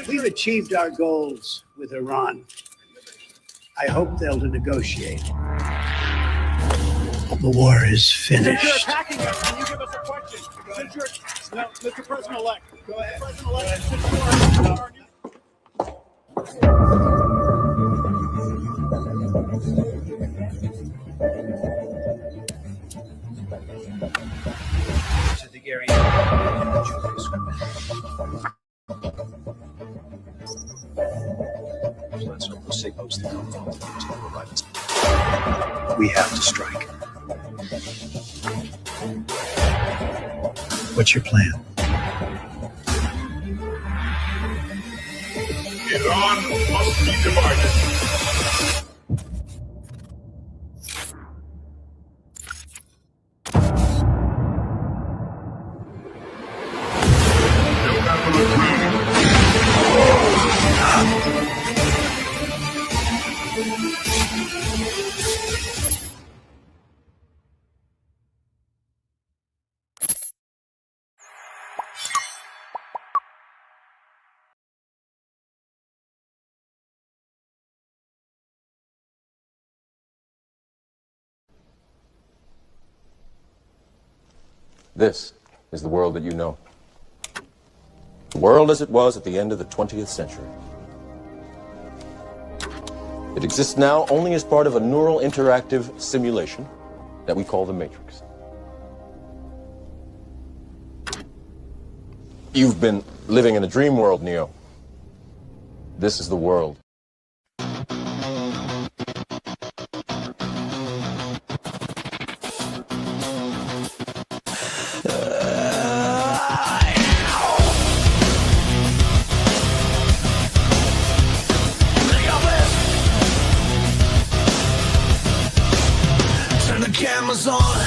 We've achieved our goals with Iran. I hope they'll negotiate. The war is finished. Since you're attacking us, can you give us a question? Since you're, no, Mr. President-elect. Go ahead. President-elect, since you are our new... To the area. We have to strike. What's your plan? Iran must be divided. This is the world that you know. The world as it was at the end of the 20th century. It exists now only as part of a neural interactive simulation that we call the Matrix. You've been living in a dream world, Neo. This is the world. Cameras on,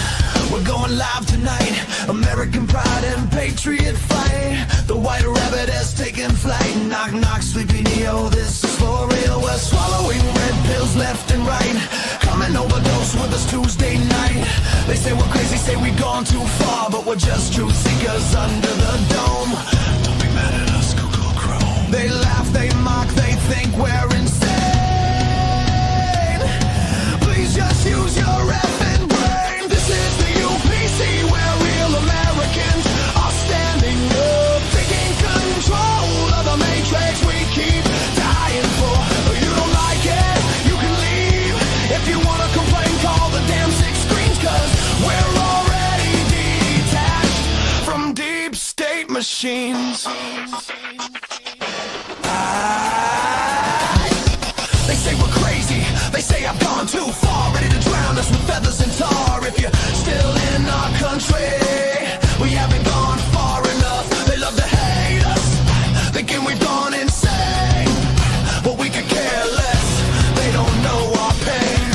we're going live tonight. American pride and patriot fight. The white rabbit has taken flight. Knock, knock, sleepy Neo, this is for real. We're swallowing red pills left and right. Come and overdose with us Tuesday night. They say we're crazy, say we've gone too far, but we're just truth seekers under the dome. Don't be mad at us, Google Chrome. They laugh, they mock, they think we're insane. Please just use your effing brain. This is the UPC where real Americans are standing up, taking control of the matrix we keep dying for. You don't like it, you can leave. If you wanna complain, call the damn 6 screens, cause we're already detached from deep state machines. They say we're crazy, they say I've gone too far, ready to drown us with feathers and tar. If you're still in our country, we haven't gone far enough. They love to hate us, thinking we've gone insane, but we could care less, they don't know our pain.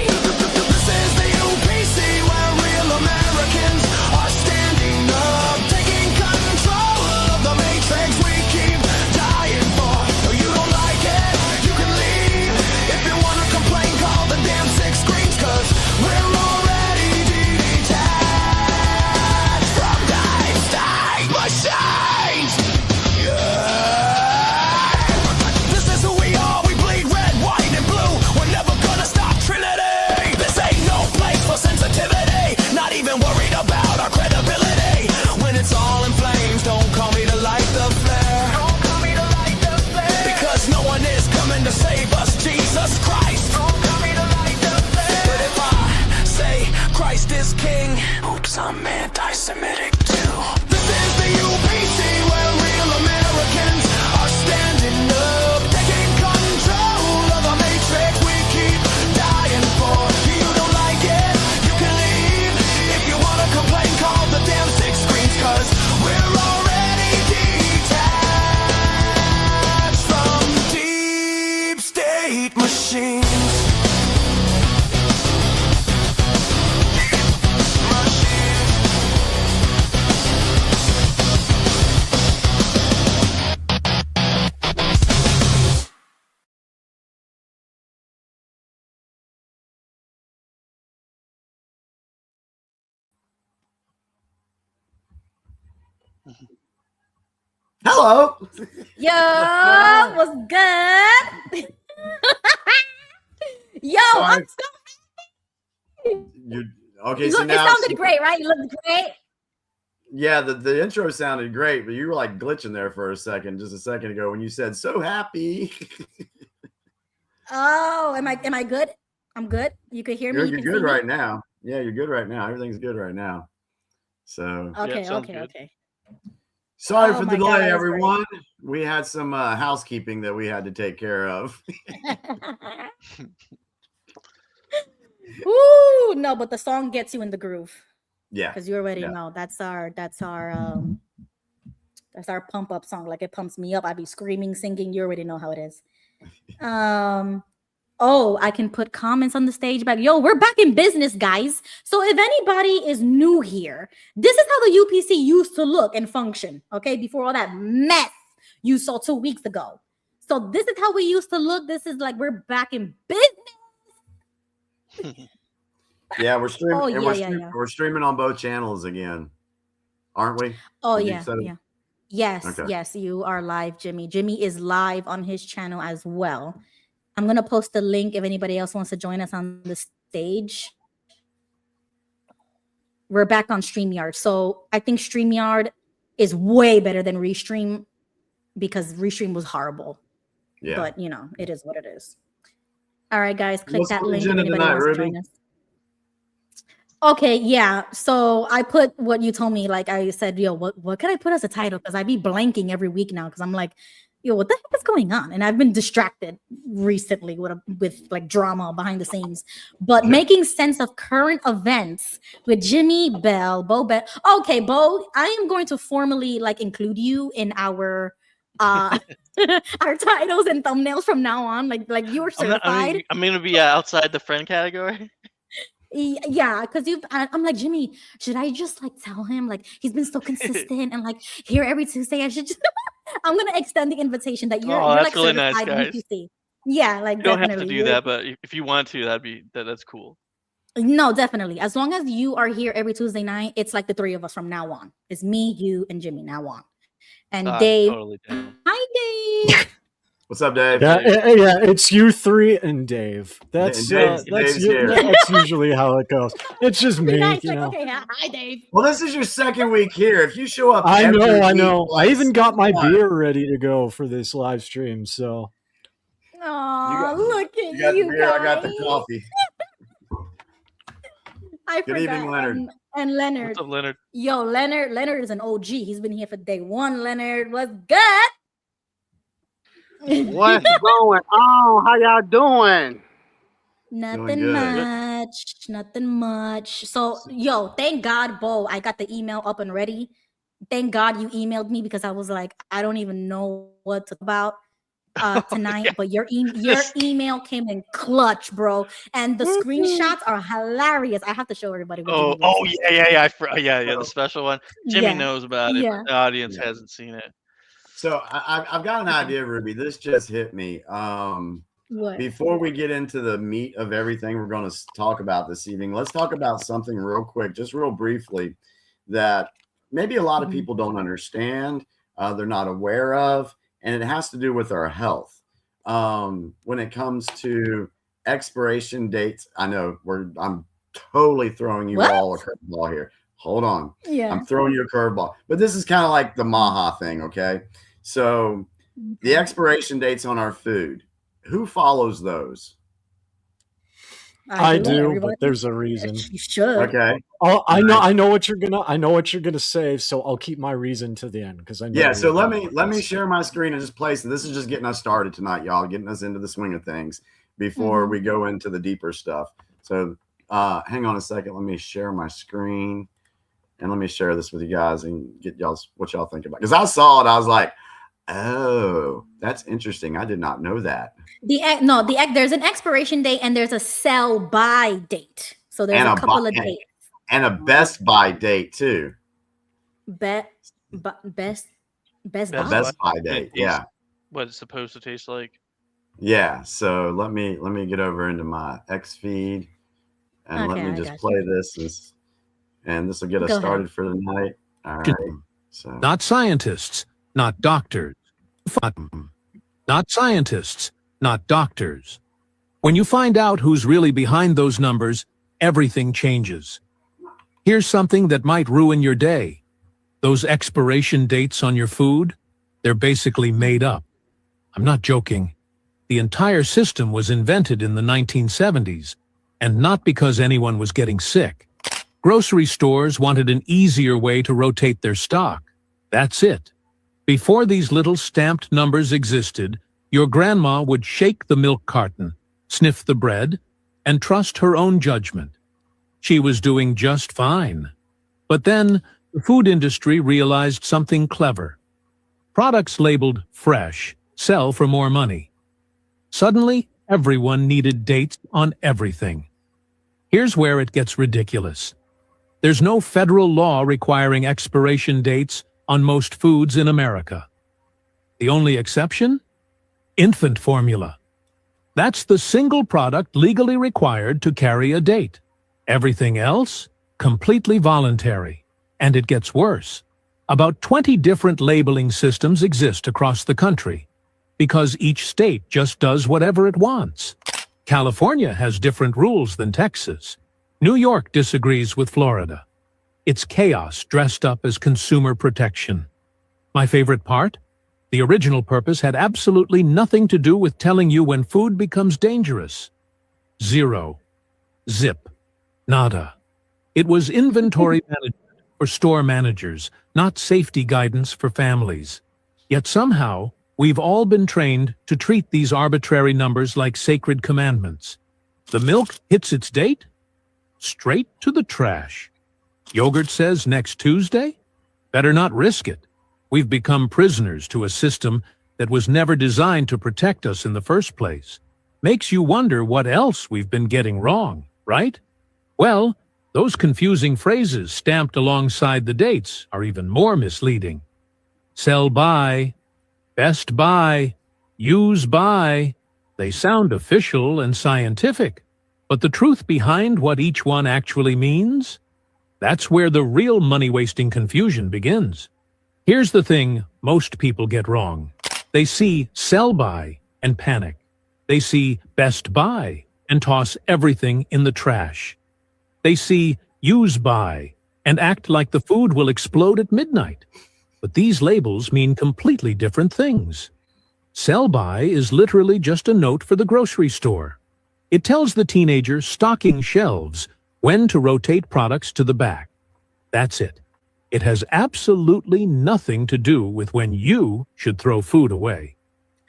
This is the UPC where real Americans are standing up, taking control of the matrix we keep dying for. You don't like it, you can leave. If you wanna complain, call the damn 6 screens, cause we're already detached from deep state machines. This is who we are, we bleed red, white, and blue. We're never gonna stop Trinity. This ain't no place for sensitivity, not even worried about our credibility. When it's all in flames, don't call me to light the flare. Don't call me to light the flare, because no one is coming to save us, Jesus Christ. Don't call me to light the flare. But if I say Christ is king, oops, I'm anti-Semitic too. This is the UPC where real Americans are standing up, taking control of the matrix we keep dying for. You don't like it, you can leave. If you wanna complain, call the damn 6 screens, cause we're already detached from deep state machines. hello. Yo, what's good? Yo, I'm so Okay, you so look, now it sounded great, right? You looked great. Yeah, the intro sounded great, but you were like glitching there for a second, just a second ago when you said so happy. Oh, am I good? I'm good. You could hear me. You're You can good see right me? now. Yeah, you're good right now. Everything's good right now. So Okay, sounds okay, good. okay. sorry Oh for my the God, delay, that was great. everyone. We had some housekeeping that we had to take care of. Ooh, no, but the song gets you in the groove Yeah. because you already Yeah. know that's our pump up song. Like it pumps me up. I be screaming, singing. You already know how it is. Oh, I can put comments on the stage back. Yo, we're back in business, guys. So if anybody is new here, this is how the UPC used to look and function. Okay, before all that mess you saw 2 weeks ago. So this is how we used to look. This is like we're back in business. Yeah, we're streaming Oh and yeah. we're streaming on both channels again, aren't we? Oh Did you yeah, say- yeah. Yes, Okay. yes, you are live, Jimmy. Jimmy is live on his channel as well. I'm gonna post the link if anybody else wants to join us on the stage. We're back on StreamYard. So I think StreamYard is way better than Restream because Restream was horrible. Yeah. But you know, it is what it is. All right, guys, click What's that on the link if agenda anybody tonight, wants Ruby? to join us. Okay, yeah. So I put what you told me. Like I said, yo, what can I put as a title? Because I be blanking every week now. Because I'm like, yo, what the heck is going on? And I've been distracted recently with like drama behind the scenes. But making sense of current events with Jimmy, Beau, Beau. Okay, Beau, I am going to formally like include you in our our titles and thumbnails from now on. Like you're certified. I'm gonna be outside the friend category. Yeah, because I'm like, Jimmy, should I just like tell him like he's been so consistent and like here every Tuesday? I should just I'm gonna extend the invitation that you're that's like really nice, certified guys. UPC. Yeah, like You don't have definitely. to do that, but if you want to, that's cool. No, definitely. As long as you are here every Tuesday night, it's like the three of us from now on. It's me, you, and Jimmy now on. And Dave. Totally down. Hi, Dave. What's up, Dave? Yeah, it's you three and Dave. That's Dave's here. that's usually how it goes. It's just me, Nice. you Like, know. okay, hi, Dave. Well, this is your second week here. If you show up, I every know. week, I even got my come on. beer ready to go for this live stream. So Oh, look at You got the you beer. guys. I got the coffee. I Good forgot. evening, Leonard. And Leonard. What's up, Leonard? Yo, Leonard is an OG. He's been here for day one. Leonard, what's good? What's going on? How y'all doing? Nothing good. much. So, yo, thank God, Beau, I got the email up and ready. Thank God you emailed me because I was like, I don't even know what to talk about tonight. But your email came in clutch, bro. And the screenshots are hilarious. I have to show everybody. What Yeah. The special one. Jimmy Yeah. knows about it, Yeah. but the audience hasn't seen it. So I've got an idea, Ruby. This just hit me. What? Before we get into the meat of everything we're going to talk about this evening, let's talk about something real quick, just real briefly, that maybe a lot of people don't understand, they're not aware of, and it has to do with our health. When it comes to expiration dates, I know I'm totally throwing you all a curveball here. Hold on. Yeah. I'm throwing you a curveball. But this is kind of like the Maha thing, okay? So the expiration dates on our food, who follows those? I do, but there's a reason. You should. Okay. Oh, I know what you're gonna say, so I'll keep my reason to the end because I know. Yeah, so let me share my screen and just place. This is just getting us started tonight, y'all, getting us into the swing of things before we go into the deeper stuff. So hang on a second. Let me share my screen and let me share this with you guys and get y'all's what y'all think about. Because I saw it, I was like, oh, that's interesting. I did not know that. There's an expiration date and there's a sell by date. So there's a couple of dates. And a best buy date too. Best buy date. Yeah. What it's supposed to taste like. Yeah. So let me get over into my X feed and let me just play this and this will get us started for the night. All right. So not scientists, not doctors. Not scientists, not doctors. When you find out who's really behind those numbers, everything changes. Here's something that might ruin your day. Those expiration dates on your food, they're basically made up. I'm not joking. The entire system was invented in the 1970s, and not because anyone was getting sick. Grocery stores wanted an easier way to rotate their stock. That's it. Before these little stamped numbers existed, your grandma would shake the milk carton, sniff the bread, and trust her own judgment. She was doing just fine. But then, the food industry realized something clever. Products labeled fresh sell for more money. Suddenly, everyone needed dates on everything. Here's where it gets ridiculous. There's no federal law requiring expiration dates on most foods in America. The only exception? Infant formula. That's the single product legally required to carry a date. Everything else? Completely voluntary. And it gets worse. About 20 different labeling systems exist across the country, because each state just does whatever it wants. California has different rules than Texas. New York disagrees with Florida. It's chaos dressed up as consumer protection. My favorite part? The original purpose had absolutely nothing to do with telling you when food becomes dangerous. Zero. Zip. Nada. It was inventory management for store managers, not safety guidance for families. Yet somehow, we've all been trained to treat these arbitrary numbers like sacred commandments. The milk hits its date? Straight to the trash. Yogurt says next Tuesday? Better not risk it. We've become prisoners to a system that was never designed to protect us in the first place. Makes you wonder what else we've been getting wrong, right? Well, those confusing phrases stamped alongside the dates are even more misleading. Sell by, best by, use by. They sound official and scientific, but the truth behind what each one actually means? That's where the real money-wasting confusion begins. Here's the thing most people get wrong. They see sell by and panic. They see best buy and toss everything in the trash. They see use by and act like the food will explode at midnight. But these labels mean completely different things. Sell by is literally just a note for the grocery store. It tells the teenager stocking shelves when to rotate products to the back. That's it. It has absolutely nothing to do with when you should throw food away.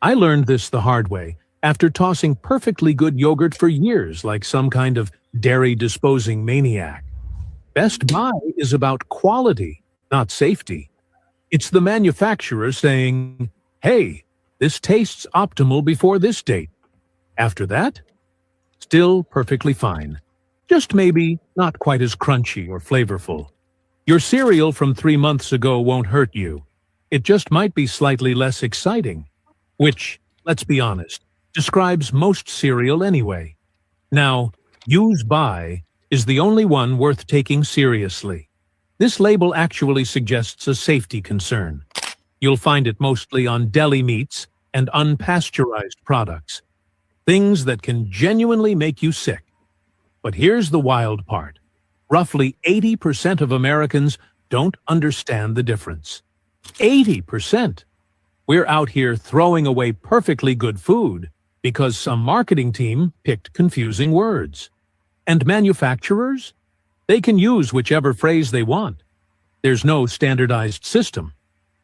I learned this the hard way after tossing perfectly good yogurt for years like some kind of dairy-disposing maniac. Best Buy is about quality, not safety. It's the manufacturer saying, hey, this tastes optimal before this date. After that, still perfectly fine. Just maybe not quite as crunchy or flavorful. Your cereal from 3 months ago won't hurt you. It just might be slightly less exciting, which, let's be honest, describes most cereal anyway. Now, use by is the only one worth taking seriously. This label actually suggests a safety concern. You'll find it mostly on deli meats and unpasteurized products, things that can genuinely make you sick. But here's the wild part. Roughly 80% of Americans don't understand the difference. 80%! We're out here throwing away perfectly good food because some marketing team picked confusing words. And manufacturers? They can use whichever phrase they want. There's no standardized system.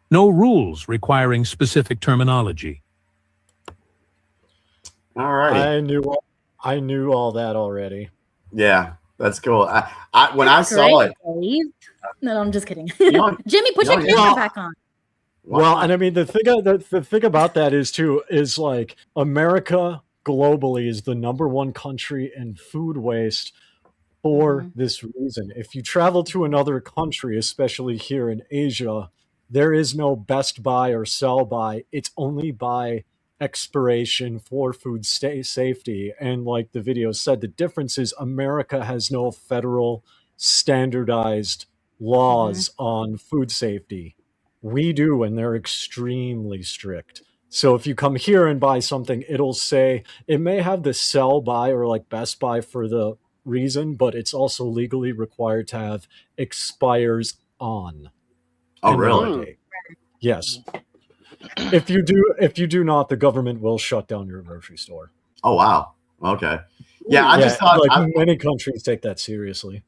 No rules requiring specific terminology. All right. I knew all that already. Yeah, that's cool. When I saw it, no, I'm just kidding. know- Jimmy, put your camera back on. Well, and I mean the thing about that is like America globally is the #1 country in food waste for this reason. If you travel to another country, especially here in Asia, there is no best buy or sell by. It's only by expiration for food safety. And like the video said, the difference is America has no federal standardized laws on food safety. We do, and they're extremely strict. So if you come here and buy something, it'll say it may have the sell by or like best buy for the reason, but it's also legally required to have expires on. Oh, and really? validate. Yes. If you do not, the government will shut down your grocery store. Oh, wow. Okay. Yeah, I just thought many countries take that seriously.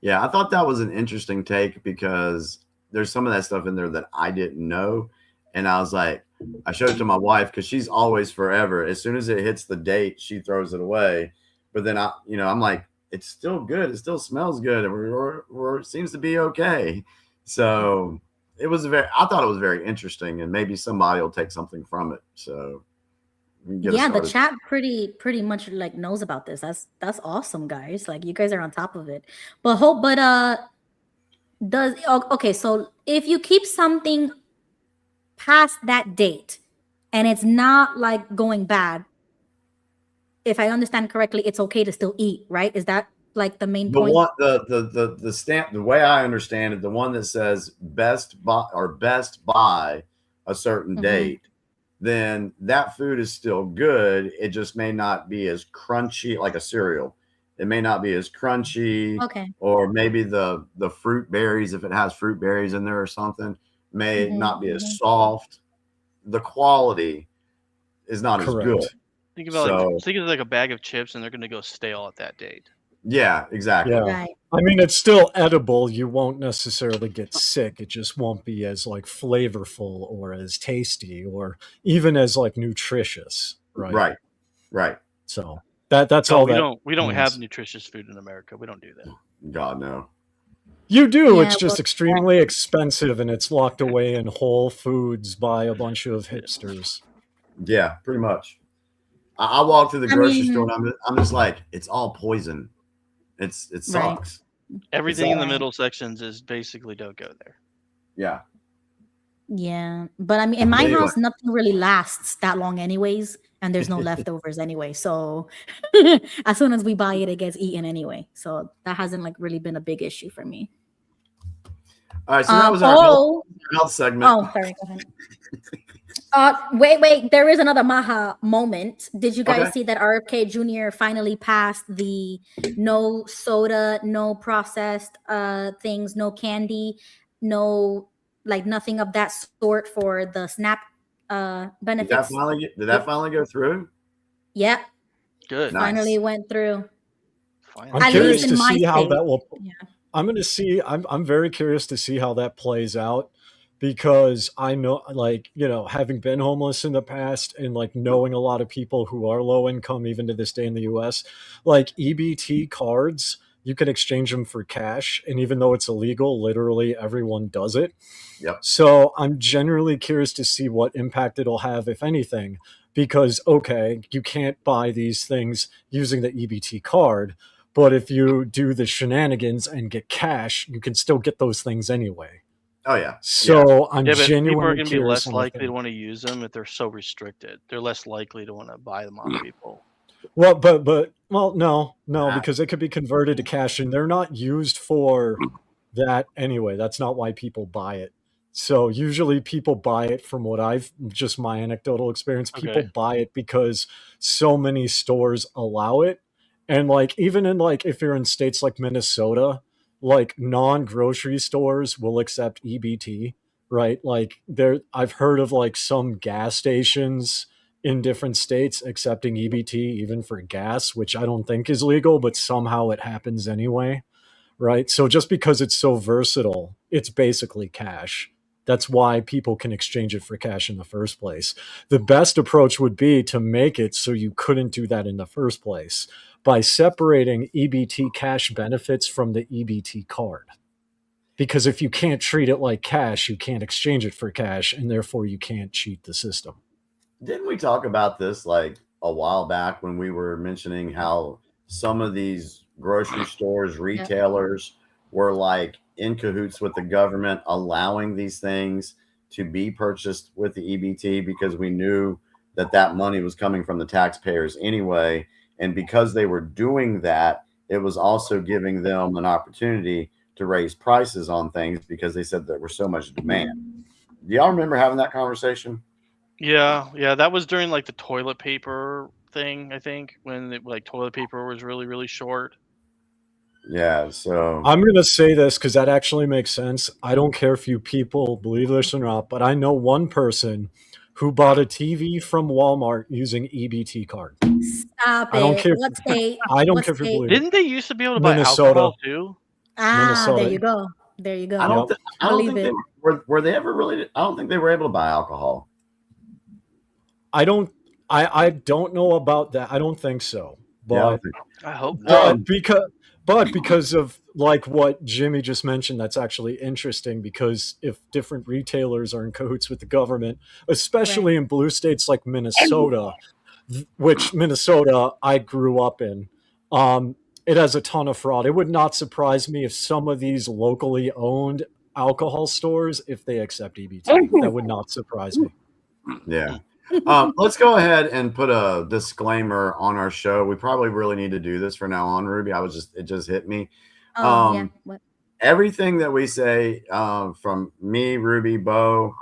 Yeah, I thought that was an interesting take because there's some of that stuff in there that I didn't know. And I was like, I showed it to my wife because she's always forever. As soon as it hits the date, she throws it away. But then I'm like, it's still good. It still smells good. And it seems to be okay. So I thought it was very interesting, and maybe somebody will take something from it. So yeah, the chat pretty much like knows about this. That's awesome, guys. Like you guys are on top of it. Okay, so if you keep something past that date and it's not like going bad, if I understand correctly, it's okay to still eat, right? Is that like the main point? The stamp, the way I understand it, the one that says best by a certain date, then that food is still good. It just may not be as crunchy, like a cereal. It may not be as crunchy. Okay. Or maybe the fruit berries, if it has fruit berries in there or something, may not be as soft. The quality is not as good. Think about think of like a bag of chips, and they're going to go stale at that date. Yeah, exactly. Yeah. Right. I mean, it's still edible. You won't necessarily get sick. It just won't be as like flavorful or as tasty or even as like nutritious. Right. Right. So that's all. We don't have nutritious food in America. We don't do that. God, no. You do. It's just extremely expensive, and it's locked away in Whole Foods by a bunch of hipsters. Yeah, pretty much. I walk through the grocery store and I'm just like, it's all poison. It sucks. Right. Everything in the middle sections is basically don't go there. Yeah. Yeah, but I mean, in my house, nothing really lasts that long, anyways, and there's no leftovers anyway. So as soon as we buy it, it gets eaten anyway. So that hasn't like really been a big issue for me. All right, so that was our health segment. Oh, sorry. Go ahead. Wait. There is another Maha moment. Did you guys see that RFK Jr. finally passed the no soda, no processed things, no candy, no like nothing of that sort for the SNAP benefits? Did that finally go through? Yeah. Good. Finally went through. I'm curious to see how that will. Yeah. I'm very curious to see how that plays out. Because I know, like, having been homeless in the past and like knowing a lot of people who are low income, even to this day in the US, like EBT cards, you can exchange them for cash. And even though it's illegal, literally everyone does it. Yep. So I'm generally curious to see what impact it'll have, if anything, because, you can't buy these things using the EBT card. But if you do the shenanigans and get cash, you can still get those things anyway. Oh yeah. So I'm but genuinely people are going to be less curious likely to want to use them if they're so restricted. They're less likely to want to buy them off people. Well, no, because they could be converted to cash, and they're not used for that anyway. That's not why people buy it. So usually people buy it from just my anecdotal experience. People buy it because so many stores allow it, and like even in like if you're in states like Minnesota, like non-grocery stores will accept EBT, right? Like I've heard of like some gas stations in different states accepting EBT even for gas, which I don't think is legal, but somehow it happens anyway, right? So just because it's so versatile, it's basically cash. That's why people can exchange it for cash in the first place. The best approach would be to make it so you couldn't do that in the first place by separating EBT cash benefits from the EBT card. Because if you can't treat it like cash, you can't exchange it for cash, and therefore you can't cheat the system. Didn't we talk about this like a while back when we were mentioning how some of these grocery stores, retailers were like in cahoots with the government, allowing these things to be purchased with the EBT because we knew that money was coming from the taxpayers anyway. And because they were doing that, it was also giving them an opportunity to raise prices on things because they said there was so much demand. Do y'all remember having that conversation? Yeah, that was during like the toilet paper thing, I think, when like toilet paper was really, really short. Yeah. So I'm going to say this because that actually makes sense. I don't care if you people believe this or not, but I know one person who bought a TV from Walmart using EBT card. Stop I don't it. care. What state? I don't What care if you state? believe it. Didn't they used to be able to buy Minnesota. alcohol too? Ah, there Minnesota. you go. There you go. I don't. Yep. I don't Believe think it. they were they ever really. I don't think they were able to buy alcohol. I don't know about that. I don't think so. Yeah, I But don't think. I hope not. because of like what Jimmy just mentioned, that's actually interesting because if different retailers are in cahoots with the government, especially in blue states like Minnesota, which Minnesota I grew up in, it has a ton of fraud. It would not surprise me if some of these locally owned alcohol stores, if they accept EBT, that would not surprise me. Yeah. Let's go ahead and put a disclaimer on our show. We probably really need to do this from now on, Ruby. It just hit me. Yeah. What? Everything that we say from me, Ruby, Beau,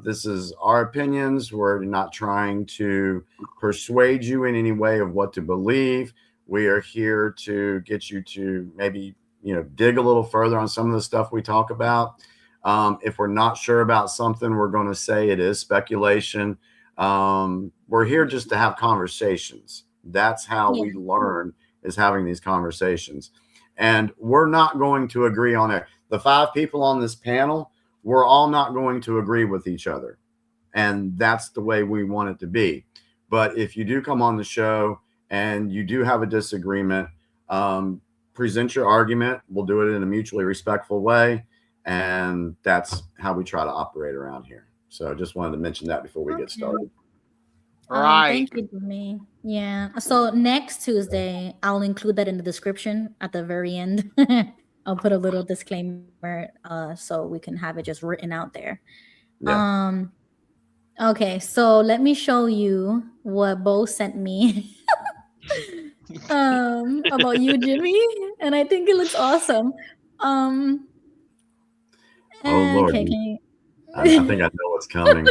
this is our opinions. We're not trying to persuade you in any way of what to believe. We are here to get you to maybe, dig a little further on some of the stuff we talk about. If we're not sure about something, we're going to say it is speculation. We're here just to have conversations. That's how we learn, is having these conversations. And we're not going to agree on it. The 5 people on this panel, we're all not going to agree with each other. And that's the way we want it to be. But if you do come on the show and you do have a disagreement, present your argument. We'll do it in a mutually respectful way. And that's how we try to operate around here. So I just wanted to mention that before we get started. Right. Thank you, Jimmy. Yeah. So next Tuesday, I'll include that in the description at the very end. I'll put a little disclaimer so we can have it just written out there. Yeah. Okay, so let me show you what Beau sent me about you, Jimmy, and I think it looks awesome. Oh Lord, okay, can you... I think I know what's coming.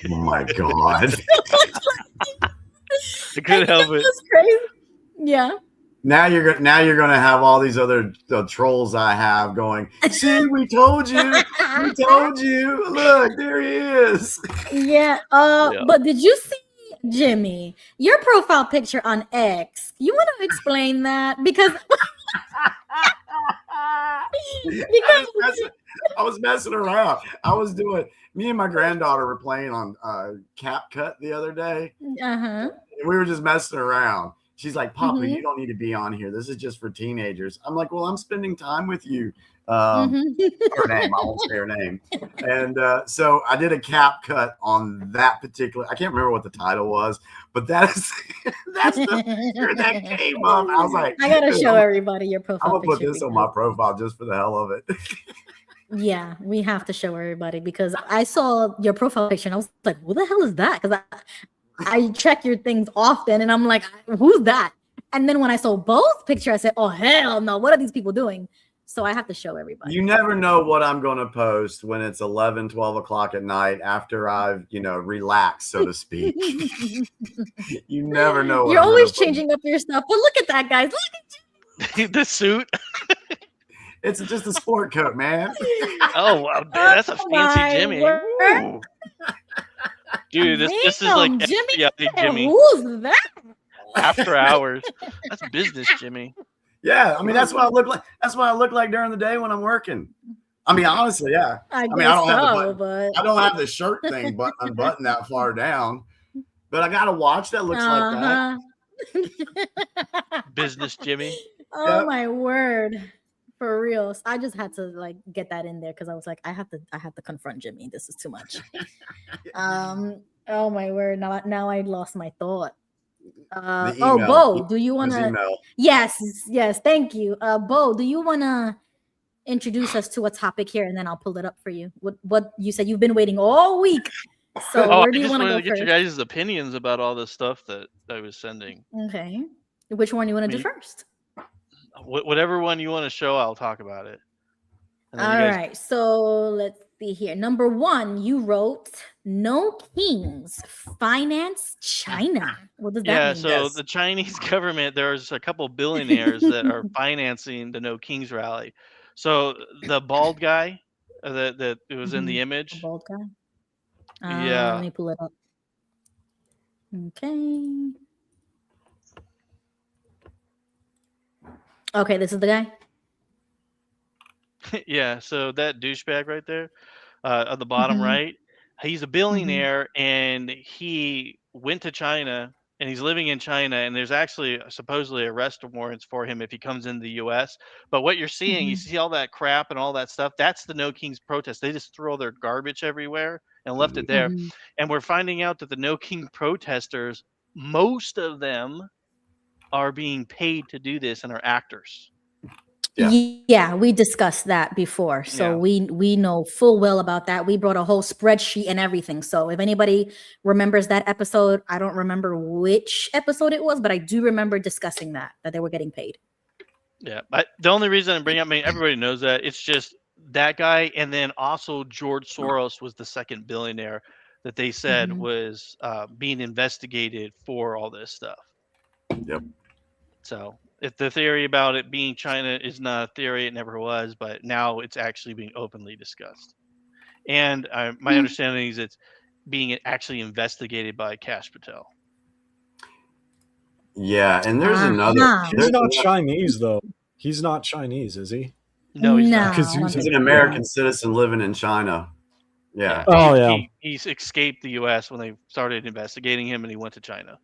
Oh my God! I couldn't help it. That's crazy. Yeah. Now you're gonna have all these other trolls I have going. See, we told you. We told you. Look, there he is. Yeah. But did you see, Jimmy, your profile picture on X? You want to explain that because I was messing around. Me and my granddaughter were playing on CapCut the other day. Uh-huh. We were just messing around. She's like, Papa, you don't need to be on here. This is just for teenagers. I'm like, well, I'm spending time with you. Her name, I won't say her name. And so I did a CapCut on that particular. I can't remember what the title was, but that's the picture that came up. I was like, I gotta show everybody your profile. I'm gonna put this on my profile just for the hell of it. Yeah, we have to show everybody because I saw your profile picture and I was like, "Who the hell is that?" Because I check your things often, and I'm like, "Who's that?" And then when I saw Beau's picture, I said, "Oh hell no! What are these people doing?" So I have to show everybody. You never know what I'm going to post when it's 11, 12 o'clock at night after I've, relaxed, so to speak. You never know. You're always changing up your stuff. But look at that, guys. Look at you. The suit. It's just a sport coat, man. Oh, wow. Dude, that's a fancy Jimmy. Ooh. Dude, this is like Jimmy. Jimmy. Who's that? After hours. That's business, Jimmy. Yeah, I mean that's what I look like. That's what I look like during the day when I'm working. I mean, honestly, yeah. I don't have the shirt thing unbuttoned that far down, but I got a watch that looks like that. Business, Jimmy. Oh my word. For real. So I just had to get that in there because I was like, I have to confront Jimmy. This is too much. Oh my word. Now I lost my thought. Beau, do you want to? Yes. Thank you. Beau, do you want to introduce us to a topic here, and then I'll pull it up for you? What you said you've been waiting all week. So where do you want to go get first? your guys' opinions about all the stuff that I was sending. Okay. Which one you want to do first? Whatever one you want to show, I'll talk about it. And then All you guys, right. So let's see here. Number 1, you wrote no kings finance China. What does that yeah. mean? So the Chinese government, there's a couple billionaires that are financing the No Kings rally. So the bald guy that it was in the A image, bald guy. Let yeah, me pull it up. Okay. Okay, this is the guy. yeah. So that douchebag right there, at the bottom Mhm. right, he's a Mhm. billionaire, and he went to China, and he's living in China, and there's actually supposedly arrest warrants for him if he comes into the U.S. But what you're seeing, you Mhm. see all that crap and all that stuff. That's the No Kings protest. They just throw their garbage everywhere and left it there. Mhm. And we're finding out that the No King protesters, most of them are being paid to do this and are actors. Yeah. Yeah, we discussed that before. So Yeah. we know full well about that. We brought a whole spreadsheet and everything. So if anybody remembers that episode, I don't remember which episode it was, but I do remember discussing that they were getting paid. Yeah, but the only reason I bring up, I mean, everybody knows that. It's just that guy, and then also George Soros was the second billionaire that they said Mhm. was being investigated for all this stuff. Yep. So if the theory about it being China is not a theory, it never was, but now it's actually being openly discussed. And my understanding is it's being actually investigated by Kash Patel. Yeah, and there's another. Uh-huh. He's not Chinese though. He's not Chinese, is he? No, he's not. Because No, he's He's a- an American citizen living in China. Yeah. Oh, yeah. He's escaped the U.S. when they started investigating him, and he went to China.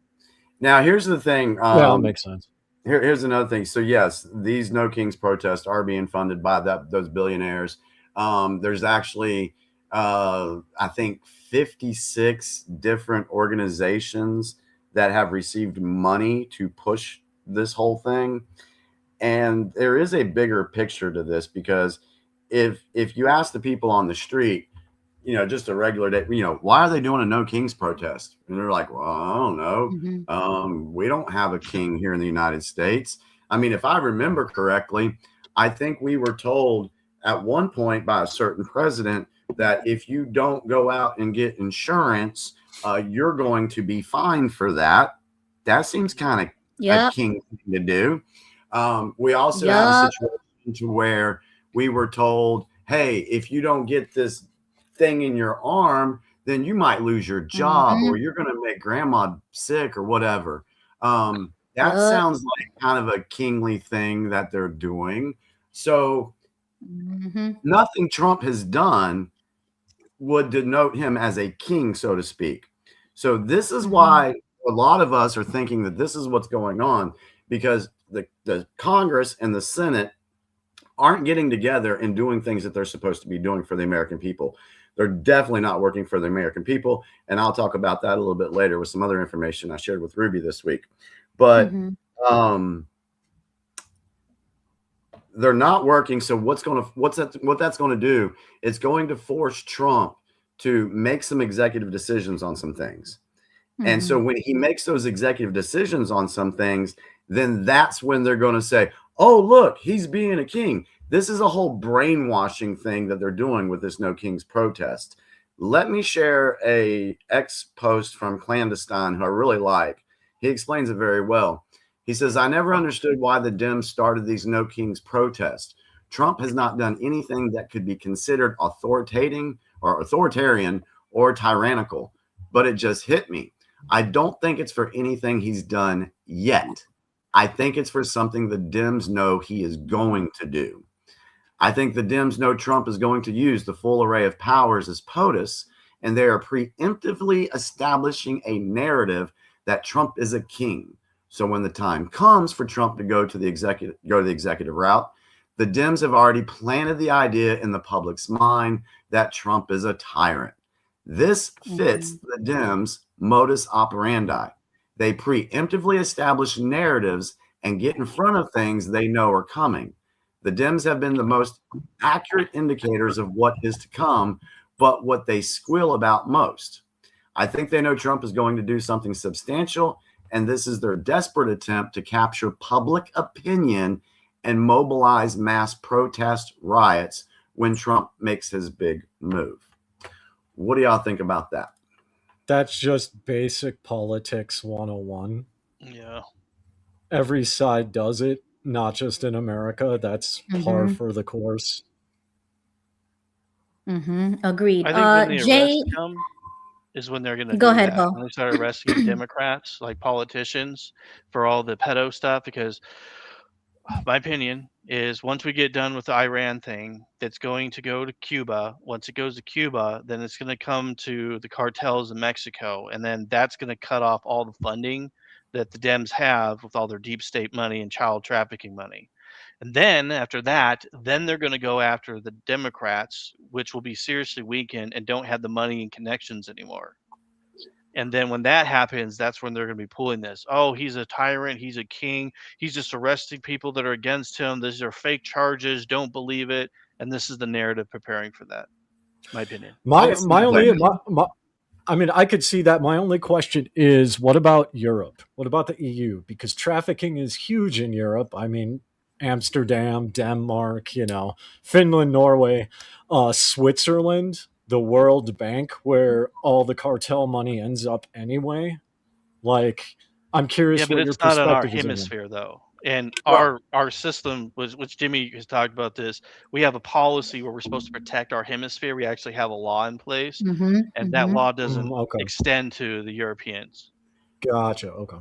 Now, here's the thing. Yeah, that makes sense. Here's another thing. So yes, these No Kings protests are being funded by those billionaires. There's actually, I think, 56 different organizations that have received money to push this whole thing. And there is a bigger picture to this, because if you ask the people on the street, just a regular day, why are they doing a No Kings protest? And they're like, well, I don't know. Mhm. We don't have a king here in the United States. I mean, if I remember correctly, I think we were told at one point by a certain president that if you don't go out and get insurance, you're going to be fined for that. That seems kind of a Yep. king thing to do. We also had a Yup. situation to where we were told, hey, if you don't get this thing in your arm, then you might lose your job, or you're going to make grandma sick or whatever. That sounds like kind of a kingly thing that they're doing. So nothing Trump has done would denote him as a king, so to speak. So this is why a lot of us are thinking that this is what's going on, because the Congress and the Senate aren't getting together and doing things that they're supposed to be doing for the American people. They're definitely not working for the American people. And I'll talk about that a little bit later with some other information I shared with Ruby this week. But they're not working. So what that's going to do, it's going to force Trump to make some executive decisions on some things. And so when he makes those executive decisions on some things, then that's when they're going to say, oh, look, he's being a king. This is a whole brainwashing thing that they're doing with this No Kings protest. Let me share a ex post from Clandestine who I really like. He explains it very well. He says, I never understood why the Dems started these No Kings protests. Trump has not done anything that could be considered authoritarian or tyrannical, but it just hit me. I don't think it's for anything he's done yet. I think it's for something the Dems know he is going to do. I think the Dems know Trump is going to use the full array of powers as POTUS, and they are preemptively establishing a narrative that Trump is a king. So when the time comes for Trump to go the executive route, the Dems have already planted the idea in the public's mind that Trump is a tyrant. This fits the Dems' modus operandi. They preemptively establish narratives and get in front of things they know are coming. The Dems have been the most accurate indicators of what is to come, but what they squeal about most. I think they know Trump is going to do something substantial, and this is their desperate attempt to capture public opinion and mobilize mass protest riots, when Trump makes his big move. What do y'all think about that? That's just basic politics 101. Yeah. Every side does it, not just in America. That's par Mm-hmm. for the course. Mm-hmm. Agreed. I think when the Jay, arrests come is when they're going to go do ahead, that. Beau. When they start arresting Democrats, like politicians, for all the pedo stuff. Because my opinion is once we get done with the Iran thing, that's going to go to Cuba. Once it goes to Cuba, then it's going to come to the cartels in Mexico. And then that's going to cut off all the funding that the Dems have with all their deep state money and child trafficking money. And then after that, then they're going to go after the Democrats, which will be seriously weakened and don't have the money and connections anymore. And then when that happens, that's when they're going to be pulling this. Oh, he's a tyrant. He's a king. He's just arresting people that are against him. These are fake charges. Don't believe it. And this is the narrative preparing for that. My opinion. My only, I mean, I could see that. My only question is, what about Europe? What about the EU? Because trafficking is huge in Europe. I mean, Amsterdam, Denmark, Finland, Norway, Switzerland, the World Bank, where all the cartel money ends up anyway. Like, I'm curious Yeah, but what your it's not in our perspective is. hemisphere, though. And our system was, which Jimmy has talked about this. We have a policy where we're supposed to protect our hemisphere. We actually have a law in place, Mm-hmm. and that law doesn't okay. extend to the Europeans. Gotcha. Okay.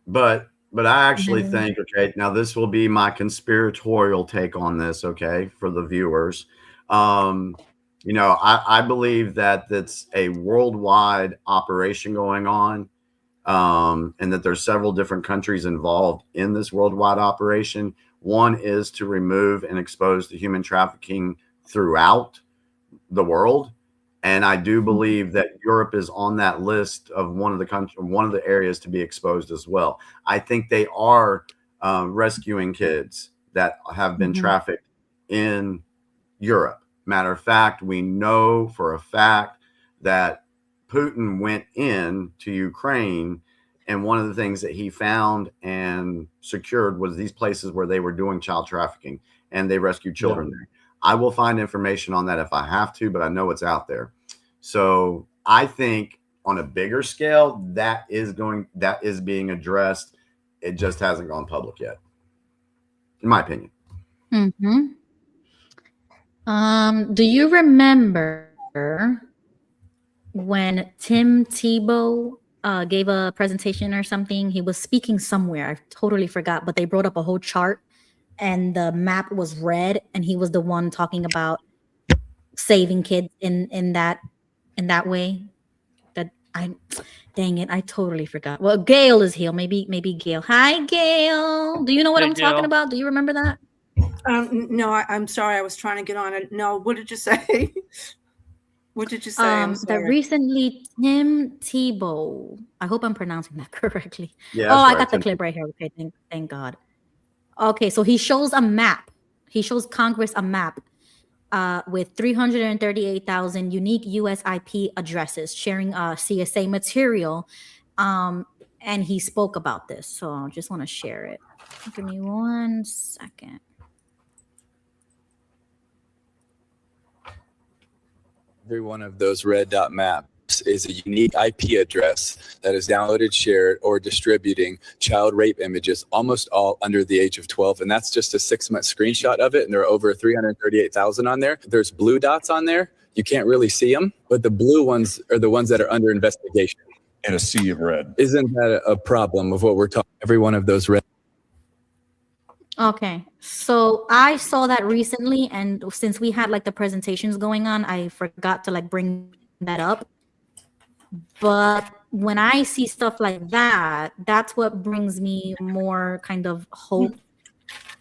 But I actually think, okay, now this will be my conspiratorial take on this, okay, for the viewers. I believe that it's a worldwide operation going on, and that there's several different countries involved in this worldwide operation. One is to remove and expose the human trafficking throughout the world. And I do believe that Europe is on that list of one of the areas to be exposed as well. I think they are rescuing kids that have been trafficked in Europe. Matter of fact, we know for a fact that Putin went in to Ukraine, and one of the things that he found and secured was these places where they were doing child trafficking, and they rescued children there. I will find information on that if I have to, but I know it's out there. So I think on a bigger scale, that is being addressed. It just hasn't gone public yet, in my opinion. Mm-hmm. Do you remember when Tim Tebow gave a presentation or something? He was speaking somewhere. I totally forgot, but they brought up a whole chart and the map was red, and he was the one talking about saving kids in that way. Dang it, I totally forgot. Well, Gail is here. Maybe Gail. Hi, Gail. Do you know what I'm talking about? Do you remember that? No, I'm sorry. I was trying to get on it. No, what did you say? What did you say? That recently Tim Tebow. I hope I'm pronouncing that correctly. Yeah. I got the clip right here. Okay, thank God. Okay, so he shows a map. He shows Congress a map with 338,000 unique US IP addresses sharing CSA material. And he spoke about this. So I just want to share it. Give me 1 second. Every one of those red dot maps is a unique IP address that is downloaded, shared, or distributing child rape images, almost all under the age of 12. And that's just a 6-month screenshot of it. And there are over 338,000 on there. There's blue dots on there. You can't really see them, but the blue ones are the ones that are under investigation. In a sea of red. Isn't that a problem of what we're talking? Every one of those red. Okay, so I saw that recently, and since we had like the presentations going on, I forgot to like bring that up. But when I see stuff like that, that's what brings me more kind of hope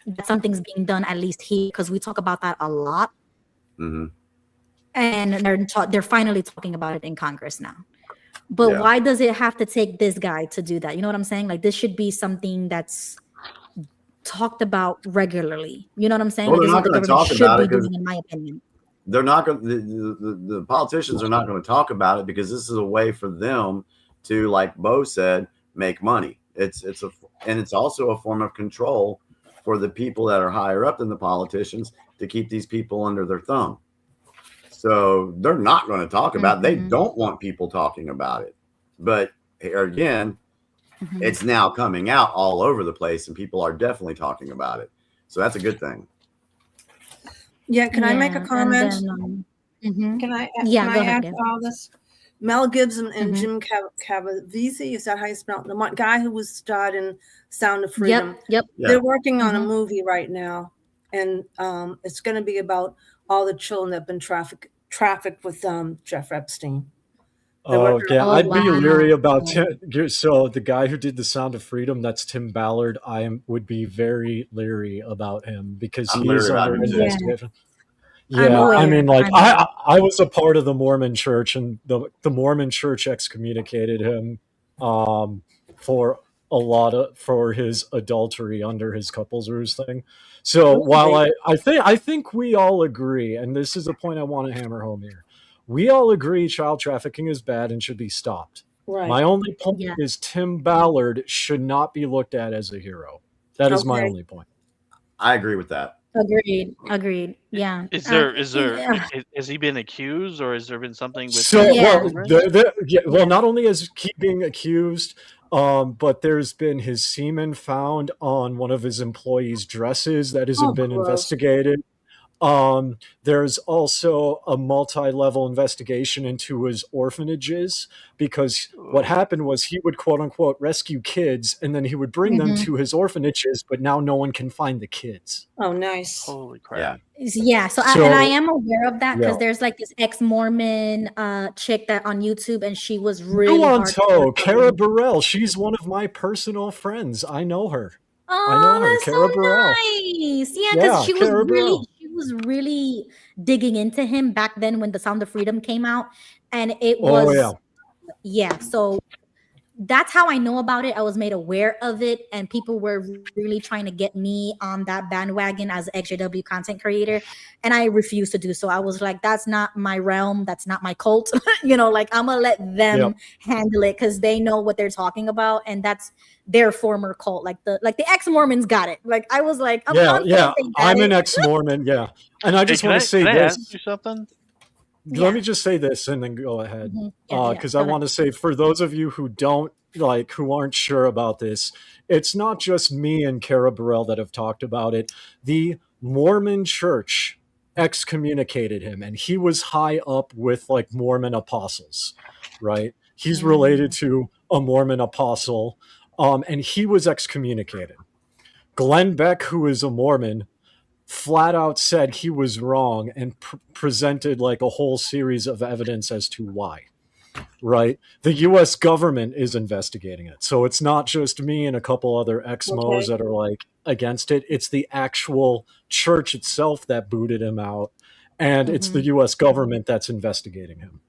that something's being done, at least here, because we talk about that a lot. Mm-hmm. And they're finally talking about it in Congress now. But why does it have to take this guy to do that? You know what I'm saying? Like, this should be something that's talked about regularly. You know what I'm saying? Well, like, they're not going to talk about it, doing, in my opinion. They're not going. The politicians are not going to talk about it because this is a way for them to, like Beau said, make money. It's also a form of control for the people that are higher up than the politicians to keep these people under their thumb. So they're not going to talk about it. They don't want people talking about it. But here again, it's now coming out all over the place, and people are definitely talking about it. So that's a good thing. Yeah, can I make a comment? Then, Can I Yeah, can go I ahead, add Gab. to all this? Mel Gibson and Jim Caviezel, is that how you spell it? The guy who was starred in Sound of Freedom. Yep. They're working on a movie right now, and it's going to be about all the children that have been trafficked with Jeff Epstein. Oh yeah, Oh, I'd be leery about wow. so the guy who did the Sound of Freedom, that's Tim Ballard. Would be very leery about him because I'm he leery is about under him too. investigation. I'm Yeah, I mean, aware. like I'm aware. I was a part of the Mormon Church, and the Mormon Church excommunicated him for for his adultery under his couples ruse thing. So while I think we all agree, and this is a point I want to hammer home here, we all agree child trafficking is bad and should be stopped. Right. My only point Yeah. is Tim Ballard should not be looked at as a hero. That is my Okay. only point. I agree with that. Agreed. Yeah. Is yeah. has he been accused, or has there been something with So his Yeah. well, not only is he being accused, but there's been his semen found on one of his employees' dresses that hasn't Oh, been gross. investigated. There's also a multi-level investigation into his orphanages, because what happened was he would quote unquote rescue kids and then he would bring them to his orphanages, but now no one can find the kids. Oh, nice. Holy Yeah. crap! Yeah, so So- and I am aware of that because Yeah. there's like this ex-Mormon chick that on YouTube, and she was really Nuanto, hardcore. Cara Burrell, she's one of my personal friends. I know her. Oh, I know her, that's Cara so Burrell. nice. Yeah, Yeah, because Cara Burrell. she was really digging into him back then when the Sound of Freedom came out, and it was Oh yeah. So that's how I know about it. I was made aware of it, and people were really trying to get me on that bandwagon as an XJW content creator, and I refused to do so. I was like, that's not my realm. That's not my cult. Like I'm gonna let them handle it because they know what they're talking about, and that's their former cult. Like the ex-Mormons got it. Like I was like, I'm confident they got I'm an it. ex-Mormon. Yeah, and I just Hey, want to say can I this. ask you something? Let me just say this and then go ahead. Because I go want to say, for those of you who who aren't sure about this, it's not just me and Cara Burrell that have talked about it. The Mormon Church excommunicated him, and he was high up with like Mormon apostles, right? He's related to a Mormon apostle, and he was excommunicated. Glenn Beck, who is a Mormon, flat out said he was wrong and presented like a whole series of evidence as to why. Right? The U.S. government is investigating it. So it's not just me and a couple other ex-Mos that are like against it. It's the actual church itself that booted him out. And it's the U.S. government that's investigating him.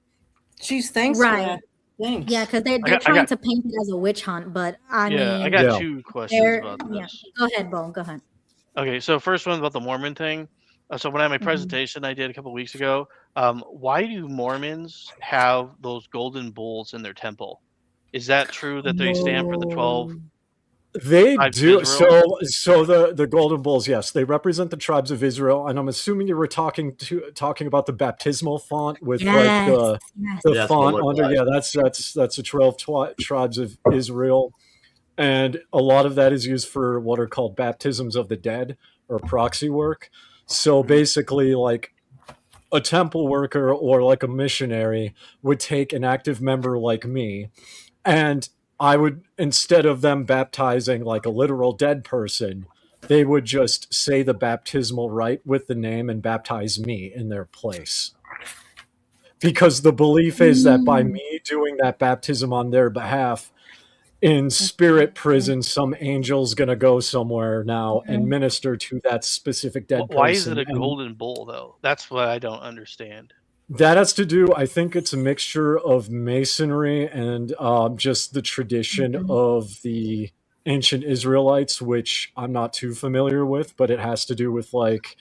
Geez, thanks for Right. that. Thanks. Yeah, because they're trying to paint it as a witch hunt, but I mean, I got two questions about this. Go ahead, Beau. Go ahead. Okay, so first one about the Mormon thing. So when I had my presentation I did a couple weeks ago, why do Mormons have those golden bulls in their temple? Is that true that they stand for the 12? They tribes of do. Israel? So the golden bulls, yes, they represent the tribes of Israel, and I'm assuming you were talking about the baptismal font with like the Yes, font the look under. like. Yeah, that's the 12 tribes of Israel, and a lot of that is used for what are called baptisms of the dead or proxy work. So basically, like a temple worker or like a missionary would take an active member like me, and I would, instead of them baptizing like a literal dead person, they would just say the baptismal rite with the name and baptize me in their place. Because the belief is that by me doing that baptism on their behalf, in spirit prison, some angel's going to go somewhere now and minister to that specific dead person. Why is it a golden bull, though? That's what I don't understand. That has to do, I think it's a mixture of masonry and just the tradition of the ancient Israelites, which I'm not too familiar with, but it has to do with like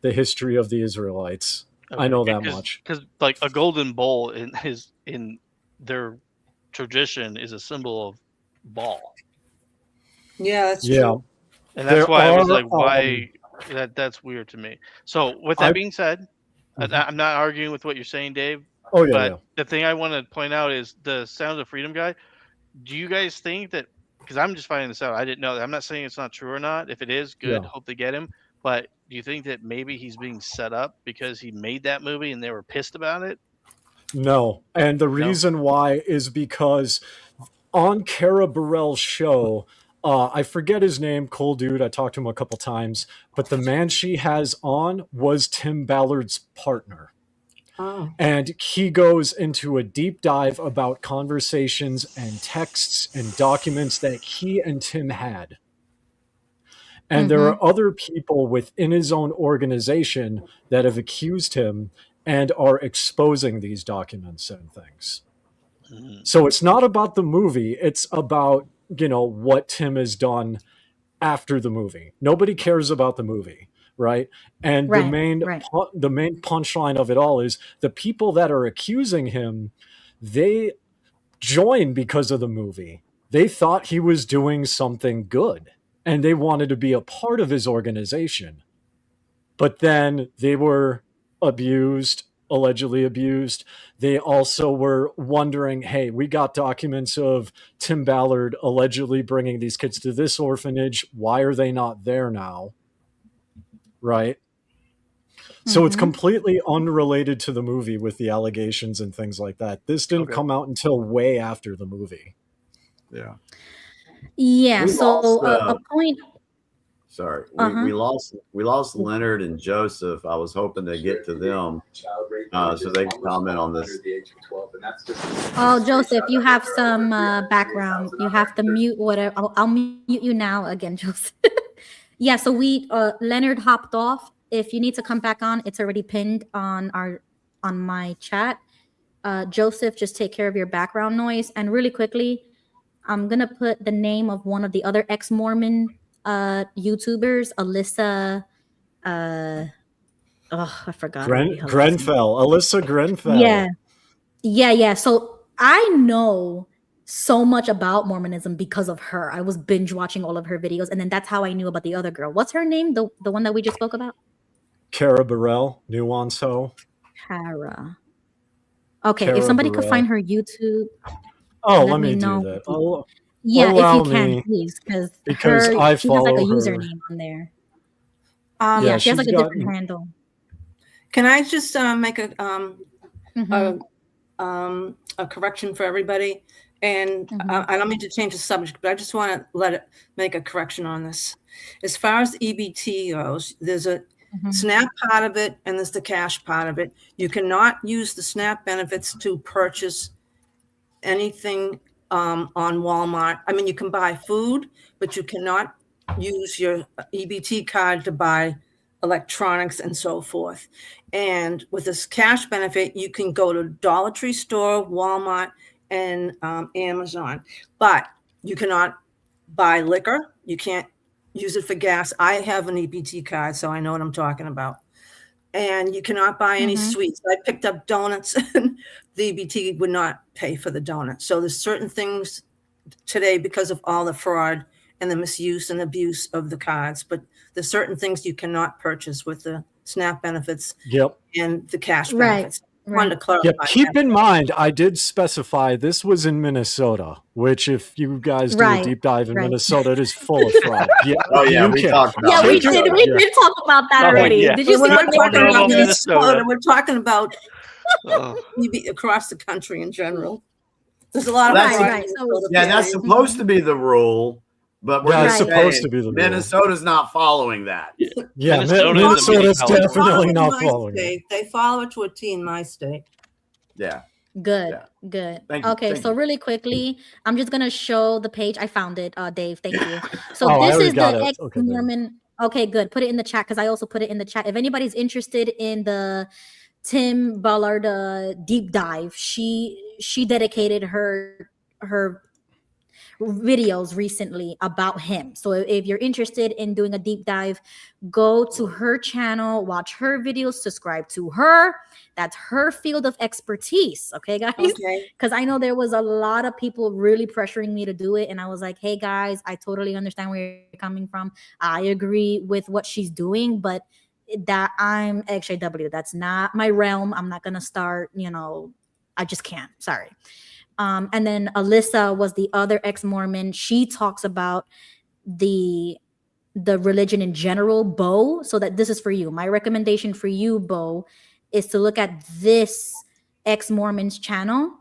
the history of the Israelites. I know that much. Because like a golden bull in their tradition is a symbol of ball. Yeah, that's Yeah. true. And that's There why I was are, like, why that's weird to me. So with that being said, I'm not arguing with what you're saying, Dave. Oh, yeah, But yeah. the thing I want to point out is the Sound of Freedom guy. Do you guys think that? Because I'm just finding this out. I didn't know that. I'm not saying it's not true or not. If it is, good. Yeah. Hope they get him. But do you think that maybe he's being set up because he made that movie and they were pissed about it? No. And the reason why is because on Cara Burrell's show, I forget his name, cool dude. I talked to him a couple times, but the man she has on was Tim Ballard's partner. Oh. And he goes into a deep dive about conversations and texts and documents that he and Tim had. And there are other people within his own organization that have accused him and are exposing these documents and things. So it's not about the movie. It's about, what Tim has done after the movie. Nobody cares about the movie, right? And the main punchline of it all is the people that are accusing him, they joined because of the movie. They thought he was doing something good and they wanted to be a part of his organization. But then they were allegedly abused. They also were wondering, hey, we got documents of Tim Ballard allegedly bringing these kids to this orphanage. Why are they not there now? Right? So it's completely unrelated to the movie with the allegations and things like that. This didn't come out until way after the movie. Yeah. Yeah. We So lost, a point. Sorry, we lost Leonard and Joseph. I was hoping to get to them so they can comment on this. Oh, Joseph, you have some background. You have to mute whatever. I'll mute you now again, Joseph. Yeah. So Leonard hopped off. If you need to come back on, it's already pinned on my chat. Joseph, just take care of your background noise. And really quickly, I'm gonna put the name of one of the other ex-Mormon YouTubers, Alyssa. I forgot. Grenfell, Alyssa Grenfell. Yeah. So I know so much about Mormonism because of her. I was binge watching all of her videos, and then that's how I knew about the other girl. What's her name? The one that we just spoke about? Cara Burrell, Nuance Ho. Cara. Okay, Cara if somebody Burrell. could find her YouTube. Let me do that. Yeah, allow if you can, me, please, because she has follow like a her. username on there. Yeah, she has like a different handle. Can I just make Mhm. a correction for everybody? And I don't mean to change the subject, but I just want to make a correction on this. As far as EBT goes, there's a SNAP part of it and there's the cash part of it. You cannot use the SNAP benefits to purchase anything on Walmart. I mean, you can buy food, but you cannot use your EBT card to buy electronics and so forth. And with this cash benefit, you can go to Dollar Tree store, Walmart, and Amazon, but you cannot buy liquor. You can't use it for gas. I have an EBT card, so I know what I'm talking about. And you cannot buy any sweets. I picked up donuts and the EBT would not pay for the donuts. So there's certain things today because of all the fraud and the misuse and abuse of the cards, but there's certain things you cannot purchase with the SNAP benefits and the cash benefits. Wanted to clarify. Keep in mind, I did specify this was in Minnesota, which if you guys do a deep dive in Minnesota, it is full of fraud. We talked about Yeah, we did. We did talk about that already. Did you see We're what not talking about Minnesota? Minnesota. We're talking about across the country in general. There's a lot of fraud. That's supposed to be the rule. But we're it's supposed to be the rule. Minnesota's not following that. Yeah, Minnesota's definitely not following it. They follow it to a T in my state. Yeah. Good. Thank you. Okay, so really quickly, I'm just gonna show the page. I found it, Dave. Thank you. So I this already is got the it. ex-Mormon. Okay, good. Put it in the chat because I also put it in the chat. If anybody's interested in the Tim Ballard deep dive, she dedicated her videos recently about him. So if you're interested in doing a deep dive, go to her channel, watch her videos, subscribe to her. That's her field of expertise. Okay, guys? Okay. Because I know there was a lot of people really pressuring me to do it. And I was like, hey, guys, I totally understand where you're coming from. I agree with what she's doing, but that I'm XJW. That's not my realm. I'm not going to start, I just can't. Sorry. And then Alyssa was the other ex-Mormon. She talks about the religion in general, Beau. So that this is for you. My recommendation for you, Beau, is to look at this ex-Mormon's channel.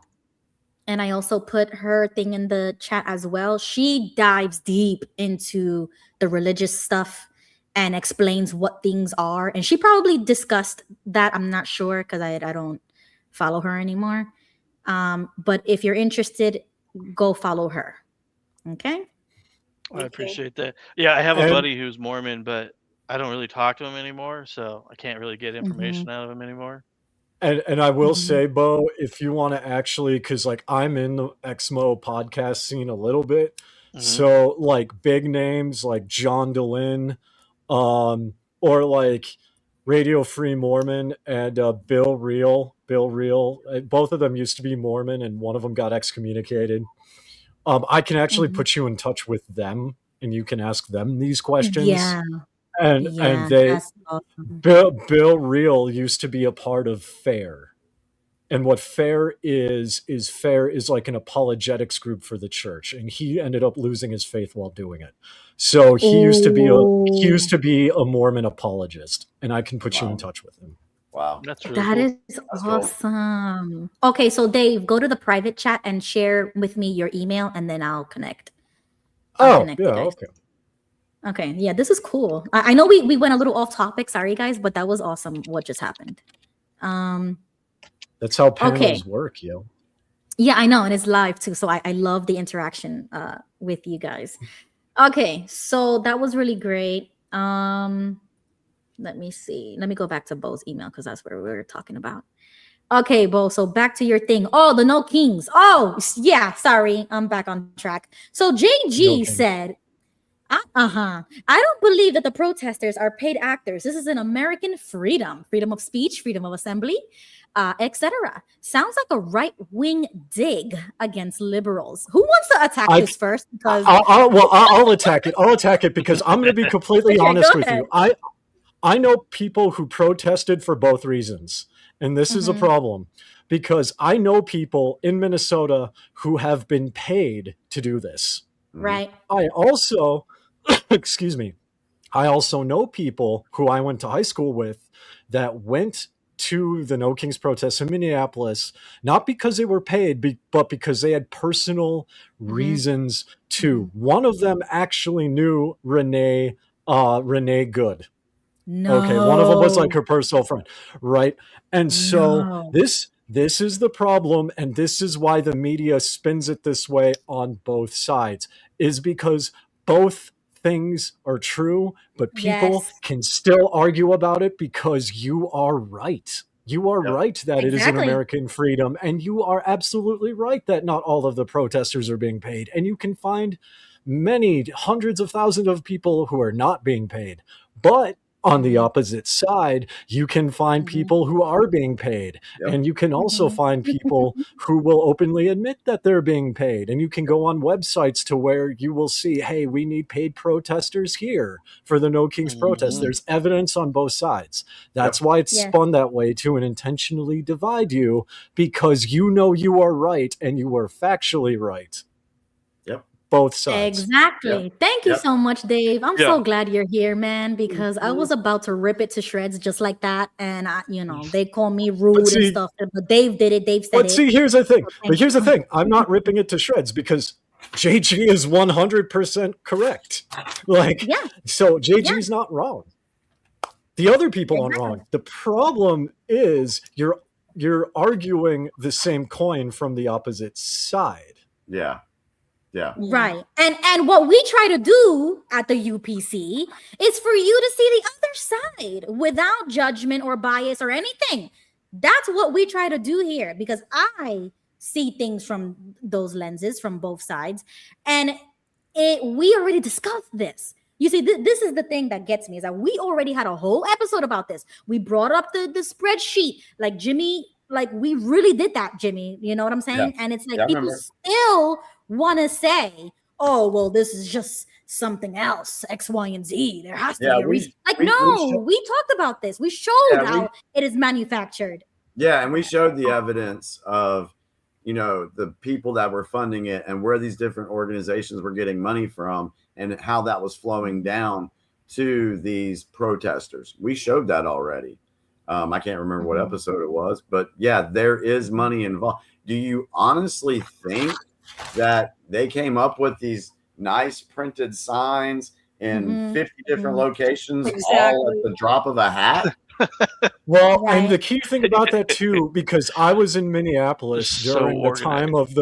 And I also put her thing in the chat as well. She dives deep into the religious stuff and explains what things are. And she probably discussed that. I'm not sure because I don't follow her anymore. But if you're interested, go follow her. Okay. I appreciate that. Yeah, I have a buddy who's Mormon, but I don't really talk to him anymore, so I can't really get information out of him anymore. And I will say, Beau, if you want to actually, because like I'm in the Exmo podcast scene a little bit, so like big names like John DeLynn, or like Radio Free Mormon and Bill Reel, both of them used to be Mormon, and one of them got excommunicated. I can actually put you in touch with them, and you can ask them these questions. Yeah. And they, that's awesome. Bill Reel used to be a part of FAIR. And what FAIR is like an apologetics group for the church. And he ended up losing his faith while doing it. So he used to be a Mormon apologist. And I can put you in touch with him. Wow. That's really That cool. is awesome. Cool. Okay, so Dave, go to the private chat and share with me your email, and then I'll connect. Okay. Okay, yeah, this is cool. I know we went a little off topic. Sorry, guys, but that was awesome what just happened. That's how panels work, yo. Yeah, I know, and it's live too. So I love the interaction with you guys. Okay, so that was really great. Let me see. Let me go back to Beau's email because that's where we were talking about. Okay, Beau, so back to your thing. Oh, the No Kings. Oh, yeah, sorry. I'm back on track. So JG said, I don't believe that the protesters are paid actors. This is an American freedom of speech, freedom of assembly, etc. Sounds like a right-wing dig against liberals. Who wants to attack this first? Because I'll attack it. I'll attack it because I'm going to be completely honest with you. I know people who protested for both reasons, and this is a problem because I know people in Minnesota who have been paid to do this. Right. I also, excuse me, I also know people who I went to high school with that went to the No Kings protests in Minneapolis, not because they were paid, but because they had personal reasons to. One of them actually knew Renee Good. No. Okay, one of them was like her personal friend, right? And so this is the problem, and this is why the media spins it this way on both sides, is because both things are true, but people can still argue about it because you are right. You are right that it is an American freedom, and you are absolutely right that not all of the protesters are being paid, and you can find many hundreds of thousands of people who are not being paid. But on the opposite side, you can find people who are being paid. And you can also find people who will openly admit that they're being paid. And you can go on websites to where you will see, hey, we need paid protesters here for the No Kings protest. There's evidence on both sides. That's why it's spun that way to intentionally divide you, because you know you are right and you are factually right. Both sides. Exactly. Thank you so much, Dave. I'm so glad you're here, man, because I was about to rip it to shreds just like that. And they call me rude and stuff, but Dave did it. Dave said it. But see, here's the thing. I'm not ripping it to shreds because JG is 100% correct. So JG's not wrong. The other people aren't wrong. The problem is you're arguing the same coin from the opposite side. Yeah. Right. And what we try to do at the UPC is for you to see the other side without judgment or bias or anything. That's what we try to do here, because I see things from those lenses, from both sides. And we already discussed this. You see, this is the thing that gets me, is that we already had a whole episode about this. We brought up the spreadsheet, like Jimmy, like we really did that, Jimmy. You know what I'm saying? And it's like people still want to say, oh, well, this is just something else, X, Y, and Z. There has to be a reason. Like, we talked about this. We showed how it is manufactured. Yeah, and we showed the evidence of, the people that were funding it and where these different organizations were getting money from and how that was flowing down to these protesters. We showed that already. I can't remember what episode it was, but yeah, there is money involved. Do you honestly think that they came up with these nice printed signs in 50 different locations all at the drop of a hat? Well, and the key thing about that too, because I was in Minneapolis during the time of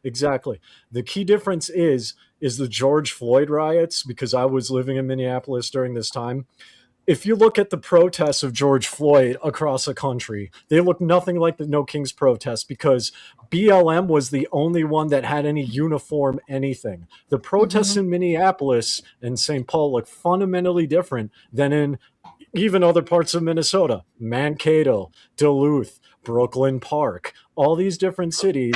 exactly. The key difference is the George Floyd riots, because I was living in Minneapolis during this time. If you look at the protests of George Floyd across the country, they look nothing like the No Kings protests, because BLM was the only one that had any uniform anything. The protests in Minneapolis and St. Paul look fundamentally different than in even other parts of Minnesota, Mankato, Duluth, Brooklyn Park, all these different cities.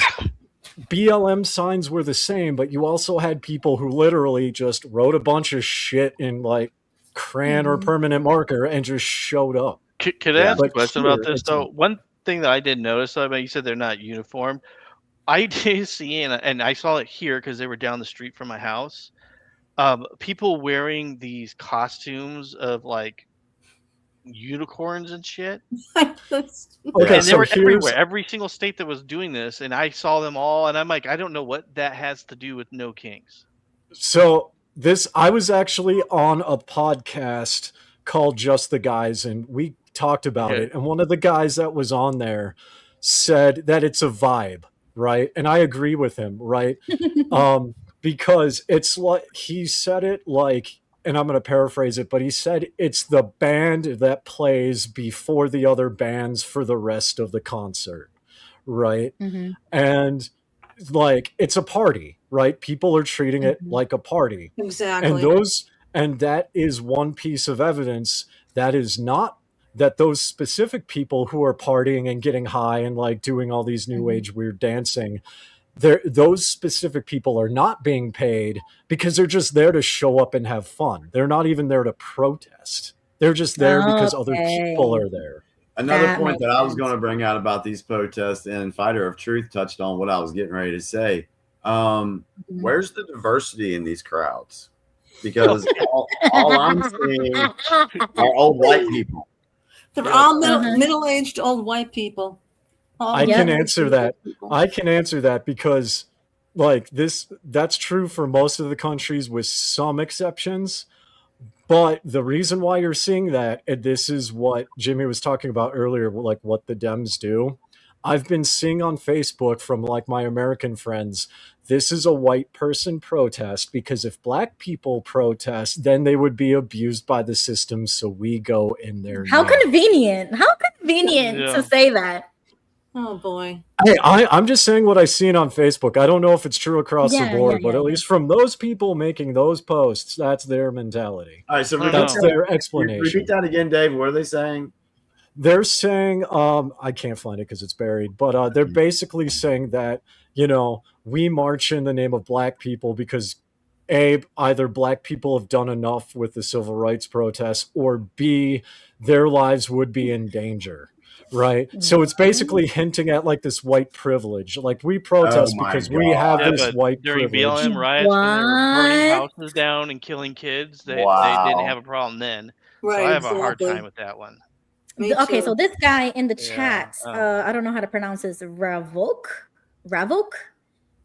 BLM signs were the same, but you also had people who literally just wrote a bunch of shit in like crayon or permanent marker and just showed up. Could I ask a question about this though? One thing that I did notice, though, you said they're not uniform. I did see, and I saw it here because they were down the street from my house. People wearing these costumes of like unicorns and shit. Okay, and they were everywhere, every single state that was doing this, and I saw them all, and I'm like, I don't know what that has to do with No Kings. So I was actually on a podcast called Just the Guys, and we talked about it, and one of the guys that was on there said that it's a vibe, right? And I agree with him, right? Because it's like, he said it like, and I'm going to paraphrase it, but he said it's the band that plays before the other bands for the rest of the concert, right? And like, it's a party, right? People are treating it like a party. Exactly. And that is one piece of evidence that is not that those specific people who are partying and getting high and like doing all these new age weird dancing, those specific people are not being paid because they're just there to show up and have fun. They're not even there to protest. They're just there because other people are there. Another point that I was going to bring out about these protests, and Fighter of Truth touched on what I was getting ready to say. Where's the diversity in these crowds? Because all I'm seeing are old white people. They're all middle-aged old white people. I can answer that. I can answer that because like that's true for most of the countries with some exceptions. But the reason why you're seeing that, and this is what Jimmy was talking about earlier, like what the Dems do. I've been seeing on Facebook from like my American friends, this is a white person protest because if black people protest, then they would be abused by the system. So we go in there. How convenient. How convenient to say that. Oh boy. Hey, I'm just saying what I've seen on Facebook. I don't know if it's true across the board, but at least from those people making those posts, that's their mentality. All right, so that's their explanation. Repeat that again, Dave. What are they saying? They're saying, I can't find it because it's buried, but they're basically saying that, we march in the name of black people because A, either black people have done enough with the civil rights protests, or B, their lives would be in danger. Right. So it's basically hinting at like this white privilege. Like we protest because we have this white during privilege. BLM riots, when they were burning houses down and killing kids, they didn't have a problem then. Right, so I have a hard time with that one. Okay, so this guy in the chat, I don't know how to pronounce this, Ravok.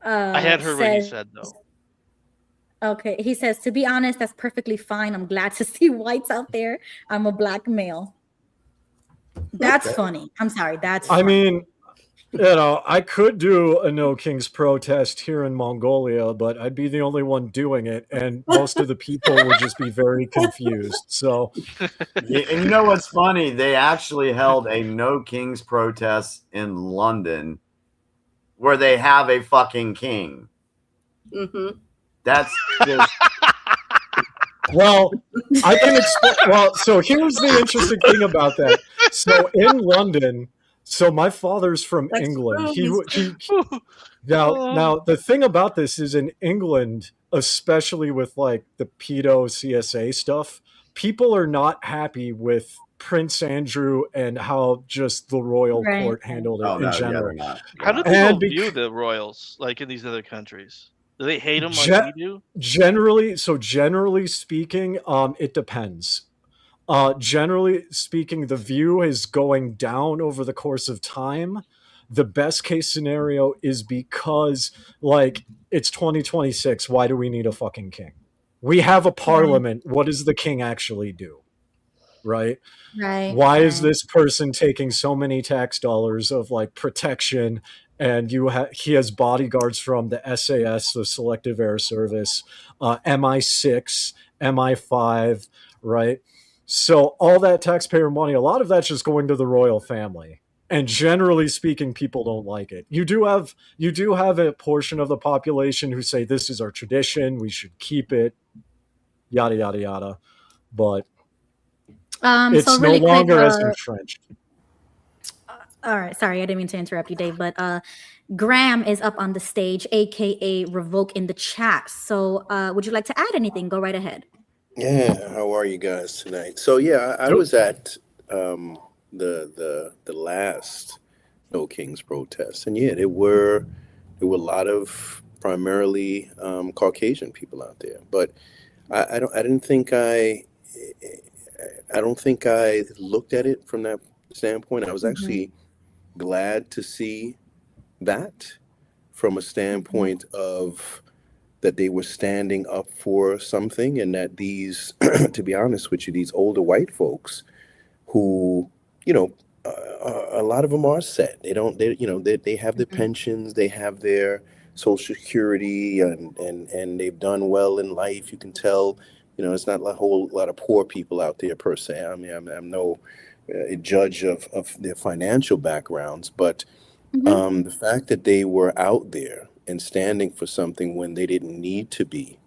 I had heard what he said though. Okay, he says, to be honest, that's perfectly fine. I'm glad to see whites out there. I'm a black male. That's funny. I'm sorry. That's funny. I mean, I could do a No Kings protest here in Mongolia, but I'd be the only one doing it, and most of the people would just be very confused. So, and you know what's funny? They actually held a No Kings protest in London where they have a fucking king. Mm-hmm. That's just Well, I can explain. Well, so here's the interesting thing about that. So in London, so my father's from That's England. true. Now the thing about this is in England, especially with like the pedo CSA stuff, people are not happy with Prince Andrew and how just the royal Right. court handled it oh in no, yeah, general. they're not. How do And people view the royals like in these other countries? Do they hate them like we do? Generally speaking, it depends. Generally speaking, the view is going down over the course of time. The best case scenario is because, like, it's 2026. Why do we need a fucking king? We have a parliament. What does the king actually do? Right? Right. Why is this person taking so many tax dollars of like protection? And he has bodyguards from the SAS, the Selective Air Service, MI6, MI5, right? So all that taxpayer money, a lot of that's just going to the royal family. And generally speaking, people don't like it. You do have a portion of the population who say this is our tradition, we should keep it, yada yada yada. But it's so really no longer quick, as entrenched. all right, sorry, I didn't mean to interrupt you, Dave, but Graham is up on the stage, aka Revoke in the chat. So would you like to add anything? Go right ahead. Yeah, how are you guys tonight? So yeah, I was at the last No Kings protest, and yeah, there were a lot of primarily Caucasian people out there, but I don't think I looked at it from that standpoint. I was actually glad to see that from a standpoint of that they were standing up for something, and that these, to be honest with you, these older white folks who, a lot of them are set. They have the pensions, they have their Social Security, and they've done well in life. You can tell, it's not a whole lot of poor people out there per se. I mean, I'm no judge of their financial backgrounds, but the fact that they were out there and standing for something when they didn't need to be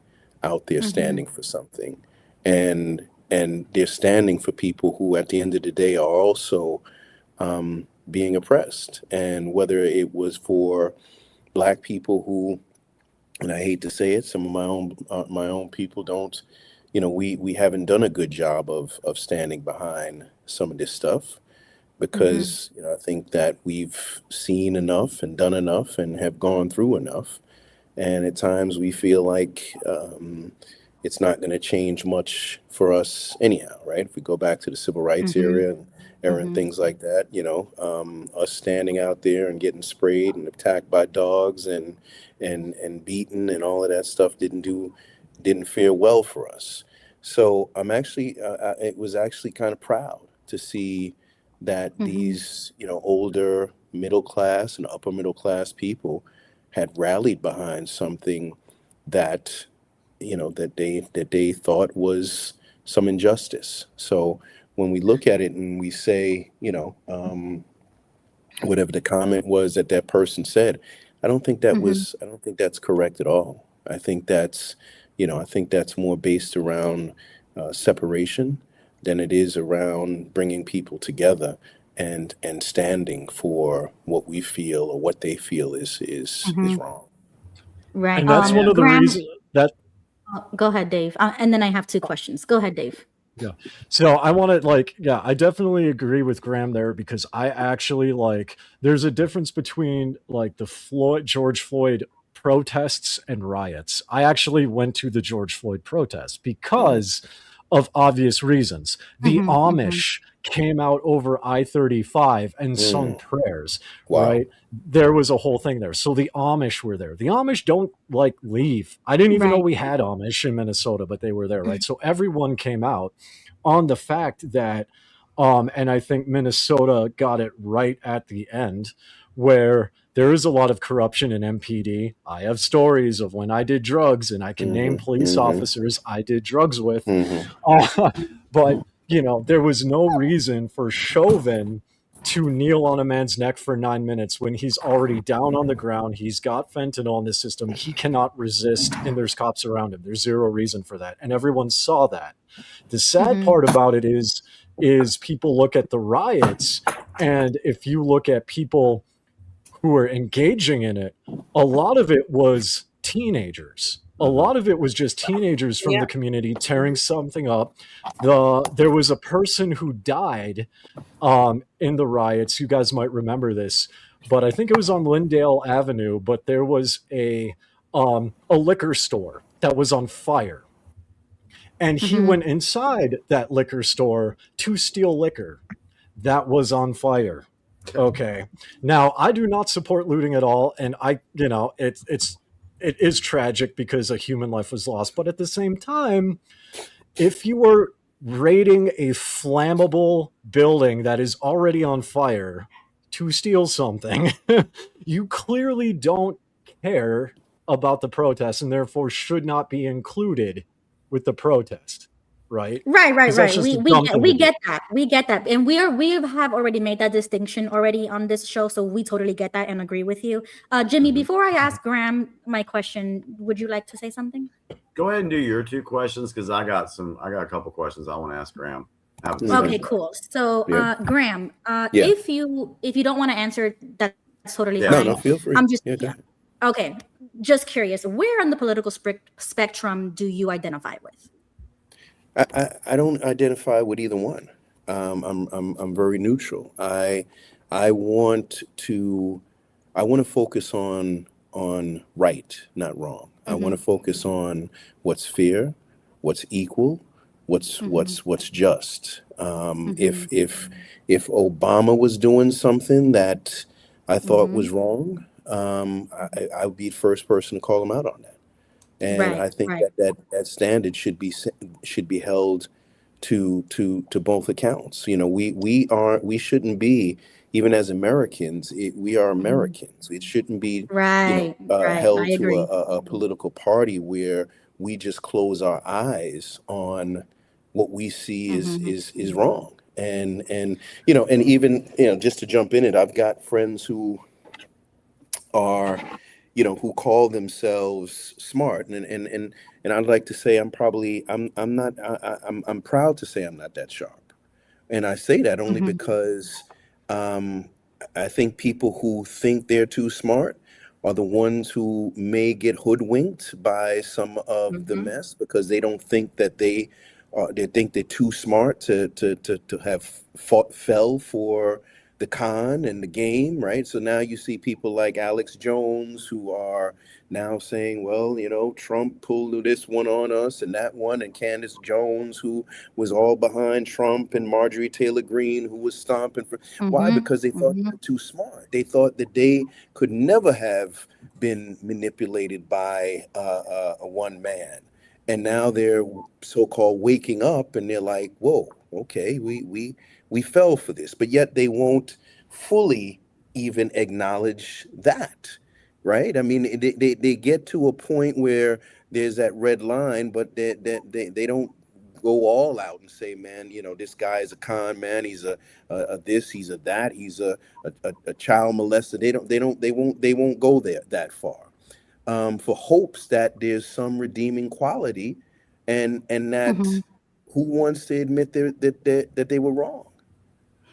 out there standing for something, and they're standing for people who at the end of the day are also being oppressed. And whether it was for Black people who, and I hate to say it, some of my own people don't, we haven't done a good job of standing behind some of this stuff, because I think that we've seen enough and done enough and have gone through enough, and at times we feel like it's not going to change much for us anyhow, right? If we go back to the civil rights era and things like that, us standing out there and getting sprayed and attacked by dogs and beaten and all of that stuff didn't fare well for us. So I'm actually, it was actually kind of proud to see that these, older middle class and upper middle class people had rallied behind something that, that they thought was some injustice. So when we look at it and we say, whatever the comment was that person said, I don't think that's correct at all. I think that's more based around separation than it is around bringing people together and standing for what we feel or what they feel is wrong. Right. And that's one of the reasons that. Go ahead, Dave. And then I have two questions. Go ahead, Dave. Yeah. So I want to I definitely agree with Graham there, because I actually there's a difference between the George Floyd protests and riots. I actually went to the George Floyd protest because of obvious reasons. The Amish came out over I-35 and sung prayers, right? There was a whole thing there. So the Amish were there. The Amish don't leave. I didn't even know we had Amish in Minnesota, but they were there, right? So everyone came out on the fact that, and I think Minnesota got it right at the end, where there is a lot of corruption in MPD. I have stories of when I did drugs, and I can name police officers I did drugs with. But, there was no reason for Chauvin to kneel on a man's neck for 9 minutes when he's already down on the ground. He's got fentanyl in his system. He cannot resist, and there's cops around him. There's zero reason for that. And everyone saw that. The sad part about it is people look at the riots, and if you look at people who are engaging in it, a lot of it was teenagers. A lot of it was just teenagers from the community tearing something up. There was a person who died in the riots. You guys might remember this, but I think it was on Lyndale Avenue. But there was a liquor store that was on fire, and he went inside that liquor store to steal liquor that was on fire. Okay, now I do not support looting at all, and it is tragic because a human life was lost. But at the same time, if you were raiding a flammable building that is already on fire to steal something, you clearly don't care about the protest and therefore should not be included with the protest. Right. Right. We get that. And we have already made that distinction already on this show. So we totally get that and agree with you. Jimmy, before I ask Graham my question, would you like to say something? Go ahead and do your 2 questions, because I got a couple questions I want to ask Graham. Okay, cool. So Graham, if you don't want to answer, that's totally fine. No, feel free. I'm just okay. Just curious, where on the political spectrum do you identify with? I don't identify with either one. I'm very neutral. I want to focus on right, not wrong. I want to focus on what's fair, what's equal, what's just. If Obama was doing something that I thought was wrong, I would be the first person to call him out on that. And I think that standard should be held to both accounts. We shouldn't be, even as Americans, we are Americans. It shouldn't be held to a political party where we just close our eyes on what we see is wrong. And even just to jump in it, I've got friends who are who call themselves smart, and I'd like to say I'm proud to say I'm not that sharp, and I say that only because I think people who think they're too smart are the ones who may get hoodwinked by some of the mess, because they don't think that they think they're too smart to have fell for the con and the game, right? So now you see people like Alex Jones who are now saying, well, Trump pulled this one on us and that one, and Candace Jones, who was all behind Trump, and Marjorie Taylor Greene, who was stomping for. Why? Because they thought they were too smart. They thought that they could never have been manipulated by a one man. And now they're so-called waking up, and they're like, whoa, okay, we fell for this, but yet they won't fully even acknowledge that, right? I mean, they get to a point where there's that red line, but they don't go all out and say, man, this guy is a con man. He's a this, he's a that, he's a child molester. They won't go there that far, for hopes that there's some redeeming quality, and that who wants to admit that they were wrong.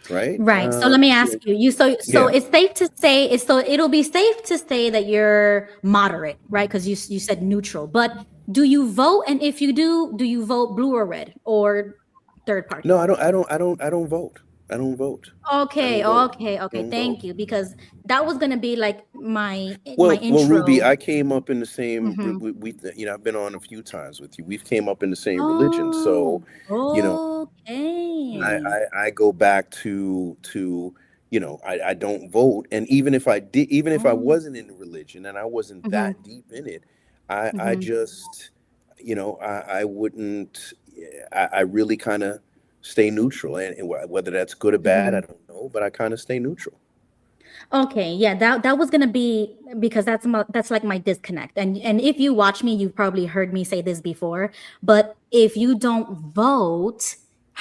Right. So let me ask you. It's safe to say it'll be safe to say that you're moderate, right? Because you said neutral. But do you vote? And if you do you vote blue or red or third party? No, I don't vote. I don't vote. Okay. Thank you, because that was gonna be like my intro. Well, Ruby, I came up in the same. I've been on a few times with you. We've came up in the same religion, so I go back to I don't vote, and even if I did, even if I wasn't in the religion and I wasn't that deep in it, I just I wouldn't. I really kind of stay neutral, and whether that's good or bad, I don't know, but I kind of stay neutral. Okay, yeah, that was gonna be, because that's like my disconnect. And if you watch me, you've probably heard me say this before, but if you don't vote,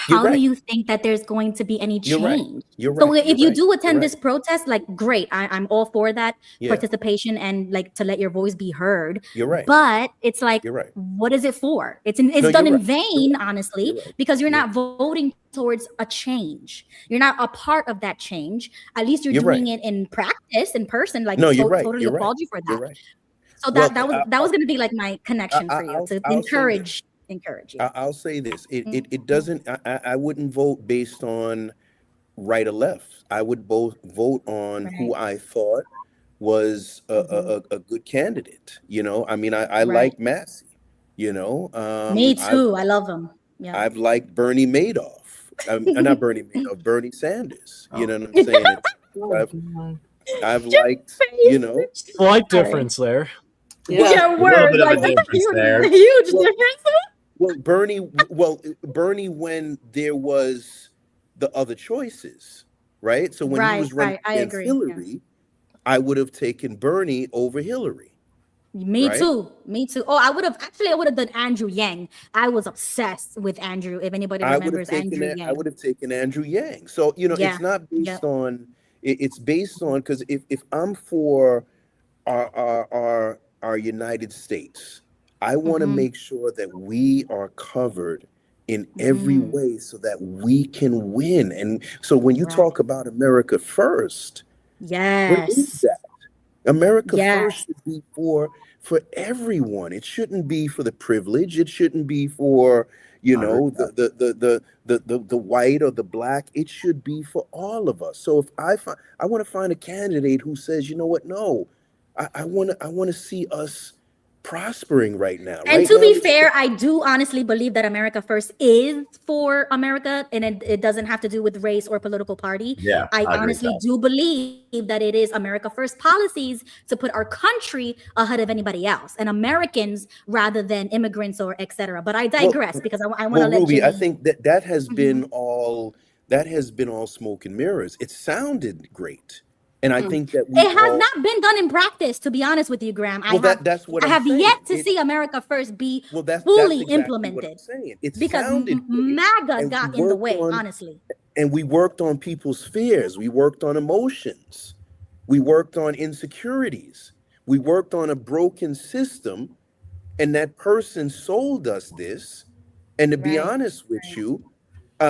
You're how do right. you think that there's going to be any You're right. change? You're So right. if You're you right. do attend You're this right. protest, like great, I'm all for that Yeah. participation and like to let your voice be heard. You're right. But it's like, You're right. what is it for? It's No, done you're in right. vain, You're right. honestly, You're right. because you're You're not voting towards a change. You're not a part of that change. At least you're You're doing right. it in practice, in person. Like No, you're right. totally You're right. applaud you for You're that. right. So Well, that was going to be like my connection for you to I'll say this. encourage you. I'll say this. It doesn't. I wouldn't vote based on right or left. I would both vote on who I thought was a good candidate. You know, I mean, I like Massey. You know, Me too. I love him. Yeah. I've liked Bernie Madoff. Not Bernie Madoff, Bernie Sanders. You know what I'm saying? I've liked, you know, slight difference there. Yeah, word. Like, that's a huge difference. Well, Bernie, when there was the other choices, right? So when he was running against Hillary, I would have taken Bernie over Hillary. Me too. Me too. Oh, I would have done Andrew Yang. I was obsessed with Andrew. If anybody remembers Andrew Yang. I would have taken Andrew Yang. So, you know, it's not based on, it's based on, because if I'm for our United States, I want to make sure that we are covered in every way so that we can win. And so when you talk about America first, what is that? America first should be for everyone. It shouldn't be for the privileged. It shouldn't be for, you know, the white or the black. It should be for all of us. So if I want to find a candidate who says, you know what, no, I want to see us prospering right now. And to be fair, I do honestly believe that America First is for America, and it doesn't have to do with race or political party. Yeah, I honestly do believe that it is America First policies to put our country ahead of anybody else and Americans rather than immigrants or etc. But I digress because I want to let Ruby, Jimmy. I think that has been all smoke and mirrors. It sounded great. And I think that it has not been done in practice, to be honest with you, Graham. That's what I I'm have saying. yet to see America First be that's fully exactly implemented. what I'm saying. It because sounded MAGA got in the way, honestly. And we worked on people's fears. We worked on emotions. We worked on insecurities. We worked on a broken system. And that person sold us this. And to be honest with you,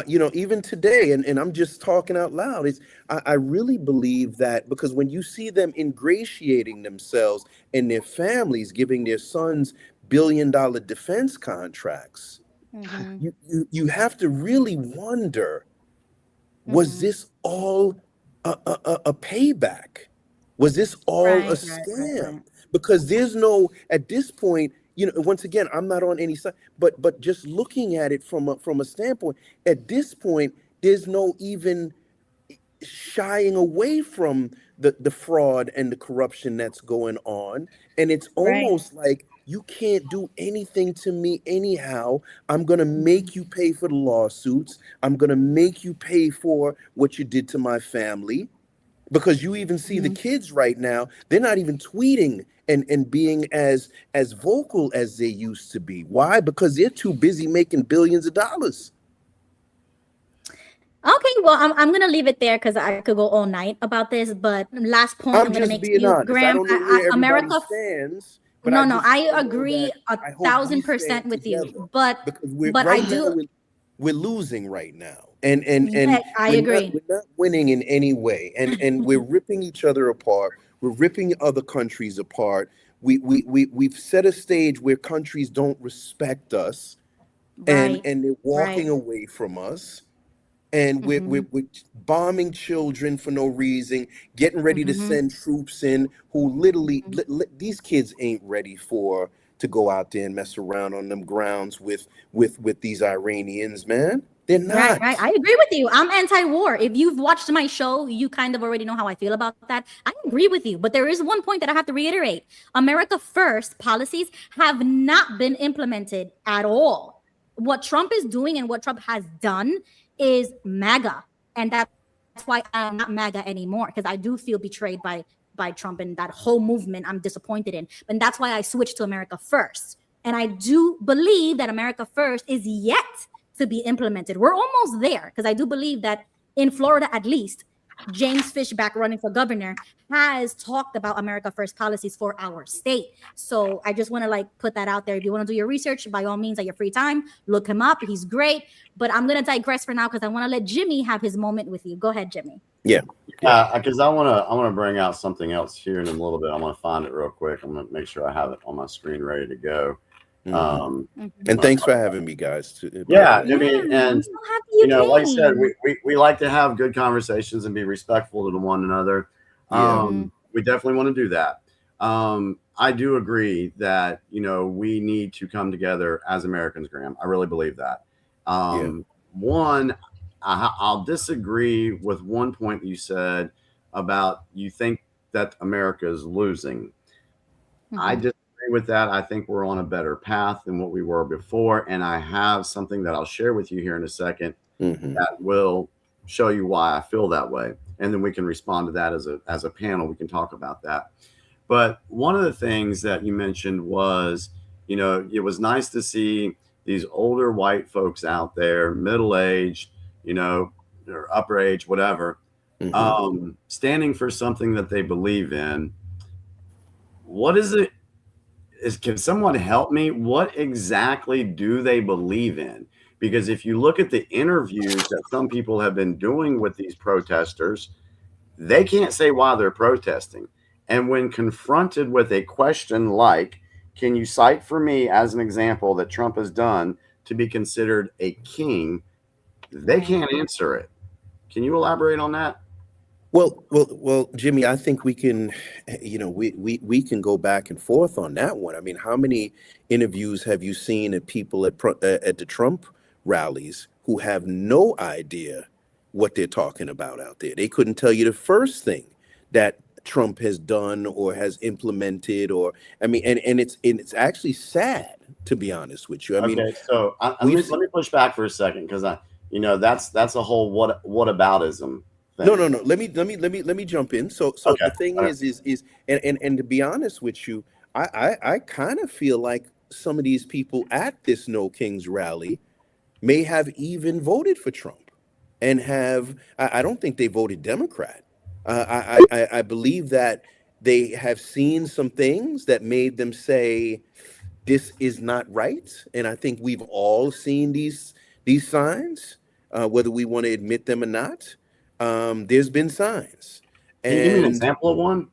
you know, even today, and I'm just talking out loud, I really believe that because when you see them ingratiating themselves and their families giving their sons billion-dollar defense contracts, you have to really wonder, was this all a payback? Was this all a scam? Because there's no, at this point, you know, once again, I'm not on any side, but just looking at it from a standpoint, at this point, there's no even shying away from the fraud and the corruption that's going on. And it's almost like you can't do anything to me anyhow. I'm going to make you pay for the lawsuits. I'm going to make you pay for what you did to my family. Because you even see the kids right now, they're not even tweeting and being as vocal as they used to be. Why? Because they're too busy making billions of dollars. Okay, well, I'm gonna leave it there because I could go all night about this. But last point I'm gonna make to you, honest. Graham, I don't know where America stands. I agree 1,000% with you. But we're losing right now. And I agree. We're not winning in any way. And we're ripping each other apart. We're ripping other countries apart. We've set a stage where countries don't respect us, and they're walking away from us. And we're bombing children for no reason, getting ready to send troops in who literally these kids ain't ready to go out there and mess around on them grounds with these Iranians, man. They're not. Right. I agree with you. I'm anti-war. If you've watched my show, you kind of already know how I feel about that. I agree with you. But there is one point that I have to reiterate. America First policies have not been implemented at all. What Trump is doing and what Trump has done is MAGA. And that's why I'm not MAGA anymore, because I do feel betrayed by Trump and that whole movement I'm disappointed in. And that's why I switched to America First. And I do believe that America First is yet to be implemented. We're almost there, because I do believe that in Florida, at least, James Fishback, running for governor, has talked about America First policies for our state. So I just want to like put that out there. If you want to do your research, by all means, at your free time, look him up. He's great. But I'm going to digress for now because I want to let Jimmy have his moment with you. Go ahead, Jimmy. Yeah, because I want to bring out something else here in a little bit. I want to find it real quick. I'm going to make sure I have it on my screen ready to go. And thanks for having me, guys. Yeah, I mean, and you know, like I said, we like to have good conversations and be respectful to one another. We definitely want to do that. I do agree that, you know, we need to come together as Americans, Graham. I really believe that. One, I'll disagree with one point that you said about you think that America is losing. I disagree with that. I think we're on a better path than what we were before. And I have something that I'll share with you here in a second that will show you why I feel that way. And then we can respond to that as a panel. We can talk about that. But one of the things that you mentioned was, you know, it was nice to see these older white folks out there, middle-aged, you know, or upper age, whatever, standing for something that they believe in. What is it? Can someone help me? What exactly do they believe in? Because if you look at the interviews that some people have been doing with these protesters, they can't say why they're protesting. And when confronted with a question like, can you cite for me as an example that Trump has done to be considered a king? They can't answer it. Can you elaborate on that? Well, Jimmy, I think we can, you know, we can go back and forth on that one. I mean, how many interviews have you seen of people at the Trump rallies who have no idea what they're talking about out there? They couldn't tell you the first thing that Trump has done or has implemented, or I mean, and it's actually sad, to be honest with you. I mean, so let me push back for a second, because you know, that's a whole whataboutism thing. No. Let me jump in. So okay. The thing is, and to be honest with you, I kind of feel like some of these people at this No Kings rally may have even voted for Trump, and I don't think they voted Democrat. I believe that they have seen some things that made them say this is not right, and I think we've all seen these signs, whether we want to admit them or not. There's been signs. Can you give me an example of one?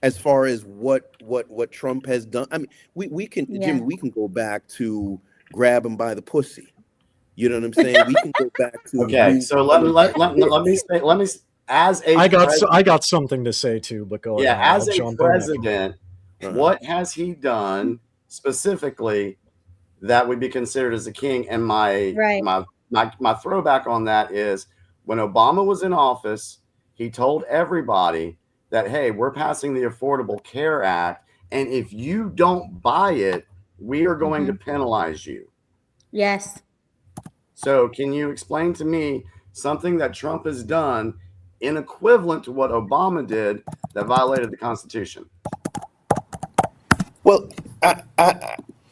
As far as what Trump has done, I mean, we can, Jimmy, we can go back to grab him by the pussy. You know what I'm saying? We can go back to. Okay, so let me. As a I got something to say too, but go ahead. Yeah, as a president, what has he done specifically that would be considered as a king? And my throwback on that is when Obama was in office, he told everybody that, hey, we're passing the Affordable Care Act, and if you don't buy it, we are going to penalize you. Yes. So can you explain to me something that Trump has done in equivalent to what Obama did that violated the Constitution? Well,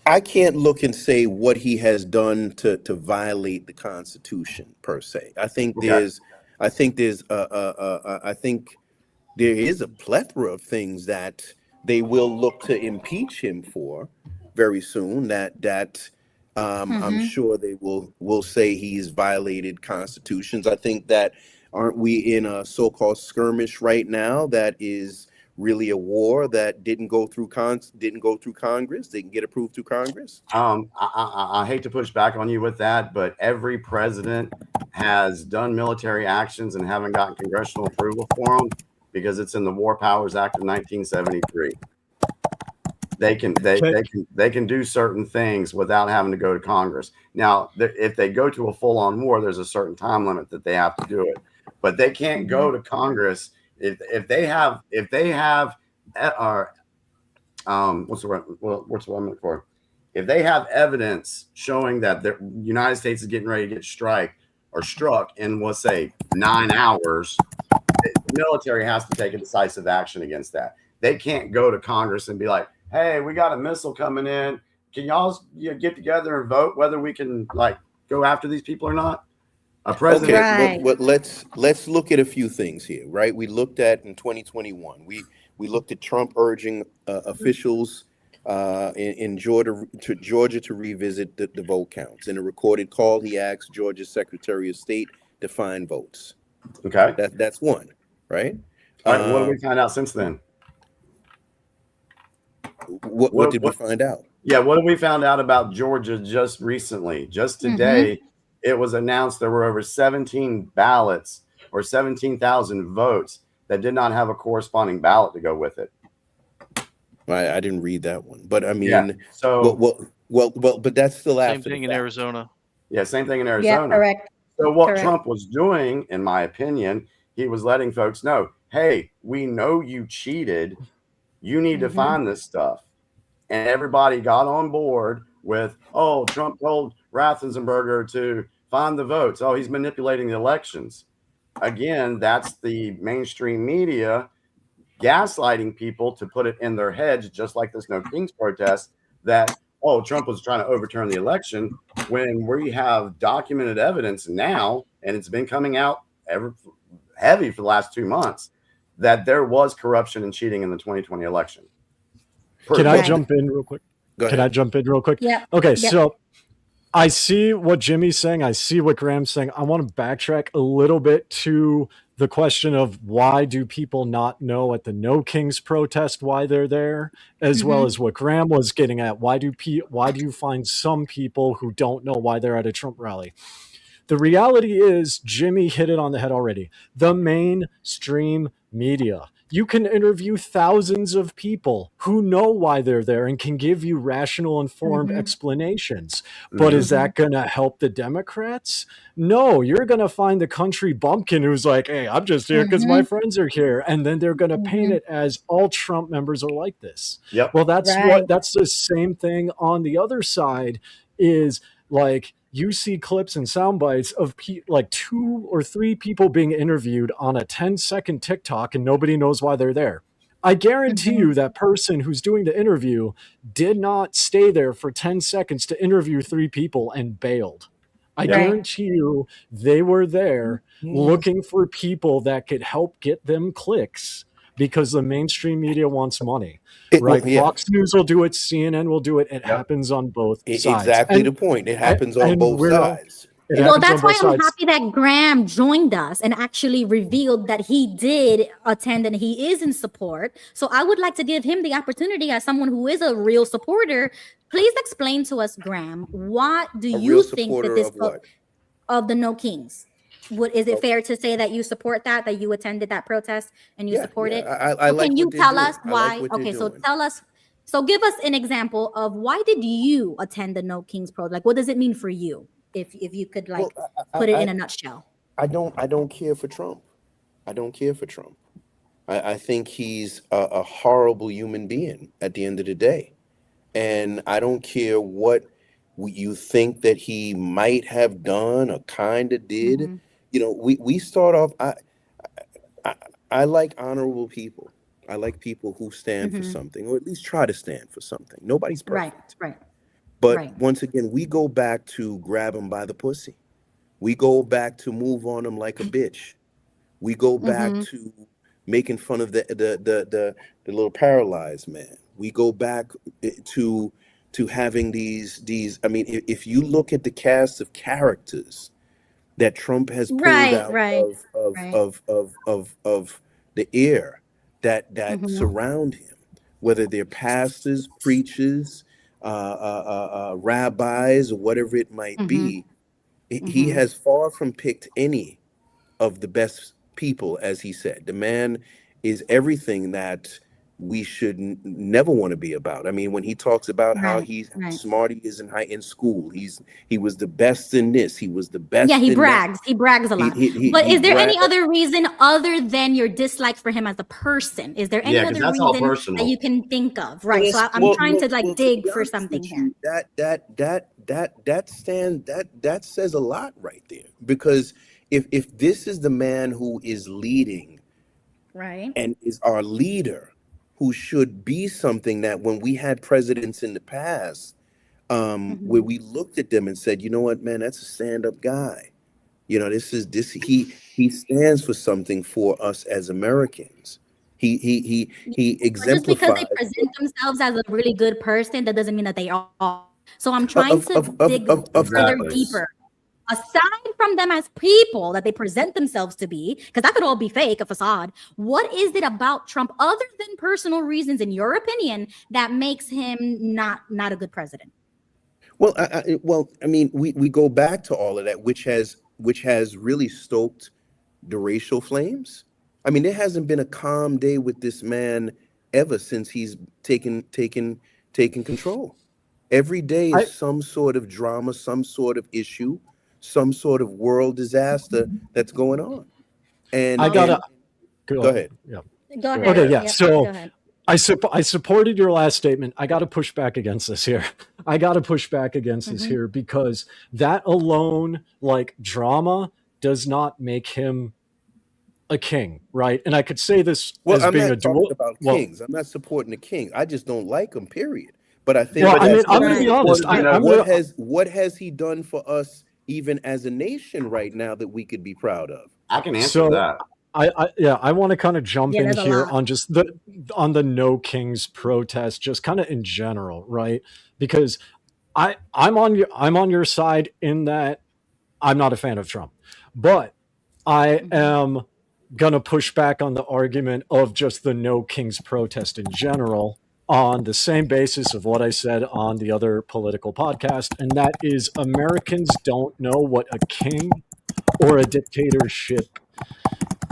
I can't look and say what he has done to violate the Constitution per se. I think there is a plethora of things that they will look to impeach him for very soon. I'm sure they will say he's violated constitutions. I think that aren't we in a so-called skirmish right now that is really a war that didn't go through Congress, didn't get approved through Congress? I hate to push back on you with that, but every president has done military actions and haven't gotten congressional approval for them because it's in the War Powers Act of 1973. They can do certain things without having to go to Congress. Now, if they go to a full-on war, there's a certain time limit that they have to do it, but they can't go to Congress if they have what's the one I'm looking for? If they have evidence showing that the United States is getting ready to get struck in, let's say, 9 hours, the military has to take a decisive action against that. They can't go to Congress and be like, hey, we got a missile coming in. Can y'all get together and vote whether we can go after these people or not? A Okay, president. let's look at a few things here, right? We looked at in 2021. We looked at Trump urging officials in Georgia to revisit the vote counts. In a recorded call, he asked Georgia's Secretary of State to find votes. Okay. That's one, right? All right. What have we found out since then? What did we find out? Yeah, what have we found out about Georgia just recently? Just today, it was announced there were over 17 ballots or 17,000 votes that did not have a corresponding ballot to go with it. I didn't read that one, but I mean, Yeah, so but that's still after Same thing in Arizona. Yeah, same thing in Arizona. Yeah, correct. So what Correct. Trump was doing, in my opinion, he was letting folks know, hey, we know you cheated. You need to find this stuff. And everybody got on board with, oh, Trump told Raffensperger to find the votes. Oh, he's manipulating the elections. Again, that's the mainstream media gaslighting people to put it in their heads, just like this No Kings protest, that, oh, Trump was trying to overturn the election, when we have documented evidence now, and it's been coming out heavy for the last 2 months, that there was corruption and cheating in the 2020 election. Can I jump in real quick? Can I jump in real quick? Yeah. Okay, Yep. so I see what Jimmy's saying. I see what Graham's saying. I want to backtrack a little bit to the question of why do people not know at the No Kings protest why they're there, as well as what Graham was getting at. Why do you find some people who don't know why they're at a Trump rally? The reality is, Jimmy hit it on the head already. The mainstream media. You can interview thousands of people who know why they're there and can give you rational, informed explanations. But is that going to help the Democrats? No, you're going to find the country bumpkin who's like, hey, I'm just here because my friends are here. And then they're going to paint it as all Trump members are like this. Yep. Well, that's the same thing on the other side is like, you see clips and sound bites of like 2 or 3 people being interviewed on a 10-second TikTok and nobody knows why they're there. I guarantee you that person who's doing the interview did not stay there for 10 seconds to interview 3 people and bailed. I guarantee you they were there looking for people that could help get them clicks because the mainstream media wants money. Fox News will do it. CNN will do it. It happens on both sides. Exactly the point. It happens on both sides. Well, that's why I'm happy that Graham joined us and actually revealed that he did attend and he is in support. So I would like to give him the opportunity as someone who is a real supporter. Please explain to us, Graham, what do you think that this of the No Kings? Is it fair to say that you support that you attended that protest and you support it? Can you tell us why? So tell us. So give us an example of why did you attend the No Kings protest? Like, what does it mean for you? If you could put it in a nutshell. I don't care for Trump. I don't care for Trump. I think he's a horrible human being at the end of the day. And I don't care what you think that he might have done or kind of did. You know, we start off, I like honorable people. I like people who stand for something, or at least try to stand for something. Nobody's perfect. Right. But once again, we go back to grab him by the pussy. We go back to move on him like a bitch. We go back to making fun of the little paralyzed man. We go back to having these. I mean, if you look at the cast of characters that Trump has pulled out of the air that surround him, whether they're pastors, preachers, rabbis, or whatever it might be, he has far from picked any of the best people, as he said. The man is everything that we should never want to be about. I mean, when he talks about how smart he is in school, he was the best in this, he was the best. Yeah, he in brags. that. He brags a lot. But is there any other reason other than your dislike for him as a person? Is there any other reason that you can think of? Right. So I'm trying to dig for something here. That says a lot right there. Because if this is the man who is leading, right, and is our leader, who should be something that when we had presidents in the past, where we looked at them and said, you know what, man, that's a stand-up guy. You know, he stands for something for us as Americans. He But just because they exemplifies present themselves as a really good person, that doesn't mean that they are. So I'm trying to dig further deeper. Aside from them as people that they present themselves to be, because that could all be fake, a facade. What is it about Trump, other than personal reasons, in your opinion, that makes him not a good president? Well, I mean, we go back to all of that, which has really stoked the racial flames. I mean, there hasn't been a calm day with this man ever since he's taken control. Every day is some sort of drama, some sort of issue, some sort of world disaster that's going on. And I gotta go ahead. Yeah. Go ahead. Okay. Yeah. Yep, So go ahead. I supported your last statement. I got to push back against this here. I got to push back against this here because that alone, like drama, does not make him a king, right? And I could say this Well, as I'm being not a talking about kings. I'm not supporting the king. I just don't like him. Period. But I think. Well, I mean, I'm going to be honest. What has he done for us, even as a nation, right now, that we could be proud of? I can answer that. I want to kind of jump in there's a here lot. on just the No Kings protest, just kind of in general, right? Because I'm on your side in that I'm not a fan of Trump, but I am gonna push back on the argument of just the No Kings protest in general on the same basis of what I said on the other political podcast, and that is Americans don't know what a king or a dictatorship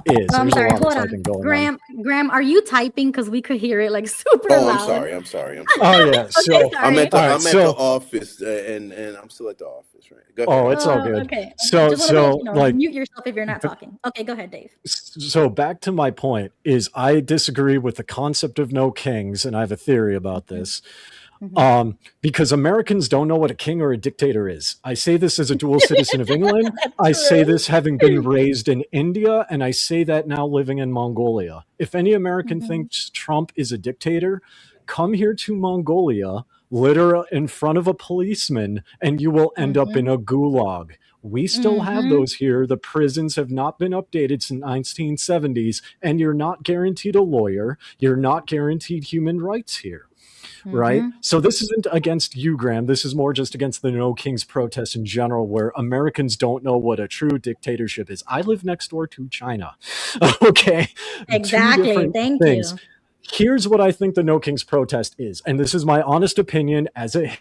is. I'm There's sorry, a lot hold of on. typing going on. Graham, are you typing? Because we could hear it like super Oh, loud. I'm sorry. Oh yeah. So Okay, I'm at sorry. the office, and I'm still at the office, right? Go ahead. Oh, it's all good. Okay. So Just wanna let you know, like mute yourself if you're not talking. Okay, go ahead, Dave. so back to my point is I disagree with the concept of no kings, and I have a theory about this. Because Americans don't know what a king or a dictator is. I say this as a dual citizen of England. I say this having been raised in India, and I say that now living in Mongolia. If any American thinks Trump is a dictator, come here to Mongolia, litter in front of a policeman, and you will end up in a gulag. We still have those here. The prisons have not been updated since 1970s, and you're not guaranteed a lawyer. You're not guaranteed human rights here. Right. So this isn't against you, Graham. This is more just against the No Kings protest in general, where Americans don't know what a true dictatorship is. I live next door to China. Okay. Exactly. Thank you. Here's what I think the No Kings protest is. And this is my honest opinion as a.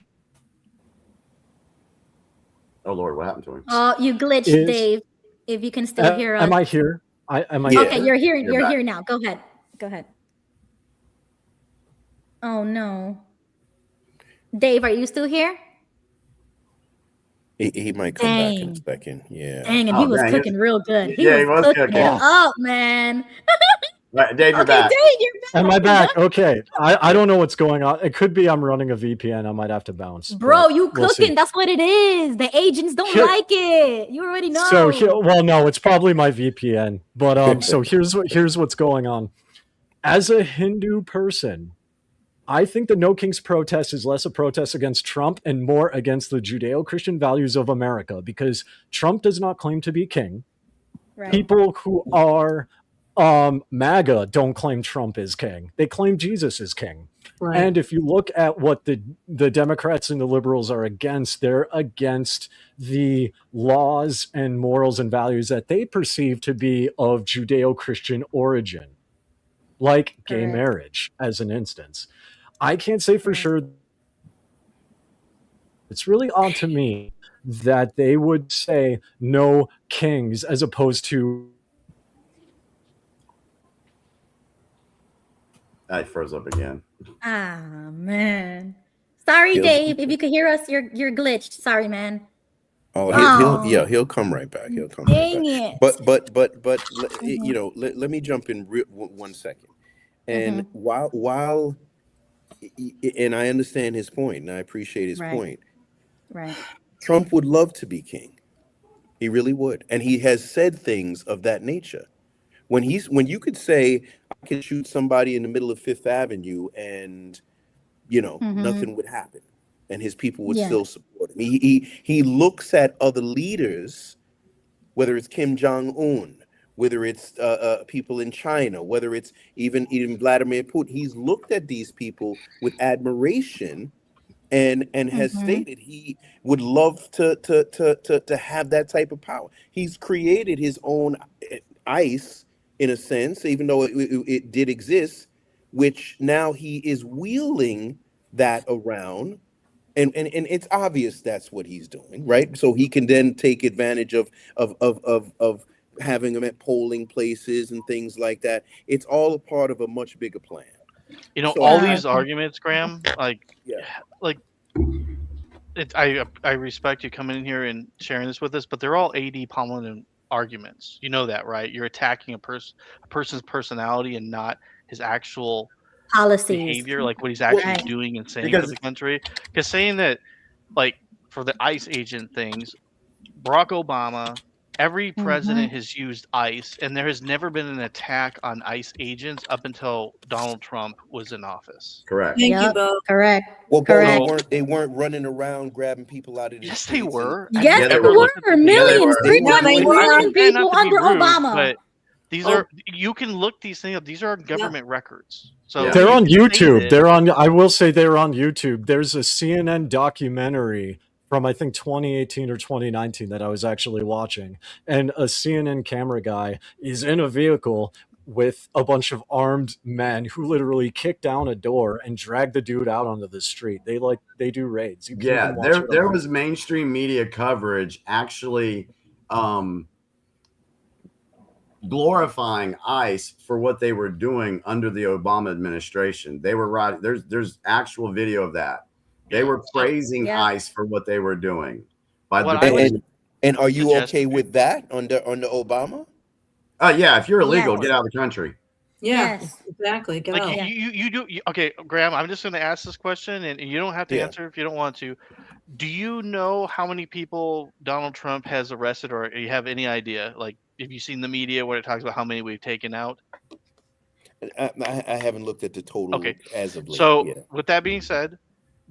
Oh, Lord, what happened to him? Oh, you glitched, Dave. If you can still hear us. Am I here? Am I Okay, here? you're here. You're back. here now. Go ahead. Oh no. Dave, are you still here? He might come back in a second. Yeah. Dang, and he was cooking real good. He was cooking it up, man. Right, Dave, you're back. Dave, you're back. Am I back? Okay. I don't know what's going on. It could be I'm running a VPN. I might have to bounce. Bro, you we'll cooking. see. That's what it is. The agents don't like it. You already know. Well, no, it's probably my VPN. But so here's what's going on. As a Hindu person, I think the No Kings protest is less a protest against Trump and more against the Judeo-Christian values of America, because Trump does not claim to be king. Right. People who are MAGA don't claim Trump is king. They claim Jesus is king. Right. And if you look at what the Democrats and the liberals are against, they're against the laws and morals and values that they perceive to be of Judeo-Christian origin, like gay marriage, as an instance. I can't say for sure. It's really odd to me that they would say no kings as opposed to. I froze up again. Ah, man. Sorry, Dave. If you could hear us, you're glitched. Sorry, man. He'll come right back. He'll come. Dang right back. it. But you know, let me jump in 1 second. And while and I understand his point, and I appreciate his point. Right. Trump would love to be king. He really would. And he has said things of that nature. When you could say, I can shoot somebody in the middle of Fifth Avenue and, you know, nothing would happen. and his people would Yeah. still support him. He looks at other leaders, whether it's Kim Jong-un, whether it's people in China, whether it's even Vladimir Putin. He's looked at these people with admiration and has stated he would love to have that type of power. He's created his own ICE, in a sense, even though it did exist, which now he is wheeling that around. And it's obvious that's what he's doing, right? So he can then take advantage of having them at polling places and things like that. It's all a part of a much bigger plan. You know, So all I- these arguments, Graham, like I respect you coming in here and sharing this with us, but they're all AD Pomlin arguments. You know that, right? You're attacking a person's personality and not his actual Policies. behavior, like what he's actually Right. doing and saying for the country. Because saying that, like for the ICE agent things, Barack Obama, every president has used ICE, and there has never been an attack on ICE agents up until Donald Trump was in office. Correct. Thank you, Yep. Beau. Correct. Well, Beau, Correct. they weren't running around grabbing people out of the Yes, streets. they were. Yes, Yeah, they they were. were. Millions, They were. 3.2 were. million I'm trying not people to be under rude, Obama. but these are, you can look these things up. These are government records. So Yeah. They're you on can say YouTube. that- I will say they're on YouTube. There's a CNN documentary from I think 2018 or 2019 that I was actually watching. And a CNN camera guy is in a vehicle with a bunch of armed men who literally kick down a door and drag the dude out onto the street. They do raids. You can Yeah, even watch it there on was mainstream media coverage actually glorifying ICE for what they were doing under the Obama administration. They were right. There's actual video of that. They were praising ICE for what they were doing. And are you okay with that under Obama? Yeah, if you're illegal, Yes. get out of the country. Yeah, exactly. Get Like out. you do. Okay, Graham, I'm just going to ask this question, and you don't have to Yeah. answer if you don't want to. Do you know how many people Donald Trump has arrested, or you have any idea? Like, have you seen the media where it talks about how many we've taken out? I haven't looked at the total Okay. as of late. So, yeah. with that being said,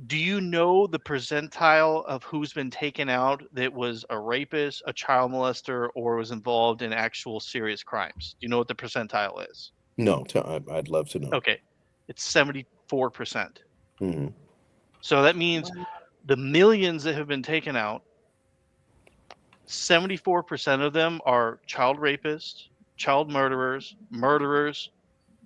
do you know the percentile of who's been taken out that was a rapist, a child molester, or was involved in actual serious crimes? Do you know what the percentile is? No, I'd love to know. Okay, it's 74%. Mm-hmm. So that means the millions that have been taken out, 74% of them are child rapists, child murderers,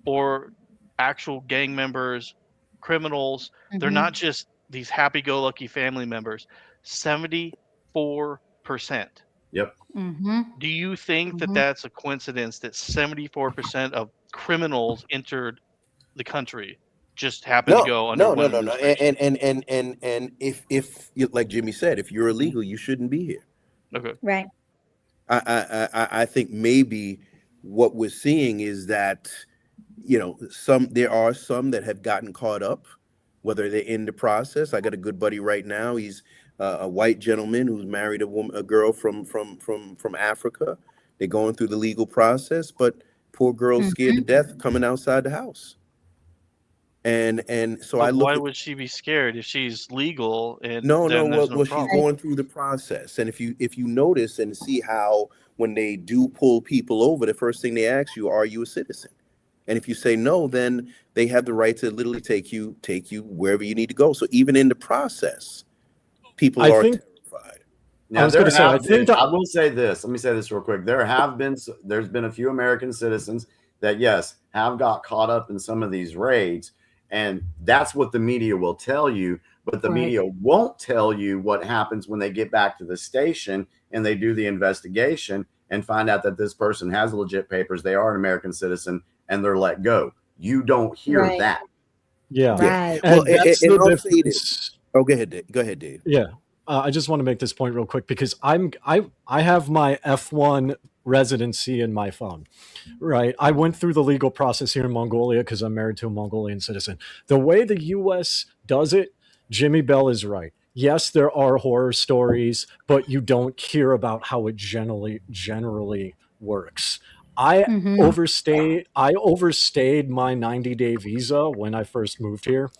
or actual gang members, criminals. They're not just these happy-go-lucky family members. 74%. Yep. Do you think that that's a coincidence that 74% of criminals entered the country just happened to go under No. one administration? And if like Jimmy said, if you're illegal, you shouldn't be here. Okay. Right. I think maybe what we're seeing is that, there are some that have gotten caught up, whether they're in the process. I got a good buddy right now. He's a white gentleman who's married a girl from Africa. They're going through the legal process, but poor girl's scared to death coming outside the house. And so But I look. why would she be scared if she's legal? And No. then there's Well, she's problem? going through the process, and if you notice and see how when they do pull people over, the first thing they ask you, are you a citizen? And if you say no, then they have the right to literally take you wherever you need to go. So even in the process, people are terrified. Now, I was going to say, I think I will say this. Let me say this real quick. There's been a few American citizens that, yes, have got caught up in some of these raids. And that's what the media will tell you. But the media won't tell you what happens when they get back to the station and they do the investigation and find out that this person has legit papers. They are an American citizen and they're let go. You don't hear that. Yeah. Right. And Well, that's and the I'll say difference. this. Oh, go ahead, Dave. Yeah. I just want to make this point real quick because I have my F1 residency in my phone, right? I went through the legal process here in Mongolia because I'm married to a Mongolian citizen. The way the U.S. does it, Jimmy Bell is right. Yes, there are horror stories, but you don't hear about how it generally works. I overstayed my 90-day visa when I first moved here,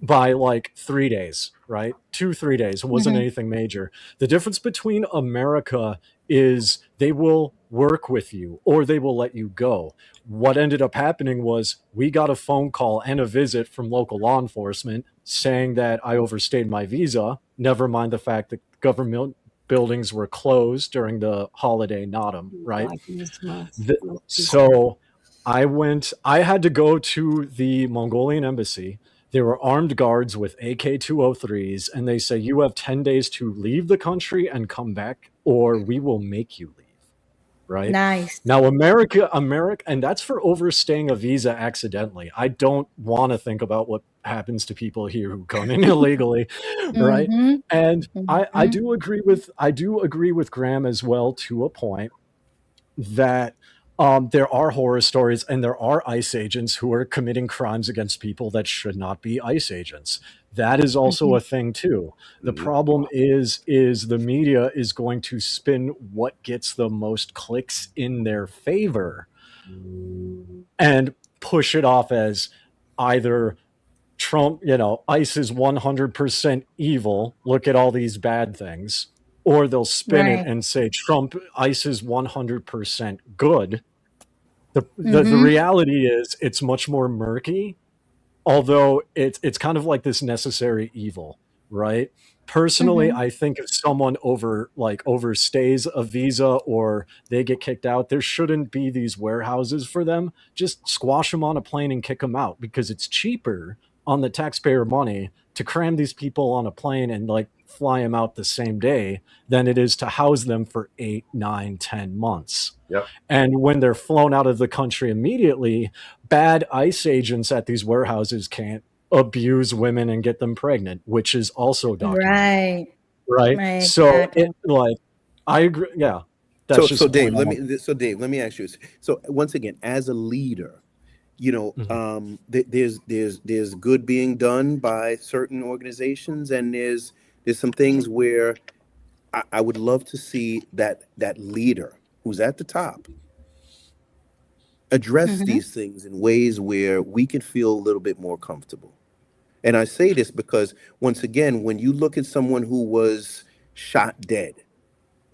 by like 3 days, right? 2-3 days. It wasn't anything major. The difference between America is they will work with you or they will let you go. What ended up happening was we got a phone call and a visit from local law enforcement saying that I overstayed my visa, never mind the fact that government buildings were closed during the holiday Naadam, right? So I had to go to the Mongolian embassy. There were armed guards with AK-203s, and they say, you have 10 days to leave the country and come back, or we will make you leave. Right? Nice. Now, America, and that's for overstaying a visa accidentally. I don't want to think about what happens to people here who come in illegally, right? And I do agree with Graham as well to a point that there are horror stories and there are ICE agents who are committing crimes against people that should not be ICE agents. That is also a thing too. The problem is the media is going to spin what gets the most clicks in their favor and push it off as either Trump, ICE is 100% evil. Look at all these bad things. Or they'll spin it and say ICE is 100% good. The reality is it's much more murky, although it's kind of like this necessary evil, right? Personally, I think if someone overstays a visa or they get kicked out, there shouldn't be these warehouses for them. Just squash them on a plane and kick them out, because it's cheaper on the taxpayer money to cram these people on a plane and fly them out the same day than it is to house them for 8, 9, 10 months. Yep. And when they're flown out of the country immediately, bad ICE agents at these warehouses can't abuse women and get them pregnant, which is also documented. Right. So I agree. Yeah. So Dave, let me ask you this. So once again, as a leader, there's good being done by certain organizations, and there's some things where I would love to see that leader who's at the top address these things in ways where we can feel a little bit more comfortable. And I say this because, once again, when you look at someone who was shot dead,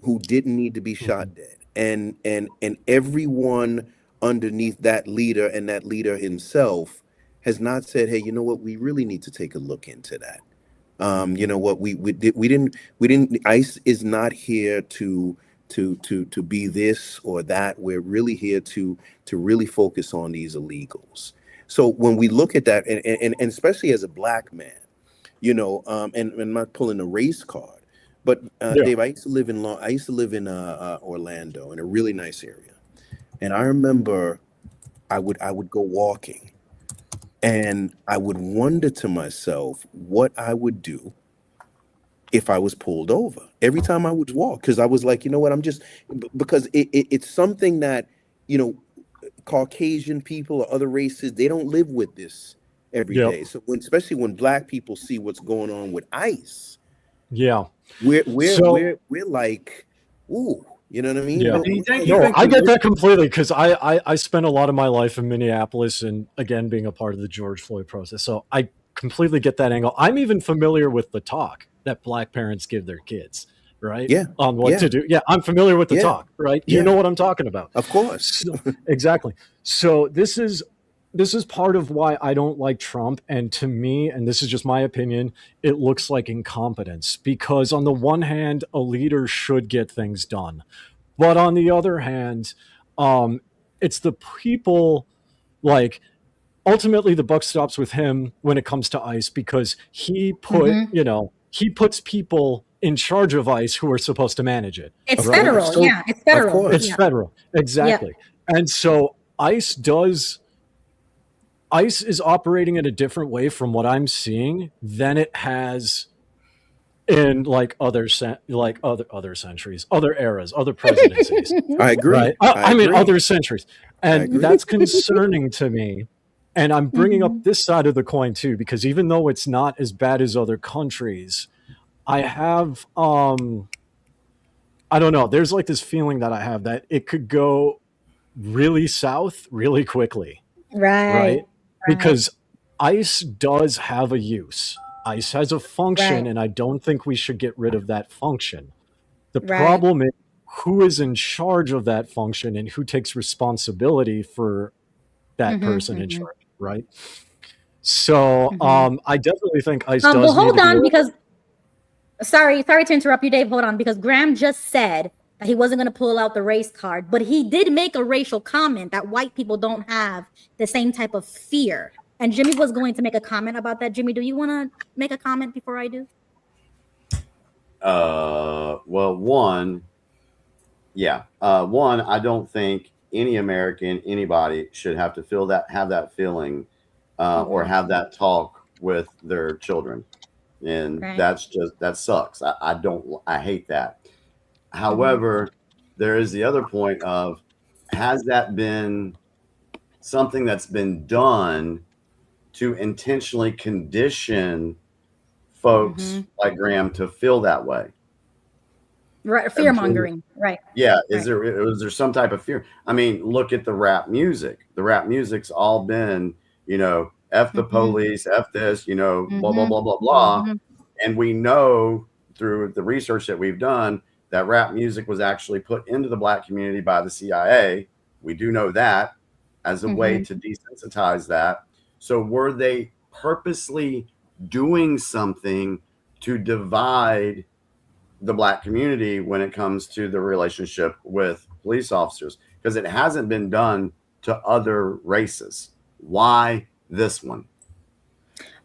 who didn't need to be shot dead, and everyone underneath that leader and that leader himself has not said, hey, you know what, we really need to take a look into that. You know what, we didn't ICE is not here to be this or that. We're really here to really focus on these illegals. So when we look at that, and especially as a Black man, and I'm not pulling a race card, but Dave, I used to live in Orlando, in a really nice area, and I remember I would go walking, and I would wonder to myself what I would do if I was pulled over every time I would walk, because I was like, you know what, because it's something that Caucasian people or other races, they don't live with this every day. So especially when Black people see what's going on with ICE, we're like, ooh, you know what I mean? Yeah. I get that completely, because I spent a lot of my life in Minneapolis, and again, being a part of the George Floyd process. So I completely get that angle. I'm even familiar with the talk that Black parents give their kids, right? On what to do. Yeah, I'm familiar with the talk, right? You know what I'm talking about. Of course. Exactly. So this is part of why I don't like Trump. And to me, and this is just my opinion, it looks like incompetence, because on the one hand, a leader should get things done. But on the other hand, it's the people, ultimately the buck stops with him when it comes to ICE, because he he puts people in charge of ICE who are supposed to manage it. It's federal. So, it's federal. It's federal. Exactly. And so ICE is operating in a different way from what I'm seeing than it has in other centuries, other eras, other presidencies. I agree. Right? I mean, other centuries. And that's concerning to me. And I'm bringing up this side of the coin too, because even though it's not as bad as other countries, I have, I don't know, there's this feeling that I have that it could go really south really quickly. Right. Because ICE does have a use. ICE has a function, Right. and I don't think we should get rid of that function. The Right. problem is who is in charge of that function and who takes responsibility for that person in charge, right? So I definitely think ICE But does need hold to be on, over. because sorry to interrupt you, Dave. Hold on, because Graham just said that he wasn't going to pull out the race card, but he did make a racial comment that white people don't have the same type of fear. And Jimmy was going to make a comment about that. Jimmy, do you want to make a comment before I do? Well, one, I don't think any American, anybody should have to have that feeling, or have that talk with their children. And Right. that sucks. I hate that. However, there is the other point of, has that been something that's been done to intentionally condition folks like Graham to feel that way? Right, fear mongering. Right. Yeah. Right. Is there some type of fear? I mean, look at the rap music. The rap music's all been, F the police, F this, blah, blah, blah, blah, blah. And we know through the research that we've done that rap music was actually put into the Black community by the CIA. We do know that as a way to desensitize that. So were they purposely doing something to divide the Black community when it comes to the relationship with police officers? Because it hasn't been done to other races. Why this one?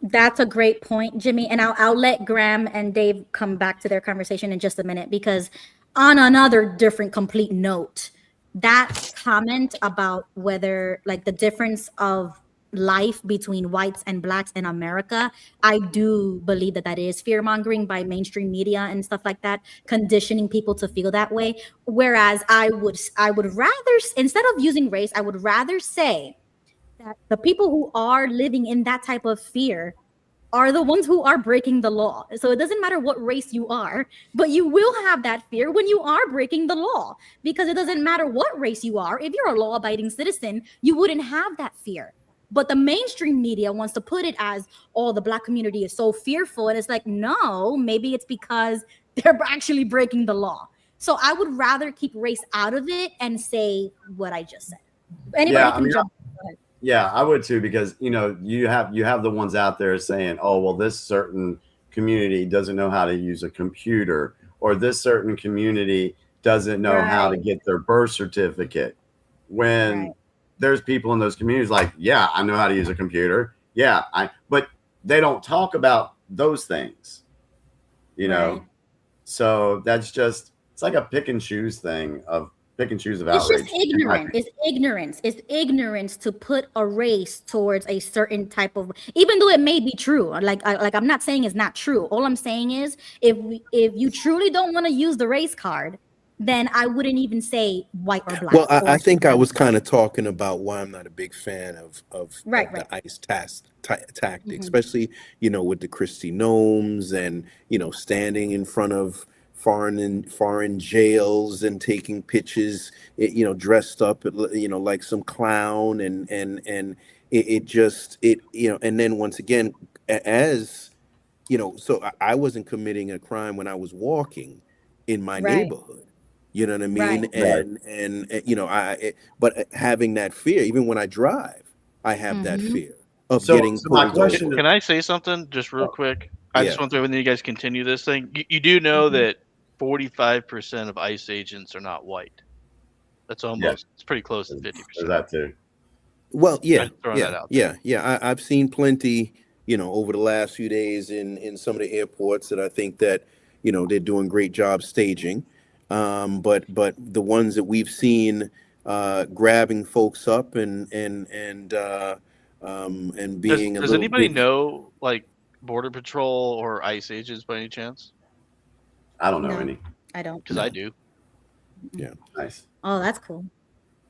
That's a great point, Jimmy. And I'll let Graham and Dave come back to their conversation in just a minute, because on another different complete note, that comment about whether like the difference of life between whites and Blacks in America, I do believe that is fear mongering by mainstream media and stuff like that, conditioning people to feel that way. Whereas I would rather, instead of using race, I would rather say that the people who are living in that type of fear are the ones who are breaking the law. So it doesn't matter what race you are, but you will have that fear when you are breaking the law, because it doesn't matter what race you are. If you're a law-abiding citizen, you wouldn't have that fear. But the mainstream media wants to put it as, oh, the Black community is so fearful. And it's like, no, maybe it's because they're actually breaking the law. So I would rather keep race out of it and say what I just said. Anybody can jump. Go ahead. Yeah, I would too, because you have the ones out there saying, oh, well, this certain community doesn't know how to use a computer, or this certain community doesn't know how to get their birth certificate. When there's people in those communities like, yeah, I know how to use a computer. Yeah, but they don't talk about those things, So that's just, it's like a pick and choose thing of outrage. It's just ignorant. It's ignorance. It's ignorance to put a race towards a certain type of, even though it may be true. Like I'm not saying it's not true. All I'm saying is, if you truly don't want to use the race card, then I wouldn't even say white or Black. Well, I think I was kind of talking about why I'm not a big fan of the ICE tactic, especially, with the Christy Gnomes and, standing in front of foreign jails and taking pictures, dressed up, like some clown, and it just, and then once again, as so I wasn't committing a crime when I was walking in my neighborhood. You know what I mean? And but having that fear, even when I drive, I have that fear of getting pulled over. Can I say something just real quick? I just want to, when you guys continue this thing, you do know that 45% of ICE agents are not white. That's almost, it's pretty close to 50%. There's that too. Well, I've seen plenty, over the last few days in some of the airports that I think that, they're doing great job staging. But the ones that we've seen grabbing folks up and being does anybody know, like, Border Patrol or ICE agents by any chance? I don't know any. I don't. Because I do. Yeah, nice. Oh, that's cool.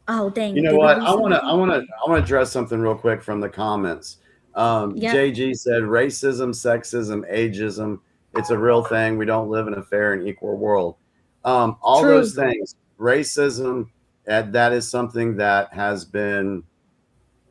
Oh, dang. You know what? I want to address something real quick from the comments. JG said racism, sexism, ageism, it's a real thing. We don't live in a fair and equal world. All those things, racism, that is something that has been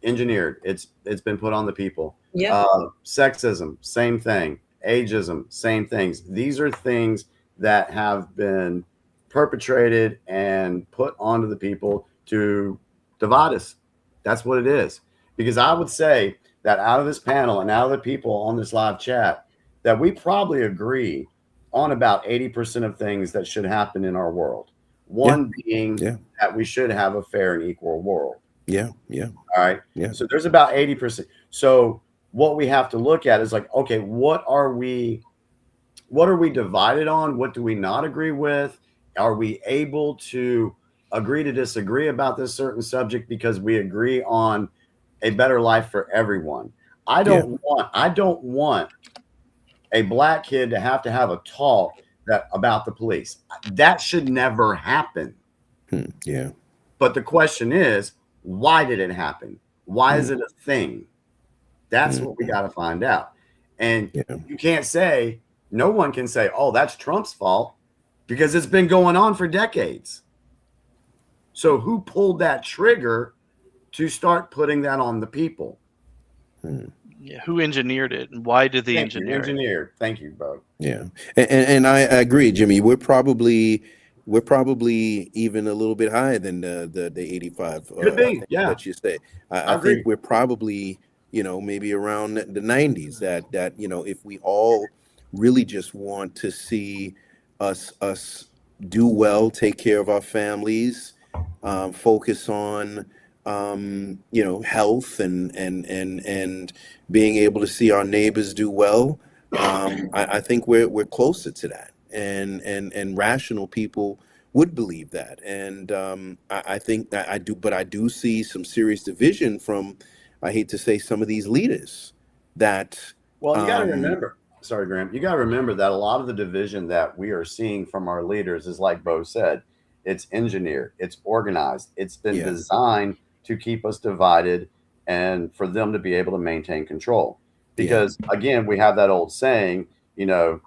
engineered. It's been put on the people. Yeah. Sexism, same thing. Ageism, same things. These are things that have been perpetrated and put onto the people to divide us. That's what it is. Because I would say that out of this panel and out of the people on this live chat, that we probably agree on about 80% of things that should happen in our world. One being that we should have a fair and equal world. Yeah. All right. Yeah. So there's about 80%. So what we have to look at is like, okay, what are we divided on? What do we not agree with? Are we able to agree to disagree about this certain subject because we agree on a better life for everyone? I don't want a black kid to have a talk about the police. That should never happen. Yeah. But the question is, why did it happen? Why is it a thing? That's what we got to find out. And you can't say, no one can say, oh, that's Trump's fault, because it's been going on for decades. So who pulled that trigger to start putting that on the people? Yeah, who engineered it, and why did they engineer it? Thank you, Beau. Yeah, and I agree, Jimmy. We're probably even a little bit higher than the 85. Could be, that you say. I think we're probably maybe around the 90s. That if we all really just want to see us do well, take care of our families, focus on health and being able to see our neighbors do well. I think we're closer to that, and rational people would believe that. And I think that I do, but I do see some serious division from, I hate to say, some of these leaders that. Well, you got to remember. Sorry, Graham. You got to remember that a lot of the division that we are seeing from our leaders is, like Beau said, it's engineered, it's organized, it's been designed to keep us divided and for them to be able to maintain control. Because again, we have that old saying, divided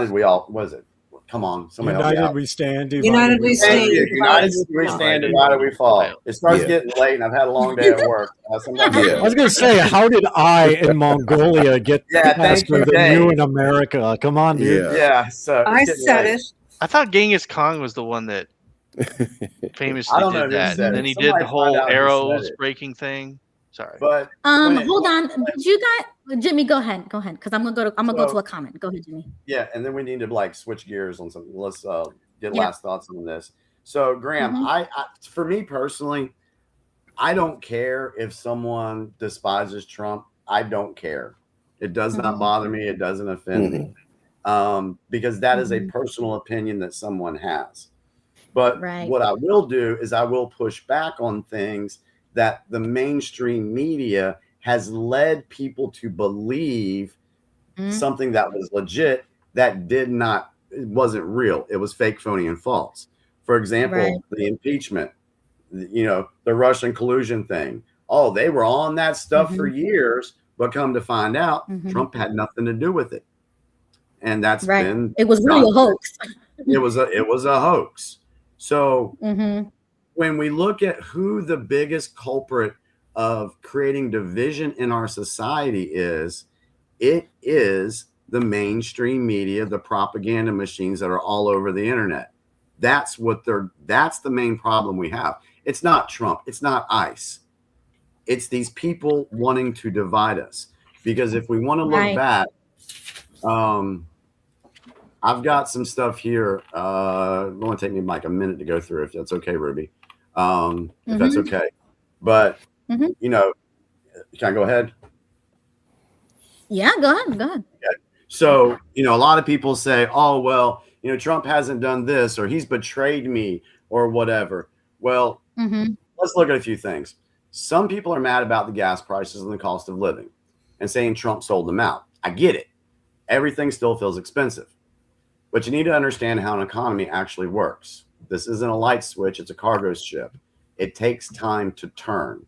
we all, what is it? Come on, somebody help me United out. we stand, divided United we stand. United we stand, divided we fall. It starts getting late, and I've had a long day at work. Sometimes I was going to say, how did I in Mongolia get faster than you in America? Come on, dude. Yeah. So I said it. I thought Genghis Khan was the one that famously I don't know did who that. said And it. then he Somebody did the whole find out who said arrows it. breaking thing. Sorry. But hold on. Did you guys, Jimmy, go ahead, because I'm gonna go to a comment. Go ahead, Jimmy. Yeah, and then we need to switch gears on something. Let's get last thoughts on this. So, Graham, I for me personally, I don't care if someone despises Trump. I don't care. It does not bother me. It doesn't offend me, because that is a personal opinion that someone has. But what I will do is I will push back on things that the mainstream media has led people to believe something that was legit that it wasn't real. It was fake, phony, and false. For example, the impeachment, the Russian collusion thing. Oh, they were on that stuff for years, but come to find out, Trump had nothing to do with it. And that's been, it was really a hoax. It was a hoax. So when we look at who the biggest culprit of creating division in our society is, it is the mainstream media, the propaganda machines that are all over the internet. That's the main problem we have. It's not Trump. It's not ICE. It's these people wanting to divide us. Because if we want to look back, I've got some stuff here. It's going to take me like a minute to go through, if that's okay, Ruby. If that's okay. But, can I go ahead? Yeah, go ahead. Okay. So, a lot of people say, oh, well, Trump hasn't done this, or he's betrayed me, or whatever. Well, let's look at a few things. Some people are mad about the gas prices and the cost of living and saying Trump sold them out. I get it. Everything still feels expensive. But you need to understand how an economy actually works. This isn't a light switch. It's a cargo ship. It takes time to turn.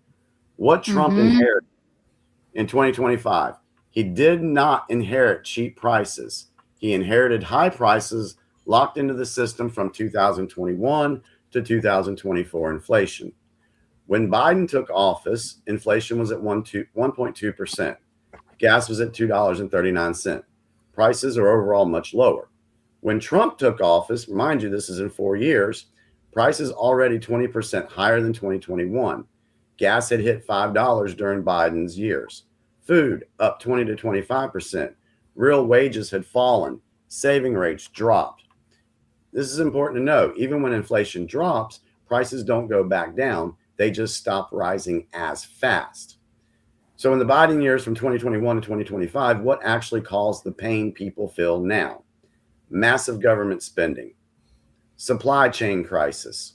What Trump inherited in 2025, he did not inherit cheap prices. He inherited high prices locked into the system from 2021 to 2024 inflation. When Biden took office, inflation was at 1.2%. Gas was at $2.39. Prices are overall much lower. When Trump took office, mind you, this is in 4 years, prices already 20% higher than 2021. Gas had hit $5 during Biden's years. Food up 20 to 25%. Real wages had fallen. Saving rates dropped. This is important to know. Even when inflation drops, prices don't go back down. They just stop rising as fast. So in the Biden years from 2021 to 2025, what actually caused the pain people feel now? Massive government spending, supply chain crisis,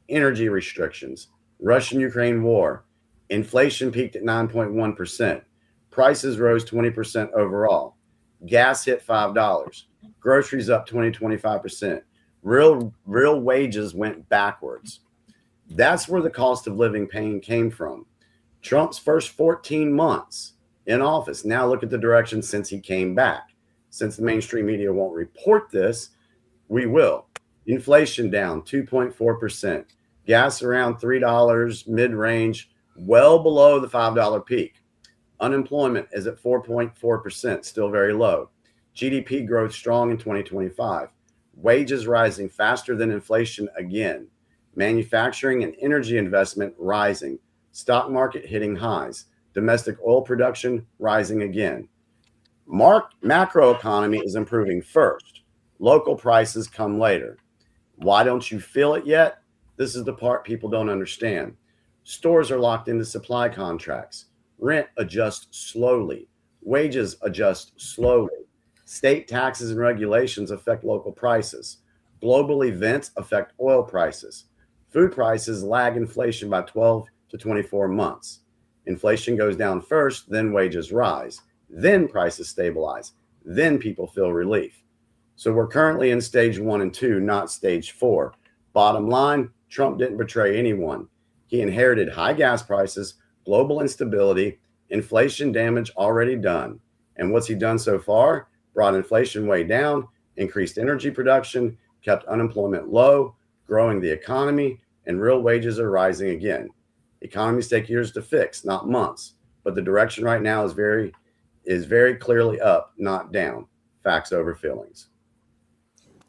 energy restrictions, Russian-Ukraine war, inflation peaked at 9.1%, prices rose 20% overall, gas hit $5, groceries up 25%, real wages went backwards. That's where the cost of living pain came from. Trump's first 14 months in office. Now look at the direction since he came back. Since the mainstream media won't report this, we will. Inflation down 2.4%. Gas around $3 mid-range, well below the $5 peak. Unemployment is at 4.4%, still very low. GDP growth strong in 2025. Wages rising faster than inflation again. Manufacturing and energy investment rising. Stock market hitting highs. Domestic oil production rising again. Macro economy is improving first. Local prices come later. Why don't you feel it yet? This is the part people don't understand. Stores are locked into supply contracts. Rent adjusts slowly. Wages adjust slowly. State taxes and regulations affect local prices. Global events affect oil prices. Food prices lag inflation by 12 to 24 months. Inflation goes down first, then wages rise. Then prices stabilize. Then people feel relief. So we're currently in stage 1 and 2, not stage 4. Bottom line, Trump didn't betray anyone. He inherited high gas prices, global instability, inflation damage already done. And what's he done so far? Brought inflation way down, increased energy production, kept unemployment low, growing the economy, and real wages are rising again. Economies take years to fix, not months. But the direction right now is very clearly up, not down. Facts over feelings.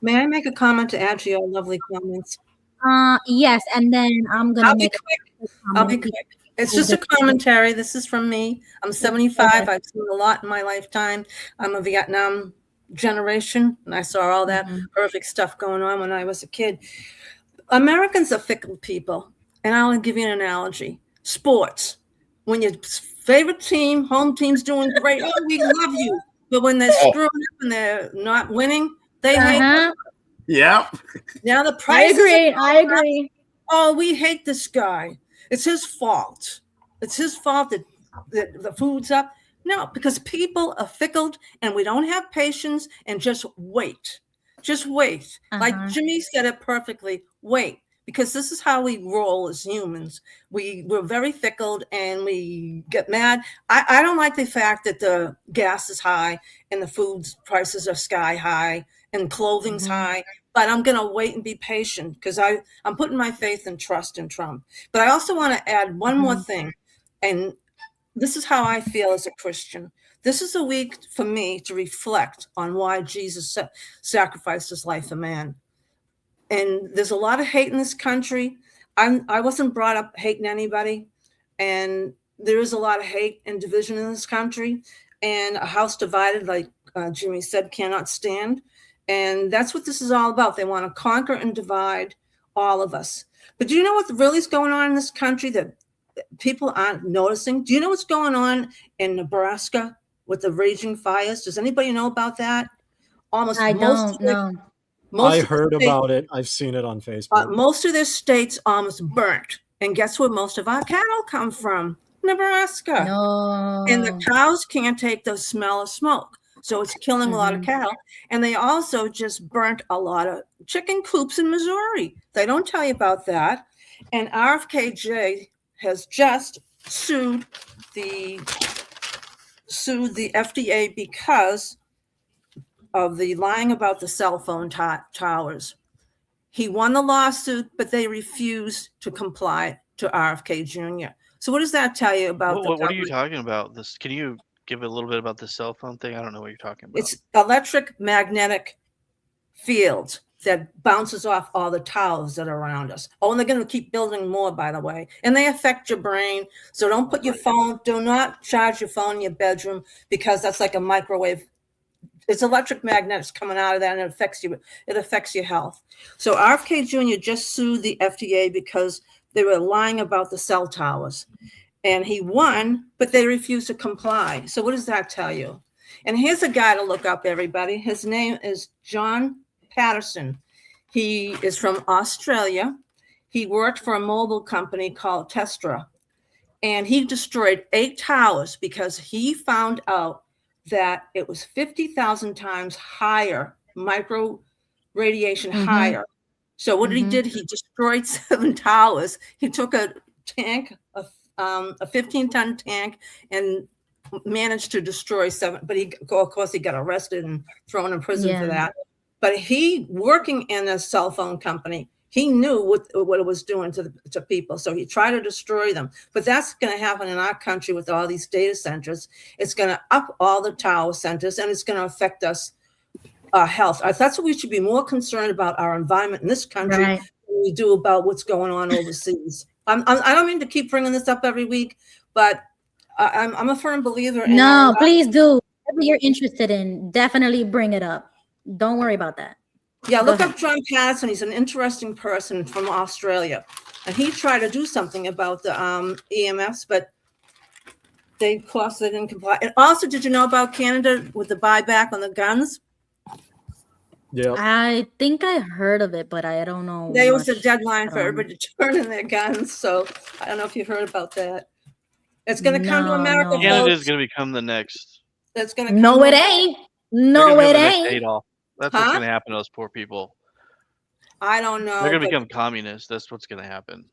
May I make a comment to add to your lovely comments? Yes, and then I'm gonna I'll be quick. I'll be quick. It's just a commentary. This is from me. I'm 75. Okay. I've seen a lot in my lifetime. I'm a Vietnam generation, and I saw all that horrific stuff going on when I was a kid. Americans are fickle people, and I'll give you an analogy. Sports. When your favorite team, home team's doing great, oh, we love you. But when they're screwing up and they're not winning, they hate you. Yep. Now the price. I agree. Oh, we hate this guy. It's his fault. It's his fault that the food's up. No, because people are fickle and we don't have patience and just wait. Just wait. Like Jimmy said it perfectly. Wait. Because this is how we roll as humans. We're very fickle and we get mad. I don't like the fact that the gas is high and the food prices are sky high and clothing's high. But I'm going to wait and be patient because I'm putting my faith and trust in Trump. But I also want to add one more thing. And this is how I feel as a Christian. This is a week for me to reflect on why Jesus sacrificed his life for man. And there's a lot of hate in this country. I wasn't brought up hating anybody. And there is a lot of hate and division in this country. And a house divided, like Jimmy said, cannot stand. And that's what this is all about. They want to conquer and divide all of us. But do you know what really is going on in this country that people aren't noticing? Do you know what's going on in Nebraska with the raging fires? Does anybody know about that? I don't know. I heard about it. I've seen it on Facebook. Most of their states almost burnt. And guess where most of our cattle come from? Nebraska. No. And the cows can't take the smell of smoke. So it's killing a lot of cattle. And they also just burnt a lot of chicken coops in Missouri. They don't tell you about that. And RFKJ has just sued the FDA because of the lying about the cell phone towers. He won the lawsuit, but they refused to comply to RFK Jr. So what does that tell you about the What are you government? talking about? This? Can you give a little bit about the cell phone thing? I don't know what you're talking about. It's electric magnetic fields that bounces off all the towers that are around us. Oh, and they're going to keep building more, by the way. And they affect your brain. So don't put your phone, do not charge your phone in your bedroom, because that's like a microwave. It's electric magnets coming out of that, and it affects you. It affects your health. So RFK Jr. just sued the FDA because they were lying about the cell towers. And he won, but they refused to comply. So what does that tell you? And here's a guy to look up, everybody. His name is John Patterson. He is from Australia. He worked for a mobile company called Testra. And he destroyed 8 towers because he found out that it was 50,000 times higher, micro radiation higher. So what he did, he destroyed 7 towers. He took a tank, a 15-ton tank, and managed to destroy 7. But of course, he got arrested and thrown in prison for that. But he, working in a cell phone company, he knew what it was doing to people. So he tried to destroy them. But that's going to happen in our country with all these data centers. It's going to up all the tower centers, and it's going to affect us, our health. That's what we should be more concerned about, our environment in this country than we do about what's going on overseas. I don't mean to keep bringing this up every week, but I'm a firm believer in please do. Whatever you're interested in, definitely bring it up. Don't worry about that. Yeah, look up John Patterson. He's an interesting person from Australia. And he tried to do something about the EMFs, but they didn't comply. And also, did you know about Canada with the buyback on the guns? Yeah. I think I heard of it, but I don't know. There was a deadline for everybody to turn in their guns. So I don't know if you've heard about that. It's going to come to America. Canada is going to become the next. That's going to come. No, it ain't. No, it ain't. Adolf. That's what's going to happen to those poor people. I don't know. They're going to become communists. That's what's going to happen.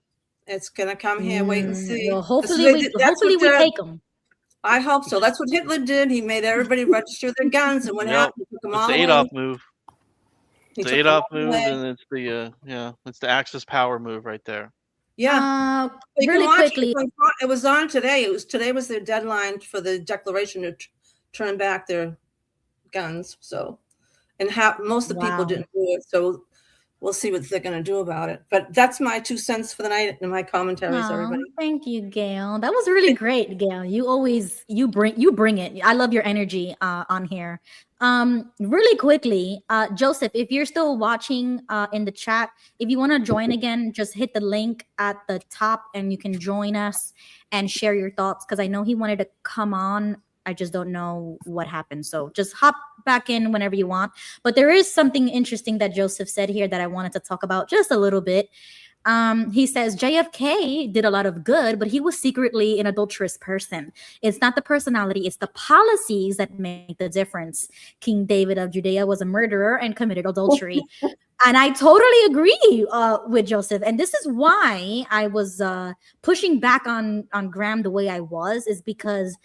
It's going to come here. Wait and see. Well, hopefully we take them. I hope so. That's what Hitler did. He made everybody register their guns, and what happened? He took them all the away. Adolf move. He It's took the them Adolf all move, away. and it's the Axis power move right there. Yeah. You can Really watch quickly. It was on today. Today was their deadline for the declaration to turn back their guns. So, and most of the people didn't do it. So we'll see what they're going to do about it. But that's my 2 cents for the night and my commentaries, everybody. Thank you, Gail. That was really great, Gail. You bring it. I love your energy on here. Really quickly, Joseph, if you're still watching in the chat, if you want to join again, just hit the link at the top and you can join us and share your thoughts, because I know he wanted to come on. I just don't know what happened. So just hop back in whenever you want. But there is something interesting that Joseph said here that I wanted to talk about just a little bit. He says JFK did a lot of good, but he was secretly an adulterous person. It's not the personality, it's the policies that make the difference. King David of Judea was a murderer and committed adultery. And I totally agree with Joseph. And this is why I was pushing back on Graham the way I was, is because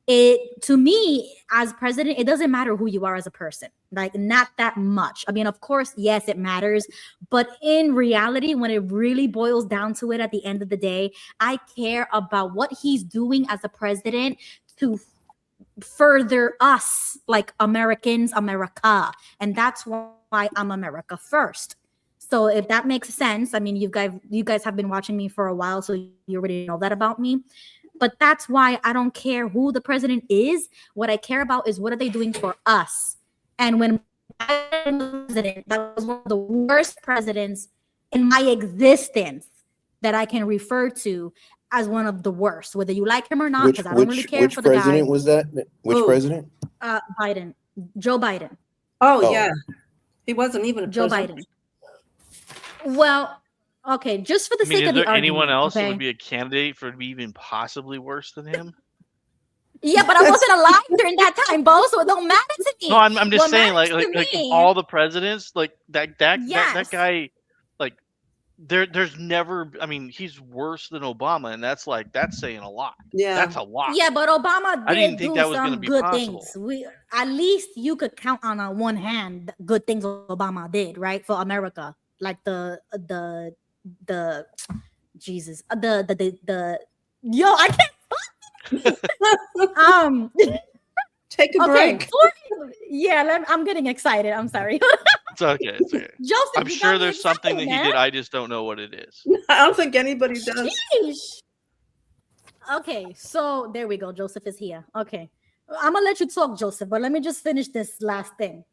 to me, as president, it doesn't matter who you are as a person, like not that much. I mean, of course, yes, it matters. But in reality, when it really boils down to it, at the end of the day, I care about what he's doing as a president to further us, like Americans, America. And that's why I'm America first. So if that makes sense, I mean, you guys have been watching me for a while, so you already know that about me. But that's why I don't care who the president is. What I care about is what are they doing for us. And when Biden was president, that was one of the worst presidents in my existence that I can refer to as one of the worst, whether you like him or not, because I don't really care for the guy. Which president was that? Which president? Biden. Joe Biden. Oh, yeah. He wasn't even a Joe president. Biden. Well, okay, just for the sake of the Is there anyone argument, else okay? that would be a candidate for to be even possibly worse than him? Yeah, but I wasn't alive during that time, Beau, so it don't matter to me. No, I'm just What saying, matters like to me- all the presidents, like that Yes. guy, like there's never. I mean, he's worse than Obama, and that's saying a lot. Yeah, that's a lot. Yeah, but Obama I did didn't think do that was gonna some be good possible. things. At least you could count on one hand the good things Obama did, right, for America, like the Jesus, the yo, I can't. Take a break. Yeah, I'm getting excited. I'm sorry. It's okay. It's okay. Joseph, I'm you sure got me there's something that excited, he man. did. I just don't know what it is. I don't think anybody does. Sheesh. Okay, so there we go. Joseph is here. Okay. I'm gonna let you talk, Joseph, but let me just finish this last thing.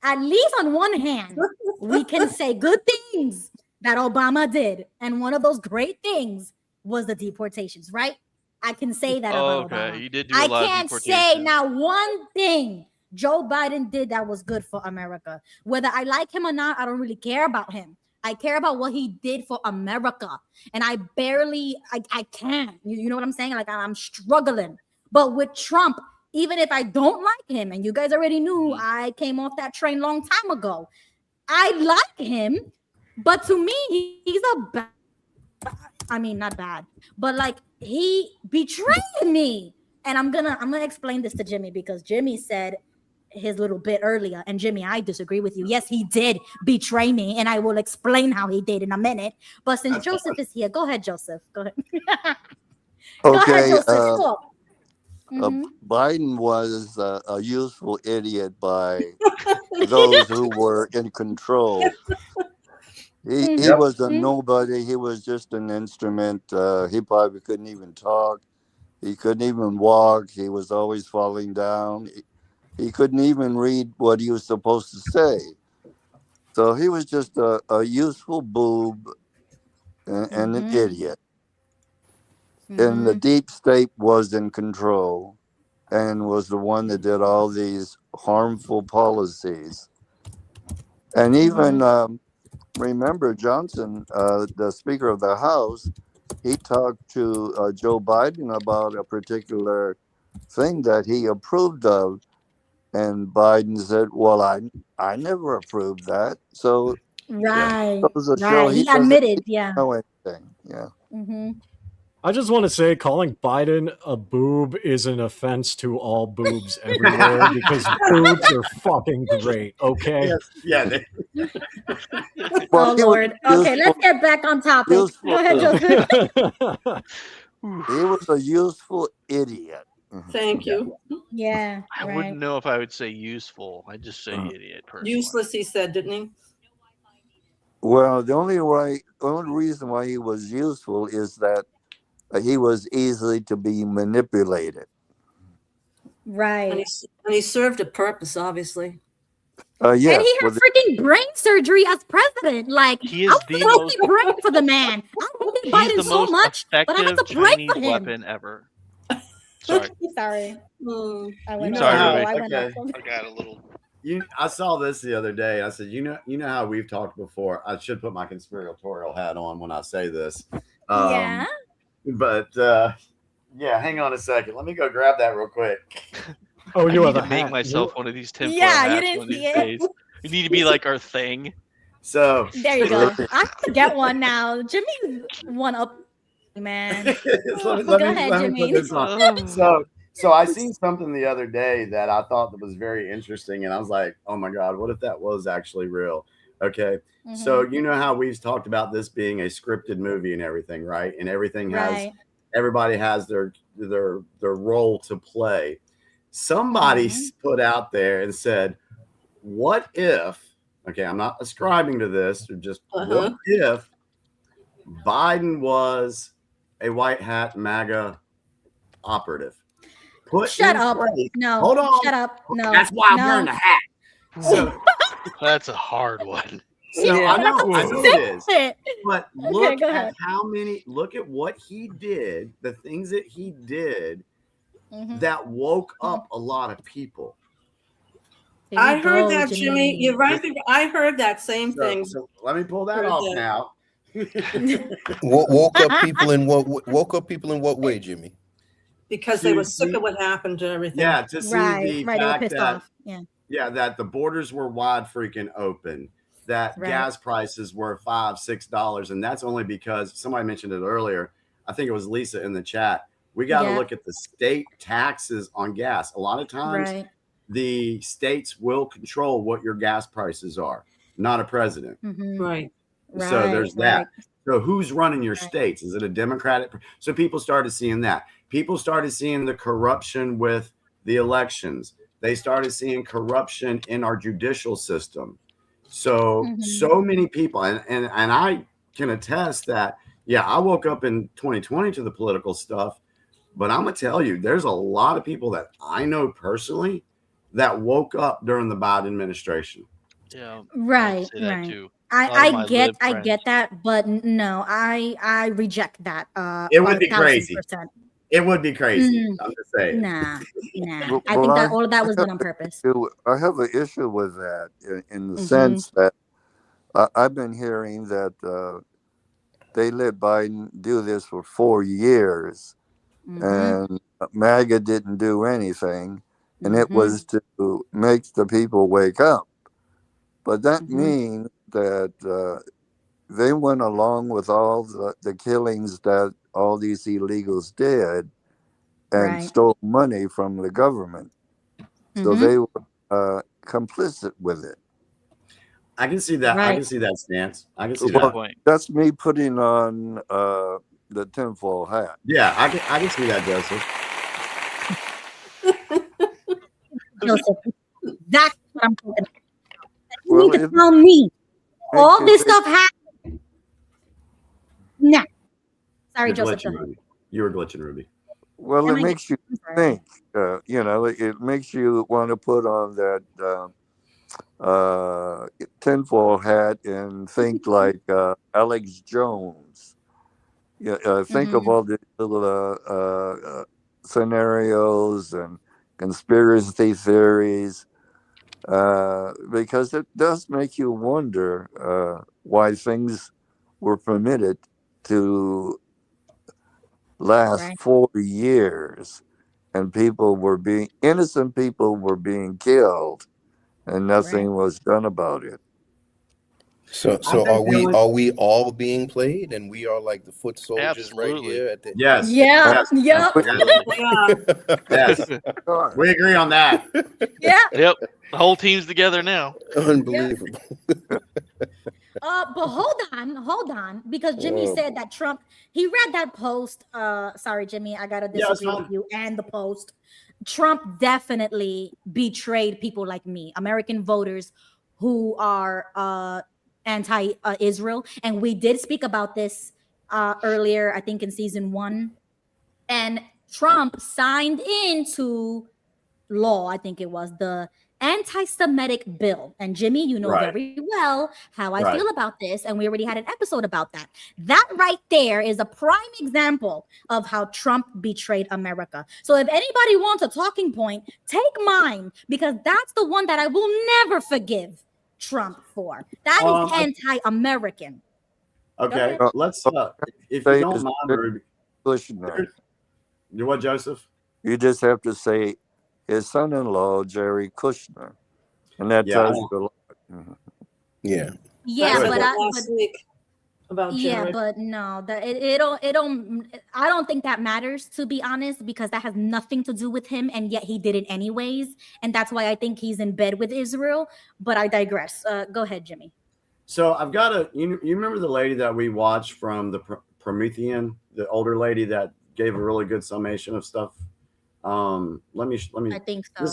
At least on one hand, we can say good things that Obama did. And one of those great things was the deportations, right? I can say that about Obama. Okay, you did do a lot of I can't say deportations. now one thing Joe Biden did that was good for America. Whether I like him or not, I don't really care about him. I care about what he did for America. And I can't. You know what I'm saying? Like, I'm struggling. But with Trump, even if I don't like him, and you guys already knew I came off that train long time ago, I like him. But to me, he's a bad, I mean, not bad, but like, he betrayed me. And I'm gonna explain this to Jimmy, because Jimmy said his little bit earlier, and Jimmy, I disagree with you. Yes, he did betray me, and I will explain how he did in a minute. But since Joseph is here, go ahead, Joseph. Go ahead. Go ahead, Joseph. Talk. Biden was a useful idiot by those who were in control. He was a nobody. He was just an instrument. He probably couldn't even talk. He couldn't even walk. He was always falling down. He couldn't even read what he was supposed to say. So he was just a useful boob and an idiot. And the deep state was in control and was the one that did all these harmful policies. And even remember Johnson, the Speaker of the House, he talked to Joe Biden about a particular thing that he approved of. And Biden said, well, I never approved that. So right. He admitted, know anything. Yeah. I just want to say calling Biden a boob is an offense to all boobs everywhere because boobs are fucking great, okay? Yes, yeah. Oh, Lord. Okay, let's get back on topic. Go ahead, Joseph. He was a useful idiot. Thank you. Yeah, I wouldn't know if I would say useful. I'd just say idiot personally. Useless, he said, didn't he? Well, the only reason why he was useful is that he was easily to be manipulated. Right. And he served a purpose, obviously. Yeah. And he had freaking brain surgery as president. Like, he is I was praying for the man. I hated Biden so much, but I had to pray Chinese for him. weapon ever. Sorry. Sorry. I went Sorry, I got a little. I saw this the other day. I said, you know how we've talked before. I should put my conspiratorial hat on when I say this. Yeah. But yeah, hang on a second. Let me go grab that real quick. Oh, you have to a make hat. myself one of these tinfoil Yeah, you hats didn't one of see these it. days. You need to be like our thing. So there you go. I have to get one now. Jimmy's one up, man. let Go me ahead, Jimmy. put this on. So I seen something the other day that I thought that was very interesting, and I was like, oh my God, what if that was actually real? Okay. So you know how we've talked about this being a scripted movie and everything, right? And everything has everybody has their role to play. Somebody put out there and said, what if, okay, I'm not ascribing to this, or just what if Biden was a white hat MAGA operative? Shut up. Place. No. Hold on. Shut up. No. That's why I'm wearing the hat. So that's a hard one. So I know it is. But look at look at what he did, the things that he did that woke up a lot of people. I heard that, Jimmy. You're right. I heard that same thing. So let me pull that off now. Woke up people in what way, Jimmy? Because they were sick of what happened to everything. Yeah, to see the fact that off. that the borders were wide freaking open, that gas prices were $5-6, and that's only because somebody mentioned it earlier. I think it was Lisa in the chat. We got to look at the state taxes on gas. A lot of times, the states will control what your gas prices are, not a president. Right. So there's that. So who's running your states? Is it a Democratic? So people started seeing that. People started seeing the corruption with the elections. They started seeing corruption in our judicial system. So so many people, and I can attest that, yeah, I woke up in 2020 to the political stuff, but I'm gonna tell you, there's a lot of people that I know personally that woke up during the Biden administration. Yeah. Right. I get that, but no, I reject that. It would be crazy. 1000%. It would be crazy. I'm just saying. Nah. I think that all of that was done on purpose. I have an issue with that in the sense that I've been hearing that they let Biden do this for 4 years, and MAGA didn't do anything, and it was to make the people wake up. But that means that they went along with all the killings that all these illegals did and stole money from the government. So they were complicit with it. I can see that. I can see that stance. I can see that. That's me putting on the tinfoil hat. Yeah, I can see that, Joseph. Joseph, that's what I'm talking about. You need to tell me all this stuff happened. Nah. Sorry, Joseph. You were glitching, Ruby. Well, it makes you think. It makes you want to put on that tinfoil hat and think like Alex Jones. Think of all the little scenarios and conspiracy theories, because it does make you wonder why things were permitted to last 4 years, and innocent people were being killed, and nothing was done about it. So are we all being played, and we are like the foot soldiers right here at the Yes. Yeah. Yes. Yes. We agree on that. Yeah. Yep. The whole team's together now. Unbelievable. But hold on, because Jimmy said that Trump, he read that post. Sorry, Jimmy, I gotta disagree with you and the post. Trump definitely betrayed people like me, American voters who are anti-Israel. And we did speak about this earlier, I think in season 1. And Trump signed into law, I think it was, the anti-Semitic bill. And Jimmy, you know very well how I feel about this, and we already had an episode about that. That right there is a prime example of how Trump betrayed America. So if anybody wants a talking point, take mine, because that's the one that I will never forgive Trump for. That is anti-American. Okay, let's if you don't mind, you what, Joseph? You just have to say his son-in-law, Jerry Kushner, and that tells you a lot. Yeah, but no, that it don't. I don't think that matters, to be honest, because that has nothing to do with him, and yet he did it anyways, and that's why I think he's in bed with Israel. But I digress. Go ahead, Jimmy. So I've got you remember the lady that we watched from the Promethean, the older lady that gave a really good summation of stuff. Let me. I think so.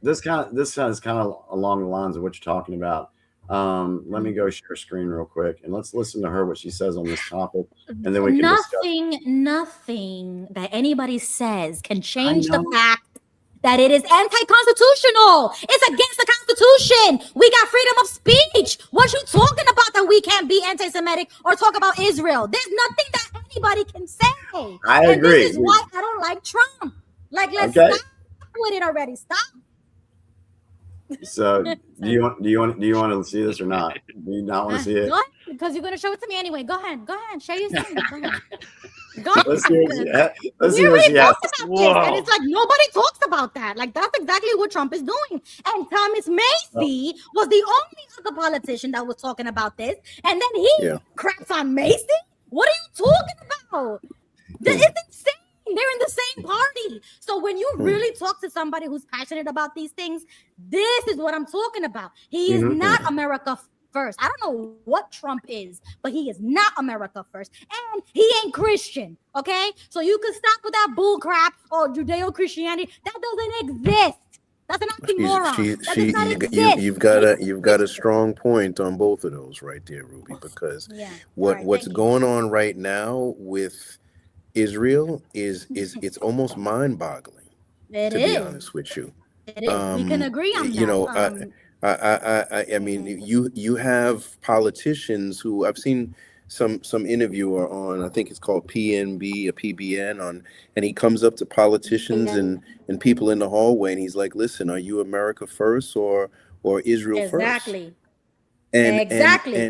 This is kind of along the lines of what you're talking about. Let me go share screen real quick and let's listen to her, what she says on this topic, and then we can nothing that anybody says can change the fact that it is anti-constitutional. It's against the Constitution. We got freedom of speech. What you talking about that we can't be anti-Semitic or talk about Israel? There's nothing that anybody can say. I agree. This is why I don't like Trump. Like, let's stop with it already. Stop. So do you want to see this or not? Do you not want to see it? Go ahead, because you're gonna show it to me anyway. Go ahead. Share your screen. Go ahead. Let's see what she has. And it's like nobody talks about that. Like, that's exactly what Trump is doing. And Thomas Macy was the only other politician that was talking about this. And then he craps on Macy. What are you talking about? It's insane. They're in the same party. So when you really talk to somebody who's passionate about these things, this is what I'm talking about. He is not America first. I don't know what Trump is, but he is not America first. And he ain't Christian, okay? So you can stop with that bull crap or Judeo-Christianity. That doesn't exist. That's an oxymoron. That does not exist. You've got a strong point on both of those right there, Ruby, because what's going on right now with Israel is it's almost mind-boggling, to be honest with you. It is. We can agree on that. You know, I mean, you have politicians who I've seen some interviewer on, I think it's called PNB or PBN on, and he comes up to politicians and people in the hallway and he's like, listen, are you America first or Israel first? Exactly. And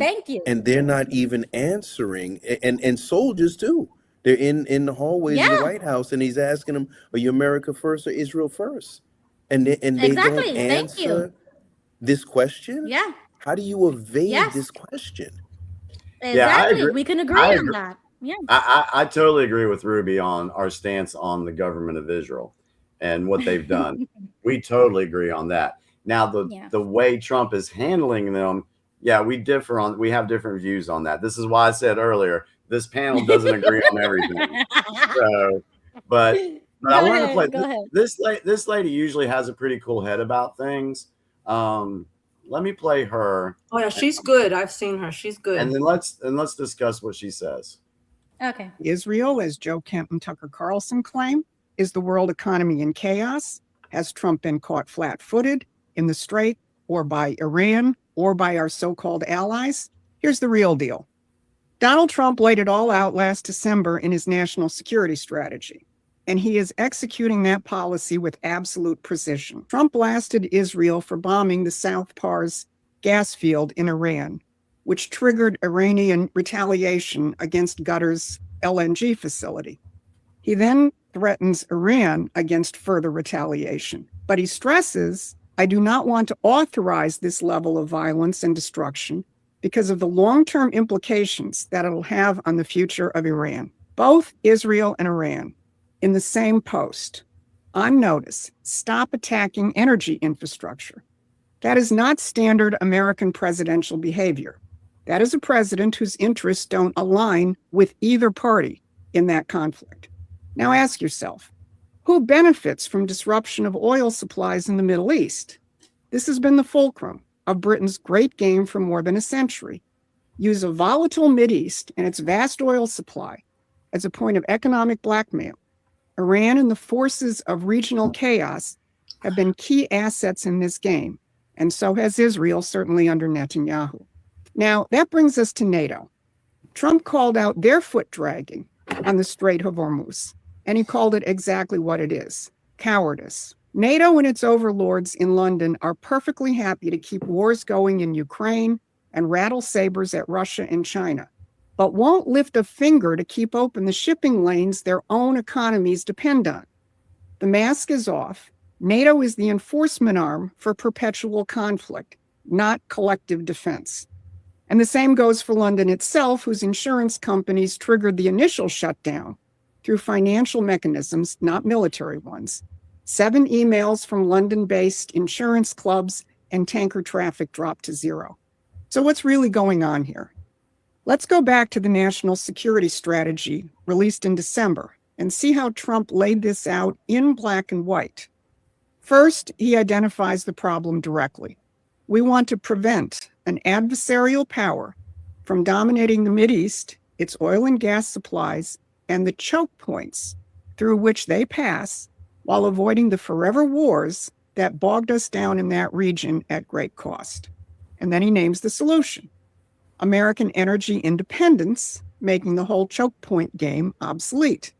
Thank you. And they're not even answering, and soldiers too. They're in the hallways of the White House and he's asking them, are you America first or Israel first? And they don't answer this question. Yeah. How do you evade this question? Exactly. We can agree on that. Yeah. I totally agree with Ruby on our stance on the government of Israel and what they've done. We totally agree on that. Now, the way Trump is handling them, we have different views on that. This is why I said earlier, this panel doesn't agree on everything. So, but I want to play this lady usually has a pretty cool head about things. Let me play her. Oh yeah, she's good. I've seen her. She's good. And then let's discuss what she says. Okay. Israel, as Joe Kent and Tucker Carlson claim, is the world economy in chaos. Has Trump been caught flat-footed in the Strait, or by Iran, or by our so-called allies? Here's the real deal. Donald Trump laid it all out last December in his national security strategy, and he is executing that policy with absolute precision. Trump blasted Israel for bombing the South Pars gas field in Iran, which triggered Iranian retaliation against Qatar's LNG facility. He then threatens Iran against further retaliation, but he stresses, I do not want to authorize this level of violence and destruction because of the long-term implications that it'll have on the future of Iran. Both Israel and Iran, in the same post, on notice, stop attacking energy infrastructure. That is not standard American presidential behavior. That is a president whose interests don't align with either party in that conflict. Now ask yourself, who benefits from disruption of oil supplies in the Middle East? This has been the fulcrum of Britain's great game for more than a century. Use a volatile Mideast and its vast oil supply as a point of economic blackmail. Iran and the forces of regional chaos have been key assets in this game, and so has Israel, certainly under Netanyahu. Now, that brings us to NATO. Trump called out their foot dragging on the Strait of Hormuz, and he called it exactly what it is, cowardice. NATO and its overlords in London are perfectly happy to keep wars going in Ukraine and rattle sabers at Russia and China, but won't lift a finger to keep open the shipping lanes their own economies depend on. The mask is off. NATO is the enforcement arm for perpetual conflict, not collective defense. And the same goes for London itself, whose insurance companies triggered the initial shutdown through financial mechanisms, not military ones. 7 emails from London-based insurance clubs and tanker traffic dropped to 0. So what's really going on here? Let's go back to the national security strategy released in December and see how Trump laid this out in black and white. First, he identifies the problem directly. We want to prevent an adversarial power from dominating the Mideast, its oil and gas supplies, and the choke points through which they pass, while avoiding the forever wars that bogged us down in that region at great cost. And then he names the solution: American energy independence, making the whole choke point game obsolete.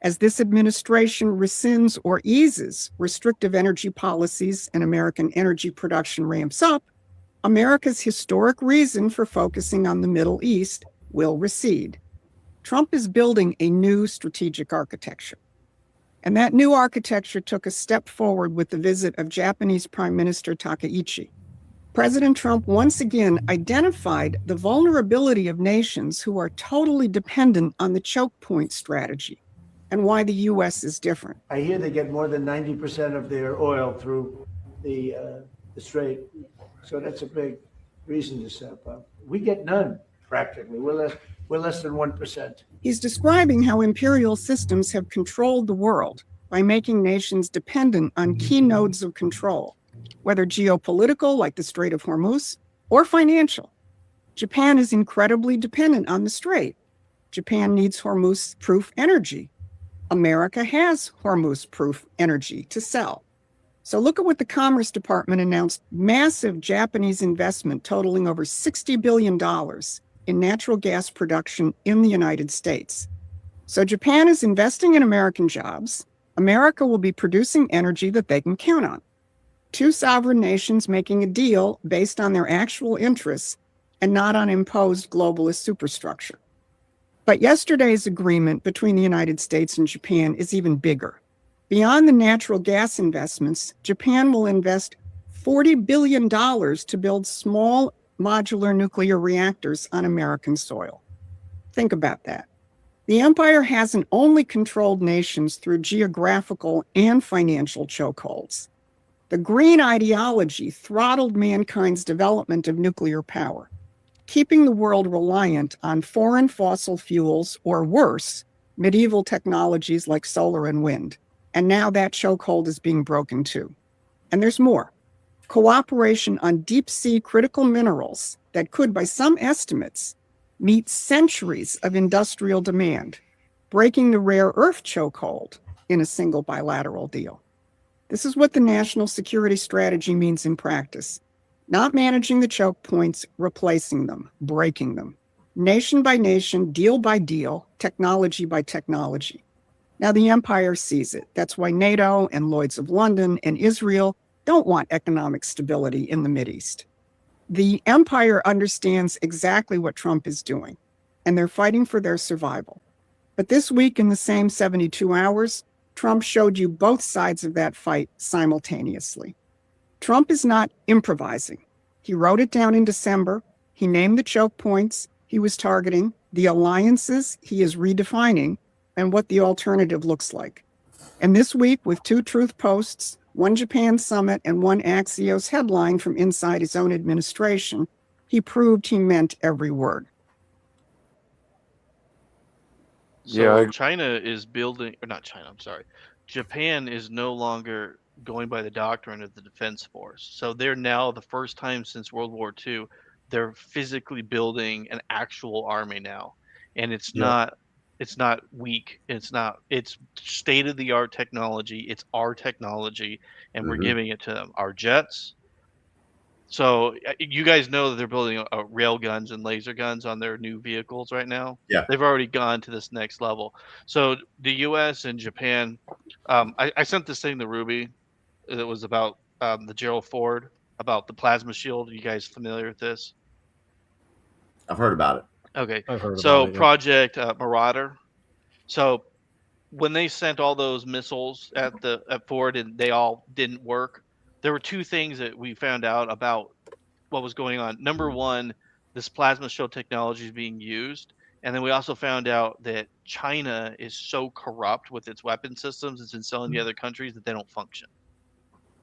As this administration rescinds or eases restrictive energy policies and American energy production ramps up, America's historic reason for focusing on the Middle East will recede. Trump is building a new strategic architecture. And that new architecture took a step forward with the visit of Japanese Prime Minister Takaichi. President Trump once again identified the vulnerability of nations who are totally dependent on the choke point strategy and why the U.S. is different. I hear they get more than 90% of their oil through the Strait. So that's a big reason to step up. We get none, practically. We're less than 1%. He's describing how imperial systems have controlled the world by making nations dependent on key nodes of control, whether geopolitical, like the Strait of Hormuz, or financial. Japan is incredibly dependent on the Strait. Japan needs Hormuz-proof energy. America has Hormuz-proof energy to sell. So look at what the Commerce Department announced: massive Japanese investment totaling over $60 billion in natural gas production in the United States. So Japan is investing in American jobs. America will be producing energy that they can count on. Two sovereign nations making a deal based on their actual interests and not on imposed globalist superstructure. But yesterday's agreement between the United States and Japan is even bigger. Beyond the natural gas investments, Japan will invest $40 billion to build small modular nuclear reactors on American soil. Think about that. The empire hasn't only controlled nations through geographical and financial chokeholds. The green ideology throttled mankind's development of nuclear power, keeping the world reliant on foreign fossil fuels, or worse, medieval technologies like solar and wind. And now that chokehold is being broken too. And there's more. Cooperation on deep-sea critical minerals that could, by some estimates, meet centuries of industrial demand, breaking the rare earth chokehold in a single bilateral deal. This is what the national security strategy means in practice. Not managing the choke points, replacing them, breaking them. Nation by nation, deal by deal, technology by technology. Now the empire sees it. That's why NATO and Lloyd's of London and Israel don't want economic stability in the Mideast. The empire understands exactly what Trump is doing, and they're fighting for their survival. But this week, in the same 72 hours, Trump showed you both sides of that fight simultaneously. Trump is not improvising. He wrote it down in December. He named the choke points he was targeting, the alliances he is redefining, and what the alternative looks like. And this week, with two truth posts, one Japan summit and one Axios headline from inside his own administration, he proved he meant every word. So China is building, or not China, I'm sorry. Japan is no longer going by the doctrine of the defense force. So they're now, the first time since World War II, they're physically building an actual army now. And it's not weak. It's state of the art technology. It's our technology, and we're giving it to them. Our jets. So you guys know that they're building rail guns and laser guns on their new vehicles right now. Yeah. They've already gone to this next level. So the U.S. and Japan, I sent this thing to Ruby that was about the Gerald Ford, about the plasma shield. Are you guys familiar with this? I've heard about it. Okay. I've heard So about it, yeah. Project Marauder. So when they sent all those missiles at Ford and they all didn't work, there were two things that we found out about what was going on. Number one, this plasma shield technology is being used. And then we also found out that China is so corrupt with its weapon systems, it's been selling to other countries, that they don't function.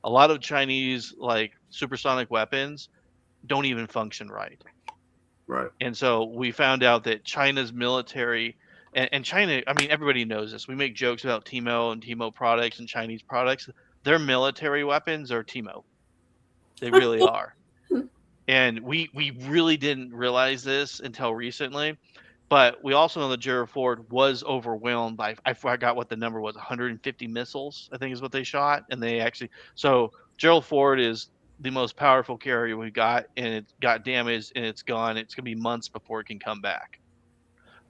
A lot of Chinese like supersonic weapons don't even function right. Right. And so we found out that China's military, and China, I mean, everybody knows this. We make jokes about Timo and Timo products and Chinese products. Their military weapons are Timo. They really are. And we really didn't realize this until recently. But we also know that Gerald Ford was overwhelmed by, I forgot what the number was, 150 missiles, I think is what they shot. And they actually, so Gerald Ford is the most powerful carrier we got, and it got damaged and it's gone. It's going to be months before it can come back.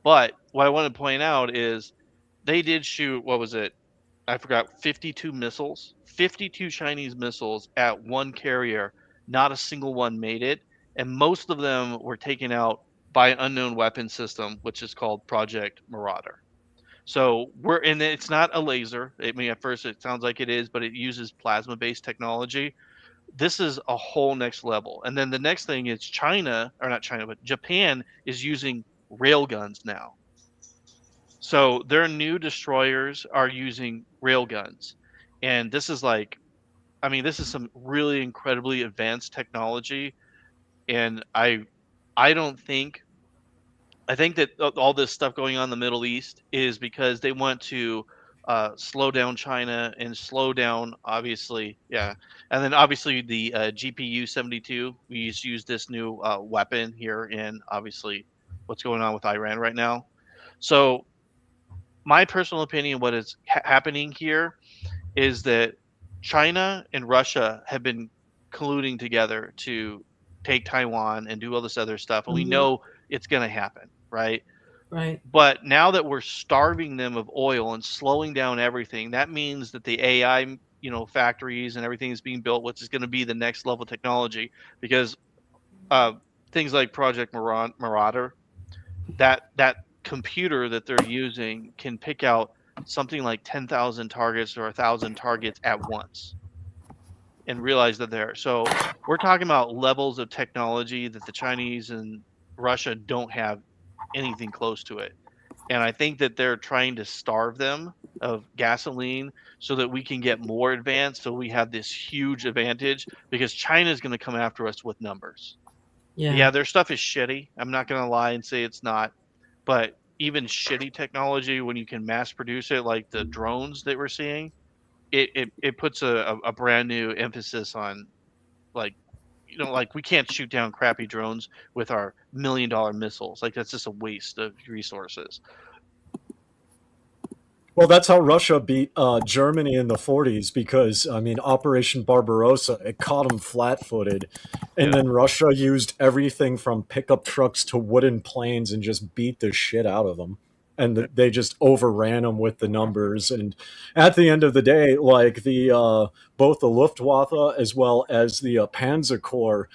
But what I want to point out is they did shoot, what was it? I forgot, 52 missiles, 52 Chinese missiles at one carrier. Not a single one made it. And most of them were taken out by an unknown weapon system, which is called Project Marauder. So and it's not a laser. I mean, at first it sounds like it is, but it uses plasma-based technology. This is a whole next level. And then the next thing is China, or not China, but Japan is using railguns now. So their new destroyers are using railguns. And this is like, I mean, this is some really incredibly advanced technology. and I don't think. I think that all this stuff going on in the Middle East is because they want to slow down China and slow down, obviously, yeah, and then obviously the GPU 72. We use this new weapon here in obviously what's going on with Iran right now. So my personal opinion, what is happening here, is that China and Russia have been colluding together to take Taiwan and do all this other stuff, and we know it's going to happen, right? Right. But now that we're starving them of oil and slowing down everything, that means that the AI, factories and everything is being built, which is going to be the next level technology, because things like Project Marauder, that computer that they're using can pick out something like 10,000 targets or 1,000 targets at once and realize that they're so we're talking about levels of technology that the Chinese and Russia don't have anything close to it. And I think that they're trying to starve them of gasoline so that we can get more advanced, so we have this huge advantage, because China is going to come after us with numbers. Yeah, their stuff is shitty. I'm not going to lie and say it's not. But even shitty technology, when you can mass produce it, like the drones that we're seeing, it puts a brand new emphasis on, like, like we can't shoot down crappy drones with our $1 million missiles. Like, that's just a waste of resources. Well, that's how Russia beat Germany in the 40s, because, I mean, Operation Barbarossa, it caught them flat-footed. And then Russia used everything from pickup trucks to wooden planes and just beat the shit out of them. And they just overran them with the numbers. And at the end of the day, like both the Luftwaffe as well as the Panzer Corps,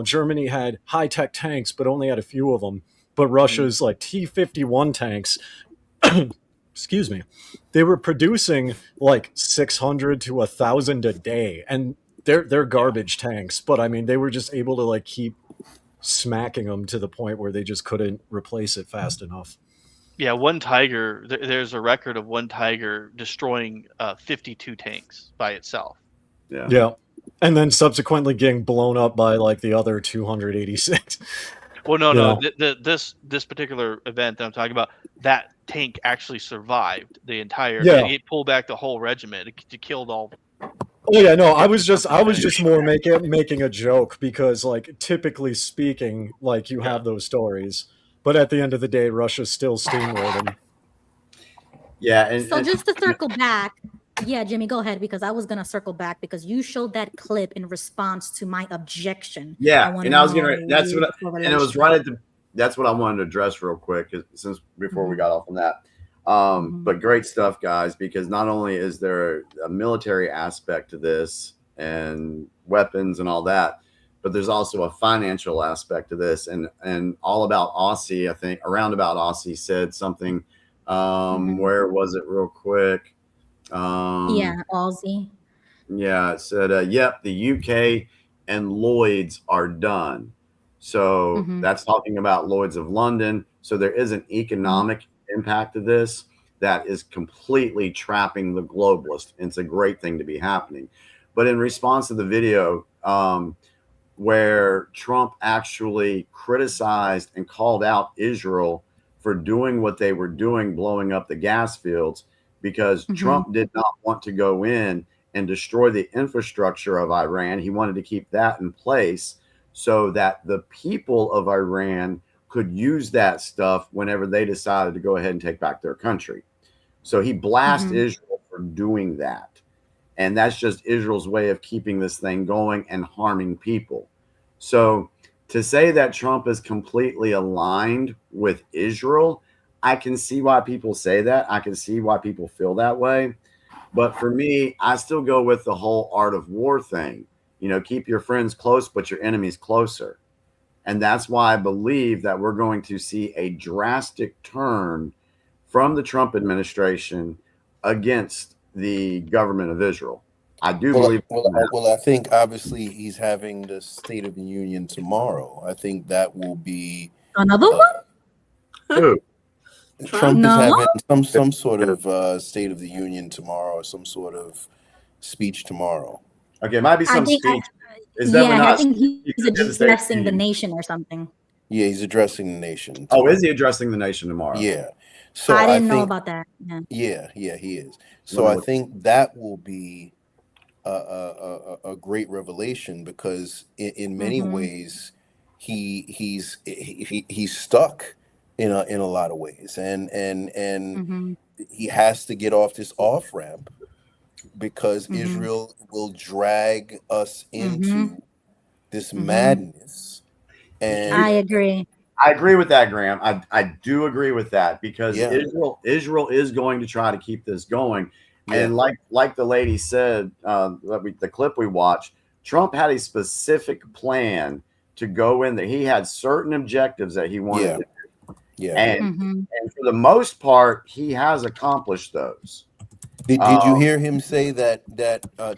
Germany had high-tech tanks, but only had a few of them. But Russia's like T-51 tanks, excuse me, they were producing like 600 to 1,000 a day, and they're garbage tanks. But I mean, they were just able to like keep smacking them to the point where they just couldn't replace it fast enough. Yeah, one Tiger. There's a record of one Tiger destroying 52 tanks by itself. Yeah, and then subsequently getting blown up by like the other 286. Well, no. This particular event that I'm talking about, that tank actually survived the entire. Yeah. It pulled back the whole regiment. It killed all. Oh yeah, no, I was just more making a joke, because like typically speaking, like you have those stories, but at the end of the day, Russia's still steamrolling them. Yeah, and so just to circle back. Yeah, Jimmy, go ahead, because I was gonna circle back because you showed that clip in response to my objection. Yeah, and I was gonna. That's what. And it was right at the. That's what I wanted to address real quick, since before we got off on that. But great stuff, guys, because not only is there a military aspect to this and weapons and all that, but there's also a financial aspect to this, and all about Aussie. I think around about Aussie said something. Where was it, real quick? Aussie. Yeah, it said, yep, the UK and Lloyd's are done. So that's talking about Lloyd's of London. So there is an economic impact to this that is completely trapping the globalists. And it's a great thing to be happening. But in response to the video, where Trump actually criticized and called out Israel for doing what they were doing, blowing up the gas fields, because Trump did not want to go in and destroy the infrastructure of Iran. He wanted to keep that in place so that the people of Iran could use that stuff whenever they decided to go ahead and take back their country. So he blasted Israel for doing that. And that's just Israel's way of keeping this thing going and harming people. So to say that Trump is completely aligned with Israel, I can see why people say that. I can see why people feel that way. But for me, I still go with the whole art of war thing. Keep your friends close, but your enemies closer. And that's why I believe that we're going to see a drastic turn from the Trump administration against the government of Israel. I do believe. Well, I think obviously he's having the State of the Union tomorrow. I think that will be another one. Who? Trump is having some sort of State of the Union tomorrow, or some sort of speech tomorrow. Okay, it might be some speech. Is definitely Yeah, I not. think he's United States addressing the Union. nation or something. Yeah, he's addressing the nation. Oh, is he addressing the nation tomorrow? Yeah. So I I didn't know think, about that. Yeah. yeah, he is. Let So me I look. think that will be a great revelation because in many Mhm. ways he's stuck in a lot of ways, and Mhm. he has to get off this off ramp because Mhm. Israel will drag us Mhm. into this Mhm. madness. I And agree. I agree with that, Graham. I do agree with that because Yeah. Israel is going to try to keep this going, Yeah. and like the lady said, the clip we watched, Trump had a specific plan to go in there. He had certain objectives that he wanted Yeah. to do, Yeah. and Mhm. for the most part, he has accomplished those. Did you hear him say that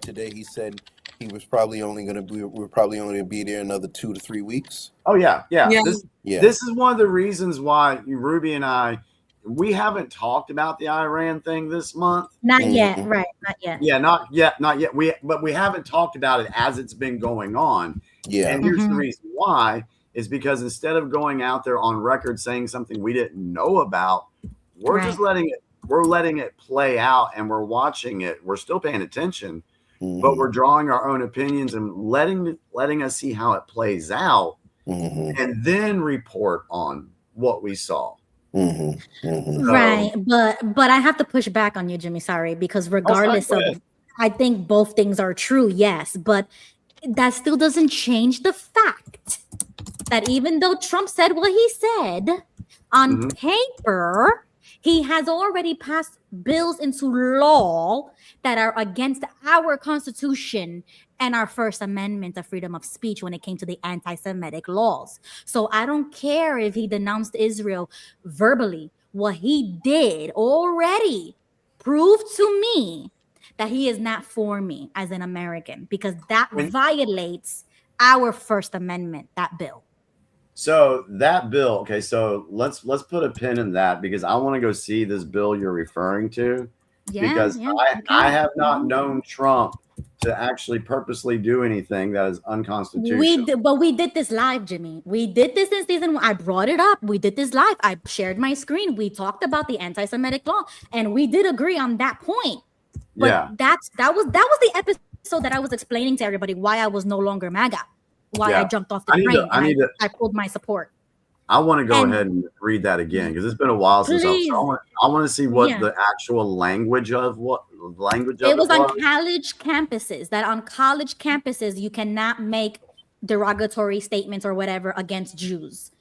today he said he was probably only going to be we're probably only going to be there another 2 to 3 weeks? Oh yeah. Yeah. This is one of the reasons why Ruby and I, we haven't talked about the Iran thing this month. Not yet, right? Not yet. Yeah, not yet. But we haven't talked about it as it's been going on. Yeah. And here's the Mhm. reason why is because instead of going out there on record saying something we didn't know about, we're just letting it play out and we're watching it. We're still paying attention, but we're drawing our own opinions and letting us see how it plays out. And then report on what we saw. Right, but I have to push back on you, Jimmy. Sorry, because regardless go of, ahead. I think both things are true. Yes, but that still doesn't change the fact that even though Trump said what he said on paper, he has already passed bills into law that are against our Constitution and our First Amendment of freedom of speech when it came to the anti-Semitic laws. So I don't care if he denounced Israel verbally. What he did already proved to me that he is not for me as an American, because that violates our First Amendment, that bill. So that bill, okay, so let's put a pin in that because I want to go see this bill you're referring to. Because I have not known Trump to actually purposely do anything that is unconstitutional. But we did this live, Jimmy. We did this in season 1. I brought it up. We did this live. I shared my screen. We talked about the anti-Semitic law, and we did agree on that point. But that was the episode that I was explaining to everybody why I was no longer MAGA, why I jumped off the train, and I pulled my support. I want to go ahead and read that again because it's been a while since I want to see what the actual language of it was on college campuses. That on college campuses you cannot make derogatory statements or whatever against Jews.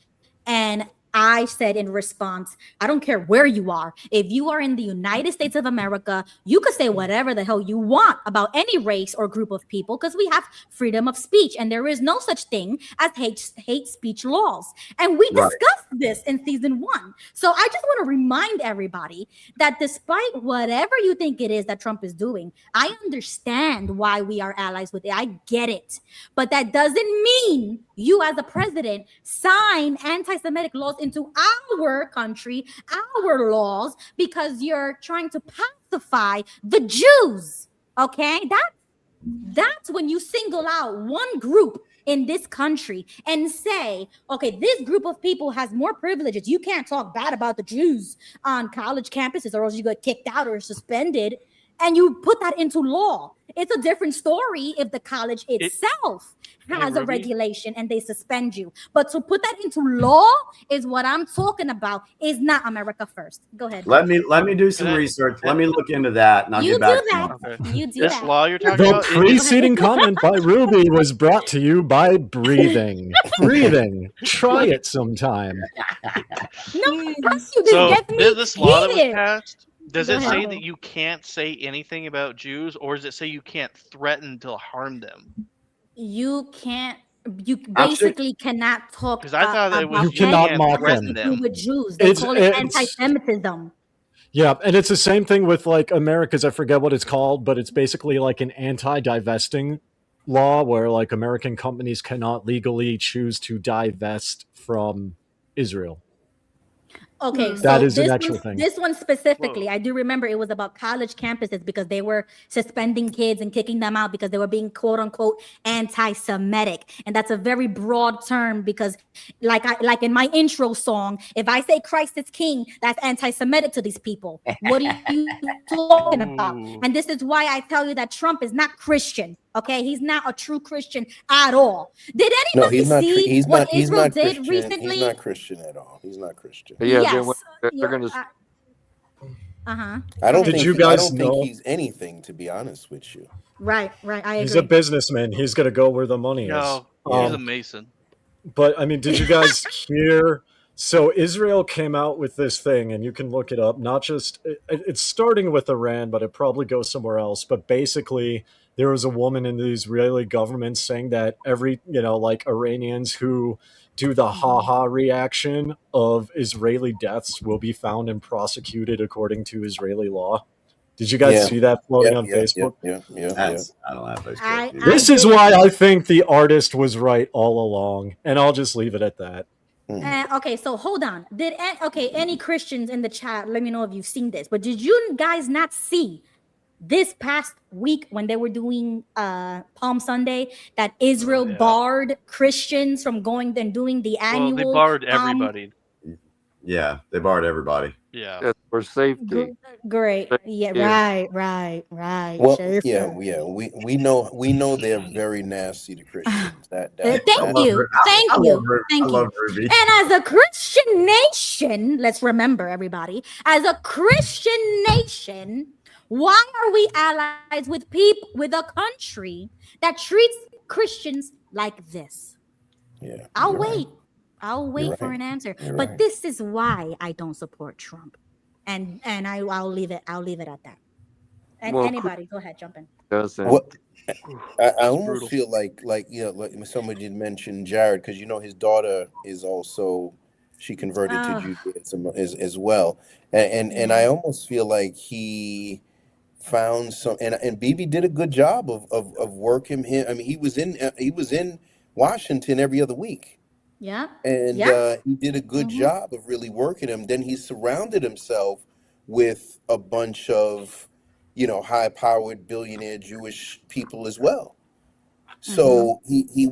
And I said in response, I don't care where you are. If you are in the United States of America, you could say whatever the hell you want about any race or group of people because we have freedom of speech and there is no such thing as hate speech laws. And we discussed this in season 1. So I just want to remind everybody that despite whatever you think it is that Trump is doing, I understand why we are allies with it. I get it. But that doesn't mean you as a president sign anti-Semitic laws into our country, our laws, because you're trying to pacify the Jews. Okay, that's when you single out one group in this country and say, okay, this group of people has more privileges. You can't talk bad about the Jews on college campuses or else you get kicked out or suspended. And you put that into law. It's a different story if the college itself has a regulation and they suspend you. But to put that into law is what I'm talking about. Is not America first. Go ahead. Let me do some research. Let me look into that, and I'll get back to you. You do this that. law you're talking The about. preceding comment by Ruby was brought to you by breathing. Breathing. Try it sometime. No, you just So get me this law that was heated. passed, does Go it say ahead. that you can't say anything about Jews, or does it say you can't threaten to harm them? You can't. You basically cannot talk Because I thought that it was You cannot mock threaten them. them. with Jews. They call it It's- anti-Semitism. Yeah, and it's the same thing with like America's, I forget what it's called, but it's basically like an anti-divesting law where like American companies cannot legally choose to divest from Israel. Okay, That so is an actual thing. this one specifically, I do remember it was about college campuses because they were suspending kids and kicking them out because they were being quote unquote anti-Semitic, and that's a very broad term because, like in my intro song, if I say Christ is King, that's anti-Semitic to these people. What are you talking about? And this is why I tell you that Trump is not Christian. Okay, he's not a true Christian at all. Did No, anybody he's not. see what He's Israel not did Christian. recently? He's not Christian at all. He's not Christian. Yeah, Yes. they're going to. I don't Did think. you I guys don't think know? he's anything, to be honest with you. Right. I He's agree. a businessman. He's going to go where the money is. No, Yeah. he's a Mason. But I mean, did you guys hear? So Israel came out with this thing, and you can look it up. Not just it's starting with Iran, but it probably goes somewhere else. But basically, there was a woman in the Israeli government saying that every, like Iranians who do the ha-ha reaction of Israeli deaths will be found and prosecuted according to Israeli law. Did you guys see that floating on Facebook? Yeah. I don't have Facebook. This is why I think the artist was right all along, and I'll just leave it at that. Okay, so hold on. Any Christians in the chat, let me know if you've seen this. But did you guys not see this past week when they were doing Palm Sunday that Israel barred Christians from going and doing the annual? Well, they barred everybody. Yeah, they barred everybody. Yeah. That's for safety. Great. Yeah. Right. Well, Schaefer. yeah. We know they're very nasty to Christians. Thank you. I love Ruby. And as a Christian nation, let's remember, everybody, as a Christian nation, why are we allies with with a country that treats Christians like this? Yeah. I'll wait for right. an answer. You're But right. this is why I don't support Trump. And I'll leave it at that. And Well, anybody, go ahead, jump in. What I almost feel like like somebody did mention Jared, because his daughter is also, she converted to Judaism as well, and I almost feel like he found some, and Bibi did a good job of working him. I mean, he was in Washington every other week. Yeah. And he did a good job of really working him. Then he surrounded himself with a bunch of, high-powered billionaire Jewish people as well. So he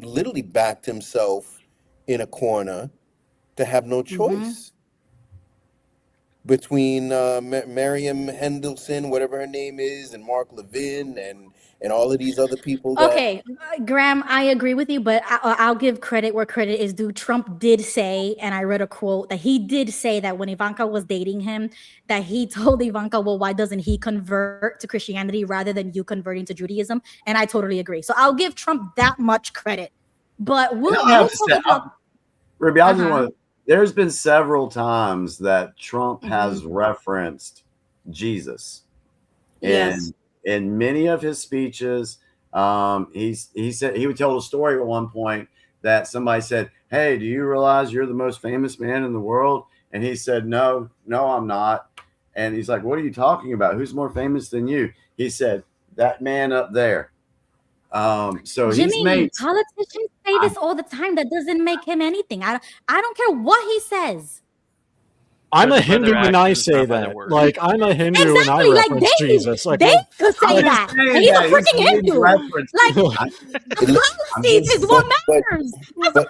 literally backed himself in a corner to have no choice between Miriam Henderson, whatever her name is, and Mark Levin, and all of these other people. Okay, Graham, I agree with you, but I'll give credit where credit is due. Trump did say, and I read a quote, that he did say that when Ivanka was dating him, that he told Ivanka, well, why doesn't he convert to Christianity rather than you converting to Judaism? And I totally agree. So I'll give Trump that much credit. But Ruby, I just want to, there's been several times that Trump has referenced Jesus. Yes. In many of his speeches, he said, he would tell a story at one point that somebody said, hey, do you realize you're the most famous man in the world? And he said, no, I'm not. And he's like, what are you talking about? Who's more famous than you? He said, that man up there. So Jimmy, he's made politicians say this all the time. That doesn't make him anything. I don't care what he says. I'm a Hindu and I say that. Like, I'm a Hindu and I reference Jesus. Like, Dave could say that. And he's a freaking Hindu. Like, policies is what matters. But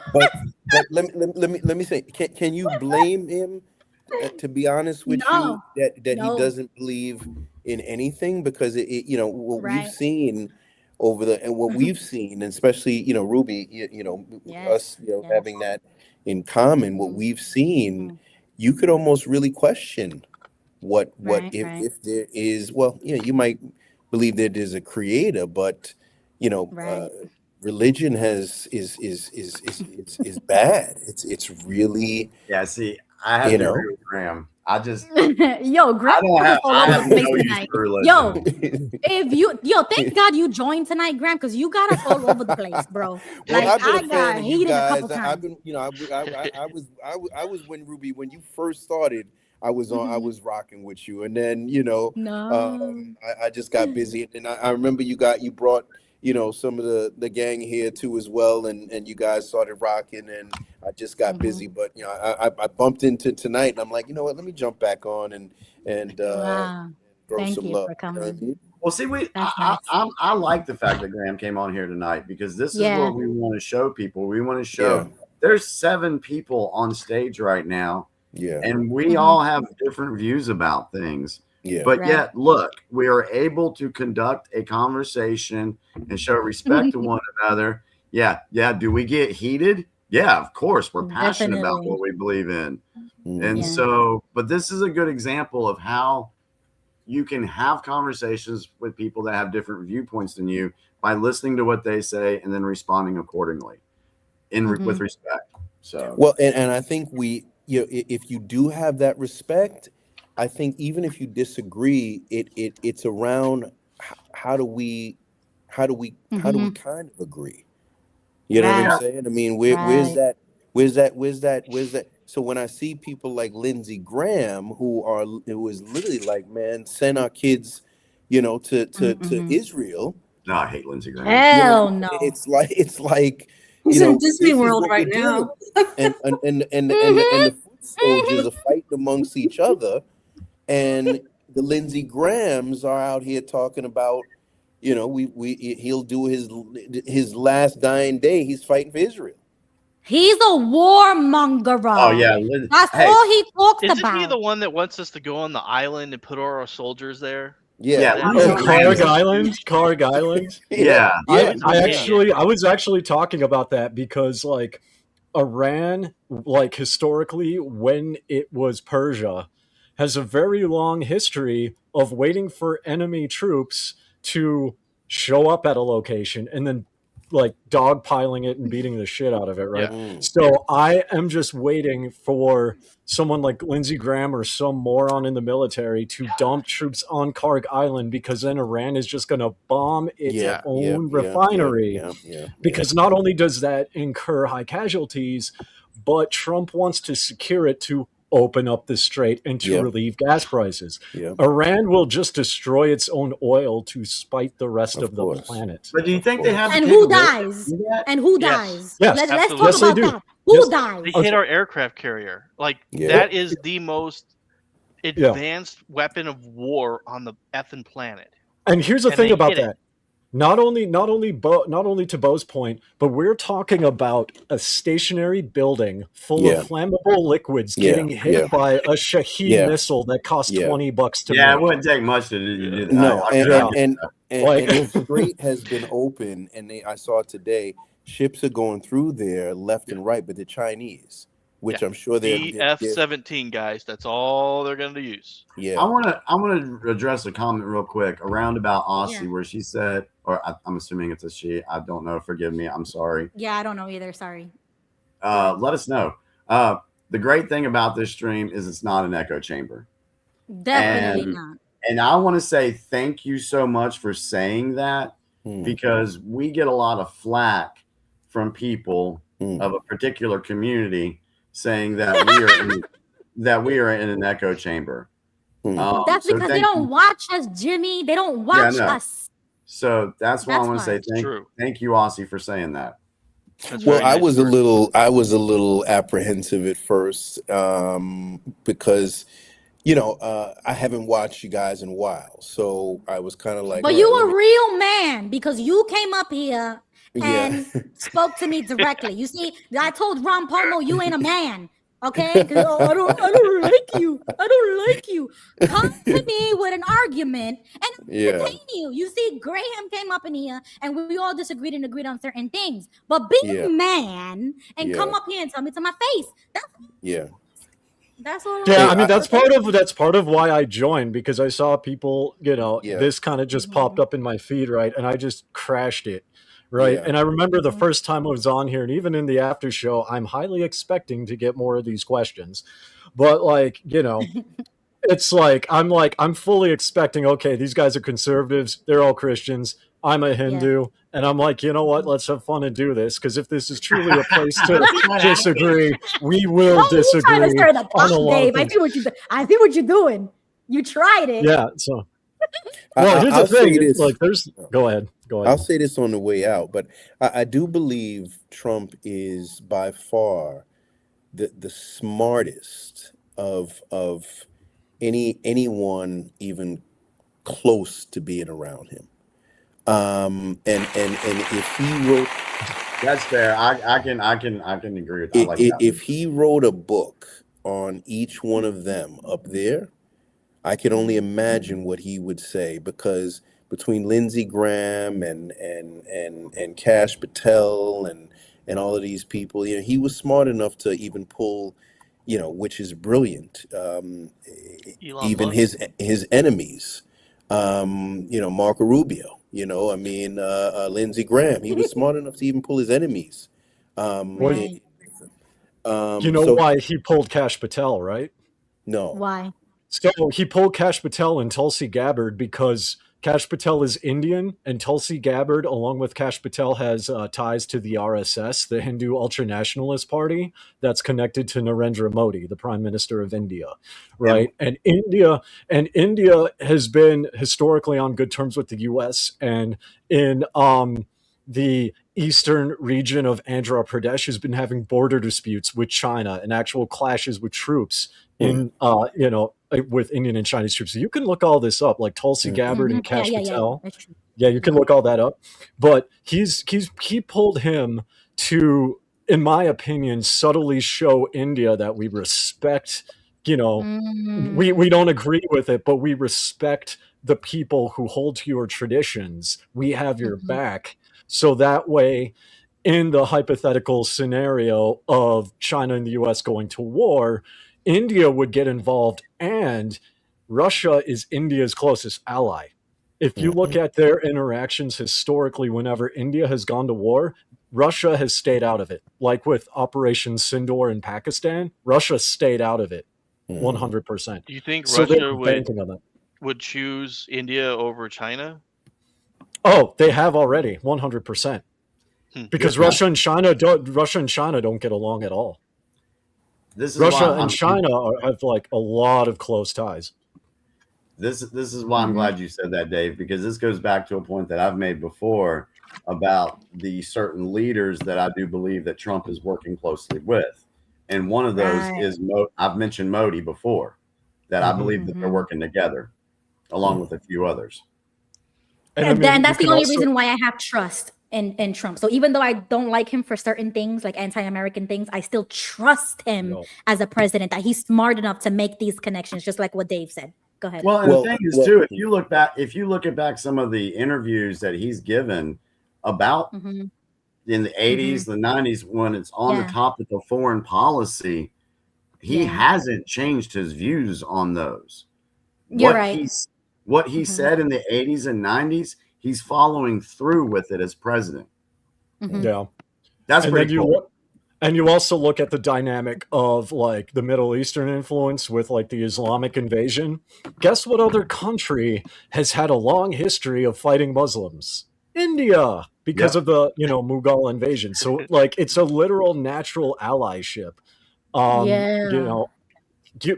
let me say, can you blame him? To be honest with you, that he doesn't believe in anything, because what we've seen over what we've seen, and especially Ruby, us having that in common, what we've seen. You could almost really question what if there is, you might believe that there's a creator, but religion is bad. It's really, see, I have to agree with Graham. I just Graham is all over the place tonight. Thank God you joined tonight, Graham, because you got us all over the place, bro. Well, I got heated a couple times. I've been, I was when Ruby, when you first started, I was on, I was rocking with you, and then I just got busy, and I remember you brought some of the gang here too as well, and you guys started rocking, and I just got busy, but I bumped into tonight, and I'm like, you know what, let me jump back on and Wow. throw Thank some you love. for You know what I coming. mean? Well, see, I like the fact that Graham came on here tonight, because this is Yeah. what we want to show people. We want to show there's 7 people on stage right now, and we all have different views about things. But Right. yet, look, we are able to conduct a conversation and show respect to one another. Yeah. Do we get heated? Yeah, of course. We're passionate about Definitely. what we believe in. And Yeah. so, but this is a good example of how you can have conversations with people that have different viewpoints than you by listening to what they say and then responding accordingly with respect. So, Well, and I think if you do have that respect, I think even if you disagree, it's around how do we kind of agree? You know what I'm saying? I mean, where's that? So when I see people like Lindsey Graham, who is literally like, man, send our kids, to Israel. No, I hate Lindsey Graham. Hell no. It's like He's in Disney this is World what right we're now. doing. And the foot soldiers are fighting amongst each other, and the Lindsey Grahams are out here talking about, he'll do his last dying day. He's fighting for Israel. He's a warmonger. Oh yeah, That's all he talks Isn't about. he the one that wants us to go on the island and put all our soldiers there? Yeah. Karg Island. Yeah. I was actually talking about that because like Iran, like historically, when it was Persia, has a very long history of waiting for enemy troops to show up at a location and then like dogpiling it and beating the shit out of it, right? Yeah. So I am just waiting for someone like Lindsey Graham or some moron in the military to dump troops on Karg Island, because then Iran is just going to bomb its own refinery. Because not only does that incur high casualties, but Trump wants to secure it to open up the strait and to relieve gas prices. Iran will just destroy its own oil to spite the rest of the planet. But do you think they have? And who dies? And who dies? Yes. Let's talk Yes, they about do. that. Who dies? They hit our aircraft carrier. Like that is the most advanced weapon of war on the effing planet. And here's the thing about hit it. that. Not only to Beau's point, but we're talking about a stationary building full of flammable liquids getting hit by a Shaheed missile that cost $20 to make. It wouldn't take much to do that. No, and Like- the strait has been open, and I saw today ships are going through there left and right, but the Chinese, which I'm sure the F-17 guys. That's all they're going to use. Yeah, I want to address a comment real quick around about Aussie, where she said, or I'm assuming it's a she. I don't know. Forgive me. I'm sorry. Yeah, I don't know either. Sorry. Let us know. The great thing about this stream is it's not an echo chamber. Definitely not. And I want to say thank you so much for saying that, because we get a lot of flack from people of a particular community saying that we are in an echo chamber. That's because they don't watch us, Jimmy. They don't watch us. So that's why I want to say thank you, Aussie, for saying that. Well, I was a little apprehensive at first because I haven't watched you guys in a while, so I was kind of like. But you a real man, because you came up here and spoke to me directly. You see, I told Ron Pomo you ain't a man. Okay, I don't like you. I don't like you. Come to me with an argument and entertain you. You see, Graham came up in here and we all disagreed and agreed on certain things. But being a man and come up here and tell me to my face. That's all. Yeah, I mean that's part of why I joined, because I saw people, this kind of just popped up in my feed, right, and I just crashed it. Right. And I remember the first time I was on here, and even in the after show, I'm highly expecting to get more of these questions. But it's I'm fully expecting, okay, these guys are conservatives. They're all Christians. I'm a Hindu. And I'm like, you know what? Let's have fun and do this. Because if this is truly a place to disagree, we will disagree. Trying to stir the pot, Dave. I see what you're doing. You tried it. Yeah. So, well, here's the thing. Go ahead. Go I'll ahead. say this on the way out, but I do believe Trump is by far the smartest of anyone even close to being around him. And if he wrote, That's fair. I can agree with. I like that. if he wrote a book on each one of them up there, I can only imagine what he would say, because between Lindsey Graham and Kash Patel and all of these people, he was smart enough to even pull, which is brilliant. Elon Even Musk. his enemies, Marco Rubio. Lindsey Graham. He was smart enough to even pull his enemies. Right. You know So why he pulled Kash Patel, right? no. Why? So he pulled Kash Patel and Tulsi Gabbard because Kash Patel is Indian, and Tulsi Gabbard, along with Kash Patel, has ties to the RSS, the Hindu ultranationalist party that's connected to Narendra Modi, the Prime Minister of India, right? And India has been historically on good terms with the U.S. and in the eastern region of Andhra Pradesh has been having border disputes with China and actual clashes with troops in with Indian and Chinese troops. So you can look all this up, like Tulsi Gabbard and Kash Patel. That's true. Yeah, you can look all that up. But he pulled him to, in my opinion, subtly show India that we respect, we don't agree with it, but we respect the people who hold to your traditions. We have your back. So that way, in the hypothetical scenario of China and the US going to war, India would get involved, and Russia is India's closest ally. If you look at their interactions historically, whenever India has gone to war, Russia has stayed out of it. Like with Operation Sindoor in Pakistan, Russia stayed out of it 100%. Do you think So they're Russia banking on that. would choose India over China? Oh, they have already 100%. Because Russia and China don't get along at all. Russia and China have like a lot of close ties. This is why I'm glad you said that, Dave, because this goes back to a point that I've made before about the certain leaders that I do believe that Trump is working closely with. And one of those is I've mentioned Modi before, that I believe that they're working together along with a few others. And that's the only reason why I have trust in Trump. So even though I don't like him for certain things, like anti-American things, I still trust him as a president, that he's smart enough to make these connections, just like what Dave said. Go ahead. Well, and the thing is too, if you look back some of the interviews that he's given about in the 80s, the 90s, when it's on the topic of foreign policy, he hasn't changed his views on those. You're right. What he said in the 80s and 90s, he's following through with it as president. Yeah. That's pretty cool. And you also look at the dynamic of like the Middle Eastern influence with like the Islamic invasion. Guess what other country has had a long history of fighting Muslims? India, because of the, Mughal invasion. So like it's a literal natural allyship.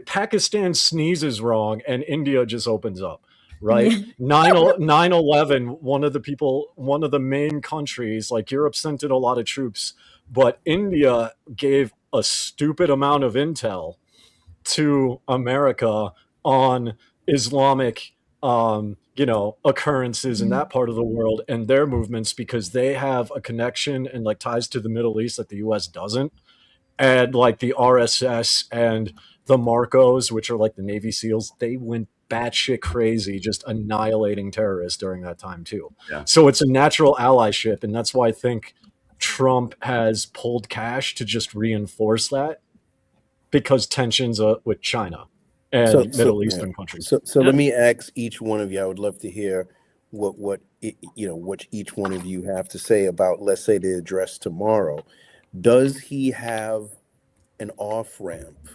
Pakistan sneezes wrong and India just opens up. Right. 9/11, one of the main countries, like Europe sent in a lot of troops, but India gave a stupid amount of intel to America on Islamic, occurrences in that part of the world and their movements, because they have a connection and like ties to the Middle East that the US doesn't. And like the RSS and the Marcos, which are like the Navy SEALs, they went batshit crazy, just annihilating terrorists during that time too. Yeah. So it's a natural allyship, and that's why I think Trump has pulled Kash to just reinforce that, because tensions with China and Middle Eastern countries. So let me ask each one of you. I would love to hear what each one of you have to say about, let's say, the address tomorrow. Does he have an off ramp?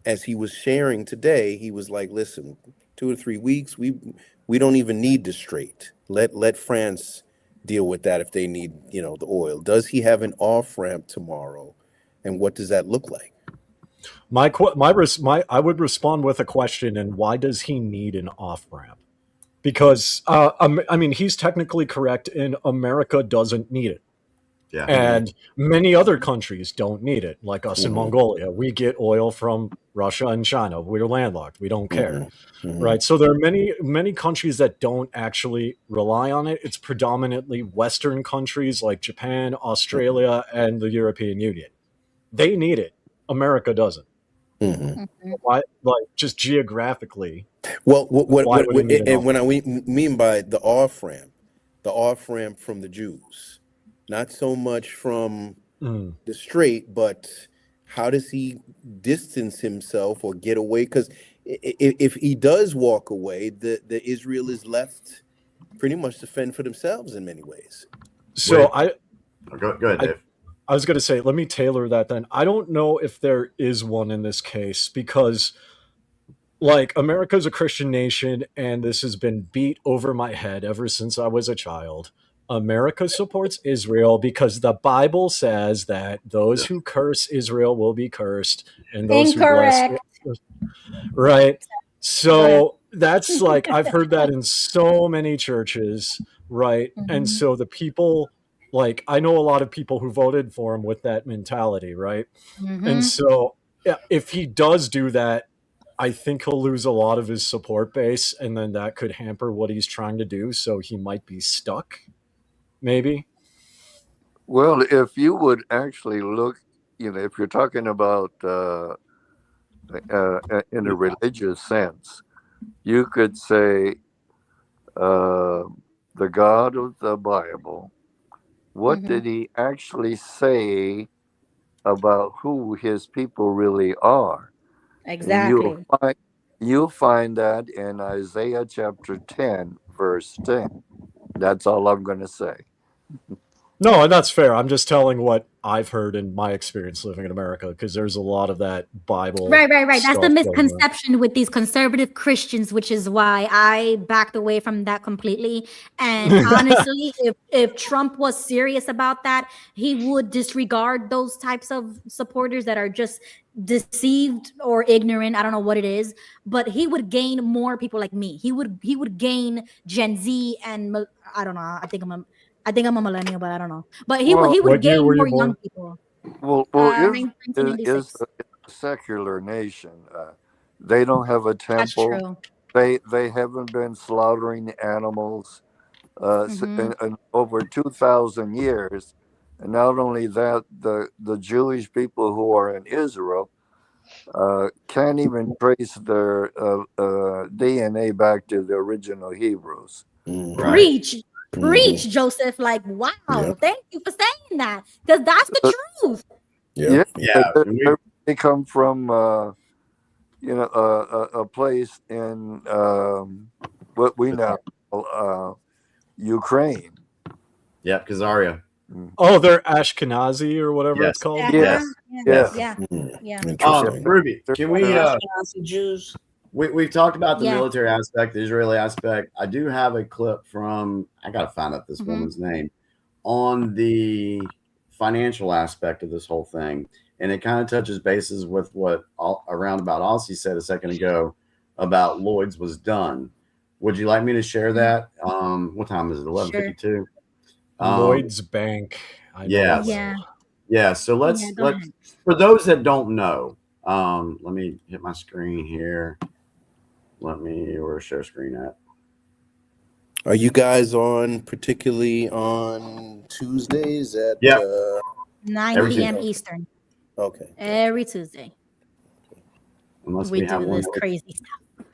As he was sharing today, he was like, listen, 2 or 3 weeks, we don't even need the Strait. Let France deal with that if they need, the oil. Does he have an off ramp tomorrow? And what does that look like? I would respond with a question, and why does he need an off ramp? because I mean, he's technically correct, and America doesn't need it. Yeah. And many other countries don't need it, like us in Mongolia. We get oil from Russia and China. We're landlocked. We don't care. Right. So there are many countries that don't actually rely on it. It's predominantly Western countries like Japan, Australia, and the European Union. They need it. America doesn't. Why, like, just geographically? Well, why would we need and when I mean by the off-ramp from the Jews, not so much from the straight, but how does he distance himself or get away? Because if he does walk away, the Israel is left pretty much to fend for themselves in many ways. So go ahead, Dave. I was going to say, let me tailor that then. I don't know if there is one in this case because, like, America's a Christian nation, and this has been beat over my head ever since I was a child. America supports Israel because the Bible says that those who curse Israel will be cursed, and those Incorrect. who bless. Right. So that's like, I've heard that in so many churches, right? And so the people, like, I know a lot of people who voted for him with that mentality, right? And so if he does do that, I think he'll lose a lot of his support base, and then that could hamper what he's trying to do. So he might be stuck, maybe. Well, if you would actually look, if you're talking about in a religious sense, you could say the God of the Bible, what did he actually say about who his people really are? Exactly. And you'll find that in Isaiah chapter 10, verse 10. That's all I'm going to say. No, and that's fair. I'm just telling what I've heard in my experience living in America, because there's a lot of that Bible. Right. That's the stuff going on. misconception with these conservative Christians, which is why I backed away from that completely. And honestly, if Trump was serious about that, he would disregard those types of supporters that are just deceived or ignorant. I don't know what it is, but he would gain more people like me. He would gain Gen Z, and I don't know. I think I'm a millennial, but I don't know. But he would gain more young people. Well, Israel is a secular nation. They don't have a temple. That's true. They haven't been slaughtering animals in over 2,000 years. And not only that, the Jewish people who are in Israel can't even trace their DNA back to the original Hebrews. Preach, Joseph. Like, wow, thank you for saying that, because that's the truth. They come from a place in what we now call Ukraine. Yeah, Khazaria. Oh, they're Ashkenazi or whatever it's called. Yeah. Ruby, can we? Jews. We've talked about the military aspect, the Israeli aspect. I do have a clip from, I got to find out this woman's name, on the financial aspect of this whole thing. And it kind of touches bases with what Roundabout Aussie said a second ago about Lloyd's was done. Would you like me to share that? What time is it? 11:52. Lloyd's Bank. Yeah. So let's for those that don't know, let me hit my screen here. Where's share screen at? Are you guys on particularly on Tuesdays at 9 p.m. Eastern? Okay. Every Tuesday. Unless we have do one this crazy stuff.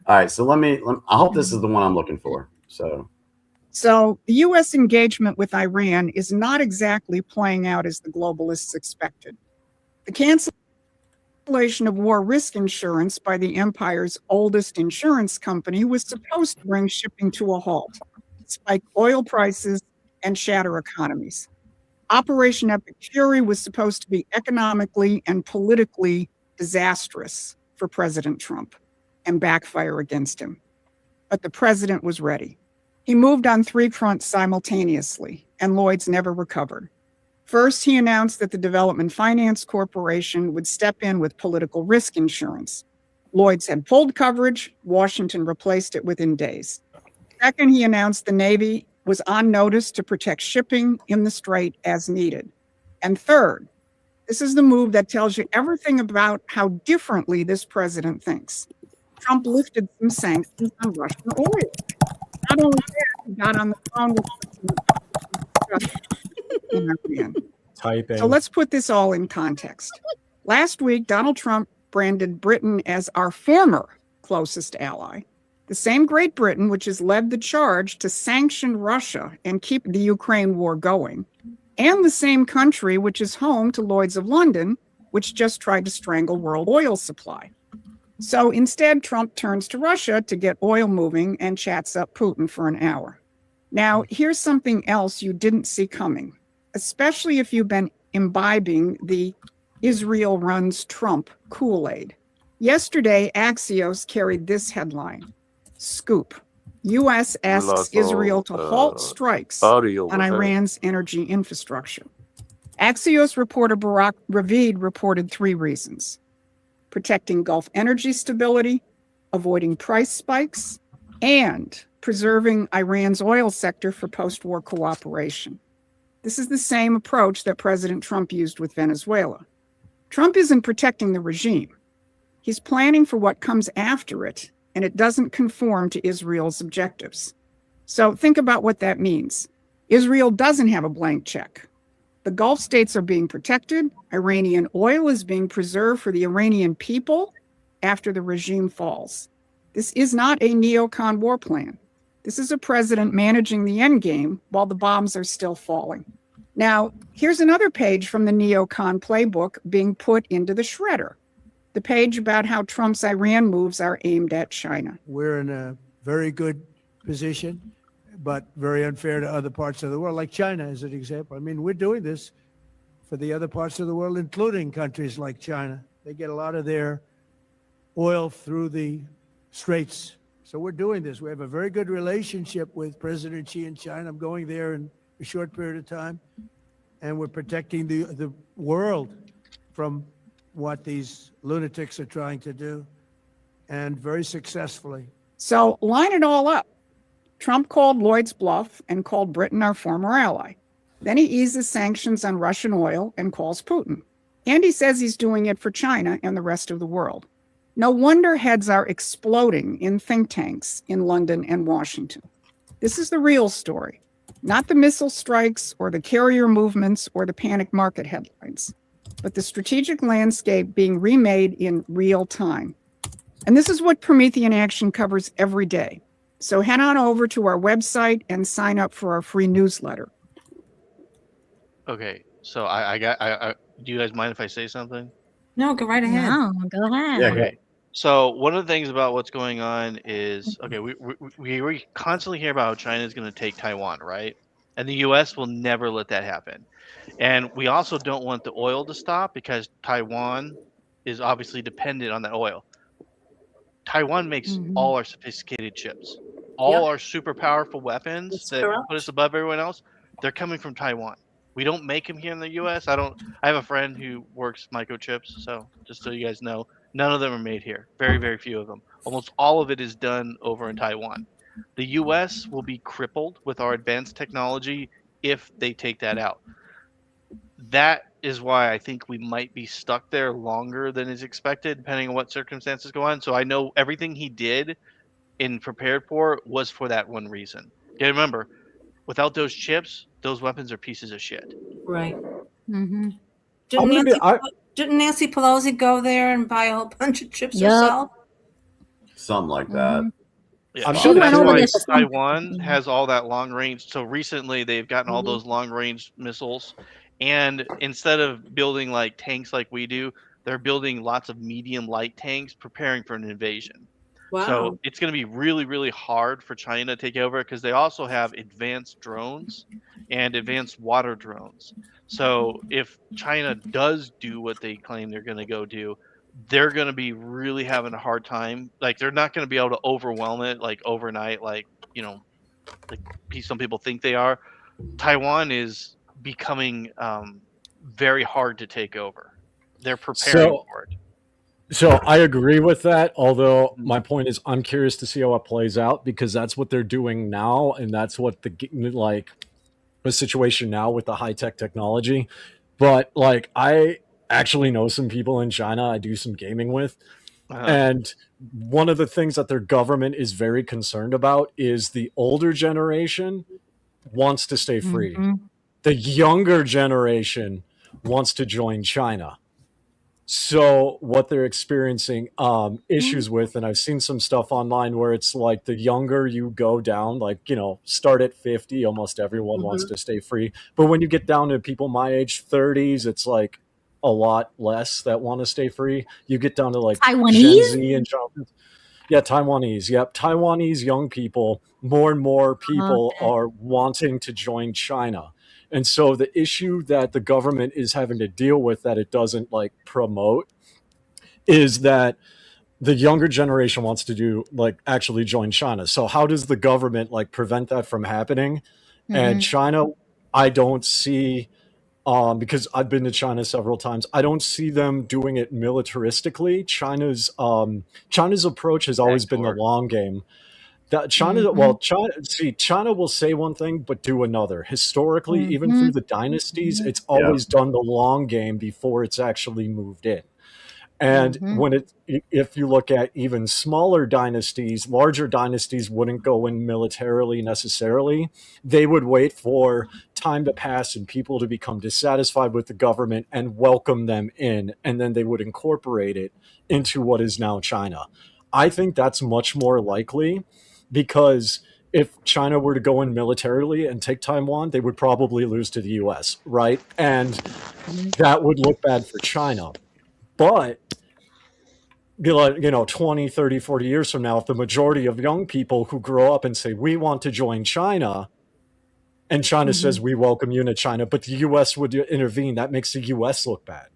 All right. So let me. I hope this is the one I'm looking for. So the U.S. engagement with Iran is not exactly playing out as the globalists expected. The cancellation of war risk insurance by the empire's oldest insurance company was supposed to bring shipping to a halt, spike oil prices, and shatter economies. Operation Epic Fury was supposed to be economically and politically disastrous for President Trump and backfire against him. But the president was ready. He moved on 3 fronts simultaneously, and Lloyd's never recovered. First, he announced that the Development Finance Corporation would step in with political risk insurance. Lloyd's had pulled coverage. Washington replaced it within days. Second, he announced the Navy was on notice to protect shipping in the Strait as needed. And third, this is the move that tells you everything about how differently this president thinks. Trump lifted some sanctions on Russian oil. Not only that, he got on the phone with Typing. So let's put this all in context. Last week, Donald Trump branded Britain as our former closest ally, the same Great Britain which has led the charge to sanction Russia and keep the Ukraine war going, and the same country which is home to Lloyd's of London, which just tried to strangle world oil supply. So instead, Trump turns to Russia to get oil moving and chats up Putin for an hour. Now, here's something else you didn't see coming, especially if you've been imbibing the Israel runs Trump Kool-Aid. Yesterday, Axios carried this headline: Scoop. U.S. asks Israel to halt strikes on Iran's energy infrastructure. Axios reporter Barak Ravid reported 3 reasons: protecting Gulf energy stability, avoiding price spikes, and preserving Iran's oil sector for post-war cooperation. This is the same approach that President Trump used with Venezuela. Trump isn't protecting the regime. He's planning for what comes after it, and it doesn't conform to Israel's objectives. So think about what that means. Israel doesn't have a blank check. The Gulf states are being protected. Iranian oil is being preserved for the Iranian people after the regime falls. This is not a neocon war plan. This is a president managing the end game while the bombs are still falling. Now, here's another page from the neocon playbook being put into the shredder. The page about how Trump's Iran moves are aimed at China. We're in a very good position, but very unfair to other parts of the world, like China as an example. I mean, we're doing this for the other parts of the world, including countries like China. They get a lot of their oil through the straits. So we're doing this. We have a very good relationship with President Xi in China. I'm going there in a short period of time, and we're protecting the world from what these lunatics are trying to do, and very successfully. So line it all up. Trump called Lloyd's bluff and called Britain our former ally. Then he eases sanctions on Russian oil and calls Putin. And he says he's doing it for China and the rest of the world. No wonder heads are exploding in think tanks in London and Washington. This is the real story, not the missile strikes or the carrier movements or the panic market headlines, but the strategic landscape being remade in real time. And this is what Promethean Action covers every day. So head on over to our website and sign up for our free newsletter. Okay, so do you guys mind if I say something? No, go right ahead. No, go ahead. Yeah, Okay. So one of the things about what's going on is, okay, we constantly hear about how China is going to take Taiwan, right? And the U.S. will never let that happen. And we also don't want the oil to stop because Taiwan is obviously dependent on that oil. Taiwan makes all our sophisticated chips. All our super powerful weapons that put us above everyone else, they're coming from Taiwan. We don't make them here in the U.S. I have a friend who works microchips, so just so you guys know, none of them are made here. Very, very few of them. Almost all of it is done over in Taiwan. The U.S. will be crippled with our advanced technology if they take that out. That is why I think we might be stuck there longer than is expected, depending on what circumstances go on. So I know everything he did and prepared for was for that one reason. You remember, without those chips, those weapons are pieces of shit. Right. Mm-hmm. Didn't Nancy Pelosi go there and buy a whole bunch of chips herself? Something like that. Yeah, I'm so sure that's that's why why Taiwan has all that long range. So recently they've gotten all those long range missiles, and instead of building like tanks like we do, they're building lots of medium light tanks, preparing for an invasion. Wow. So it's going to be really, really hard for China to take over because they also have advanced drones and advanced water drones. So if China does do what they claim they're going to go do, they're going to be really having a hard time. Like they're not going to be able to overwhelm it like overnight, like, you know, like some people think they are. Taiwan is becoming very hard to take over. They're preparing for it. So I agree with that. Although my point is, I'm curious to see how it plays out because that's what they're doing now, and that's what the situation now with the high tech technology. But like, I actually know some people in China I do some gaming with, and one of the things that their government is very concerned about is the older generation wants to stay free. The younger generation wants to join China. So what they're experiencing issues with, and I've seen some stuff online where it's like the younger you go down, like, you know, start at 50, almost everyone wants to stay free. But when you get down to people my age, 30s, it's like a lot less that want to stay free. You get down to like Gen Z and yeah, Taiwanese. Yep. Taiwanese young people, more and more people are wanting to join China. And so the issue that the government is having to deal with that it doesn't like promote is that the younger generation wants to do like actually join China. So how does the government like prevent that from happening? And China, I don't see because I've been to China several times. I don't see them doing it militaristically. China's approach has always been the long game. That China will say one thing but do another. Historically, even through the dynasties, it's always done the long game before it's actually moved in. And if you look at even smaller dynasties, larger dynasties wouldn't go in militarily necessarily. They would wait for time to pass and people to become dissatisfied with the government and welcome them in, and then they would incorporate it into what is now China. I think that's much more likely because if China were to go in militarily and take Taiwan, they would probably lose to the US, right? And that would look bad for China. But, you know, 20, 30, 40 years from now, if the majority of young people who grow up and say, we want to join China, and China says, we welcome you to China, but the US would intervene, that makes the US look bad.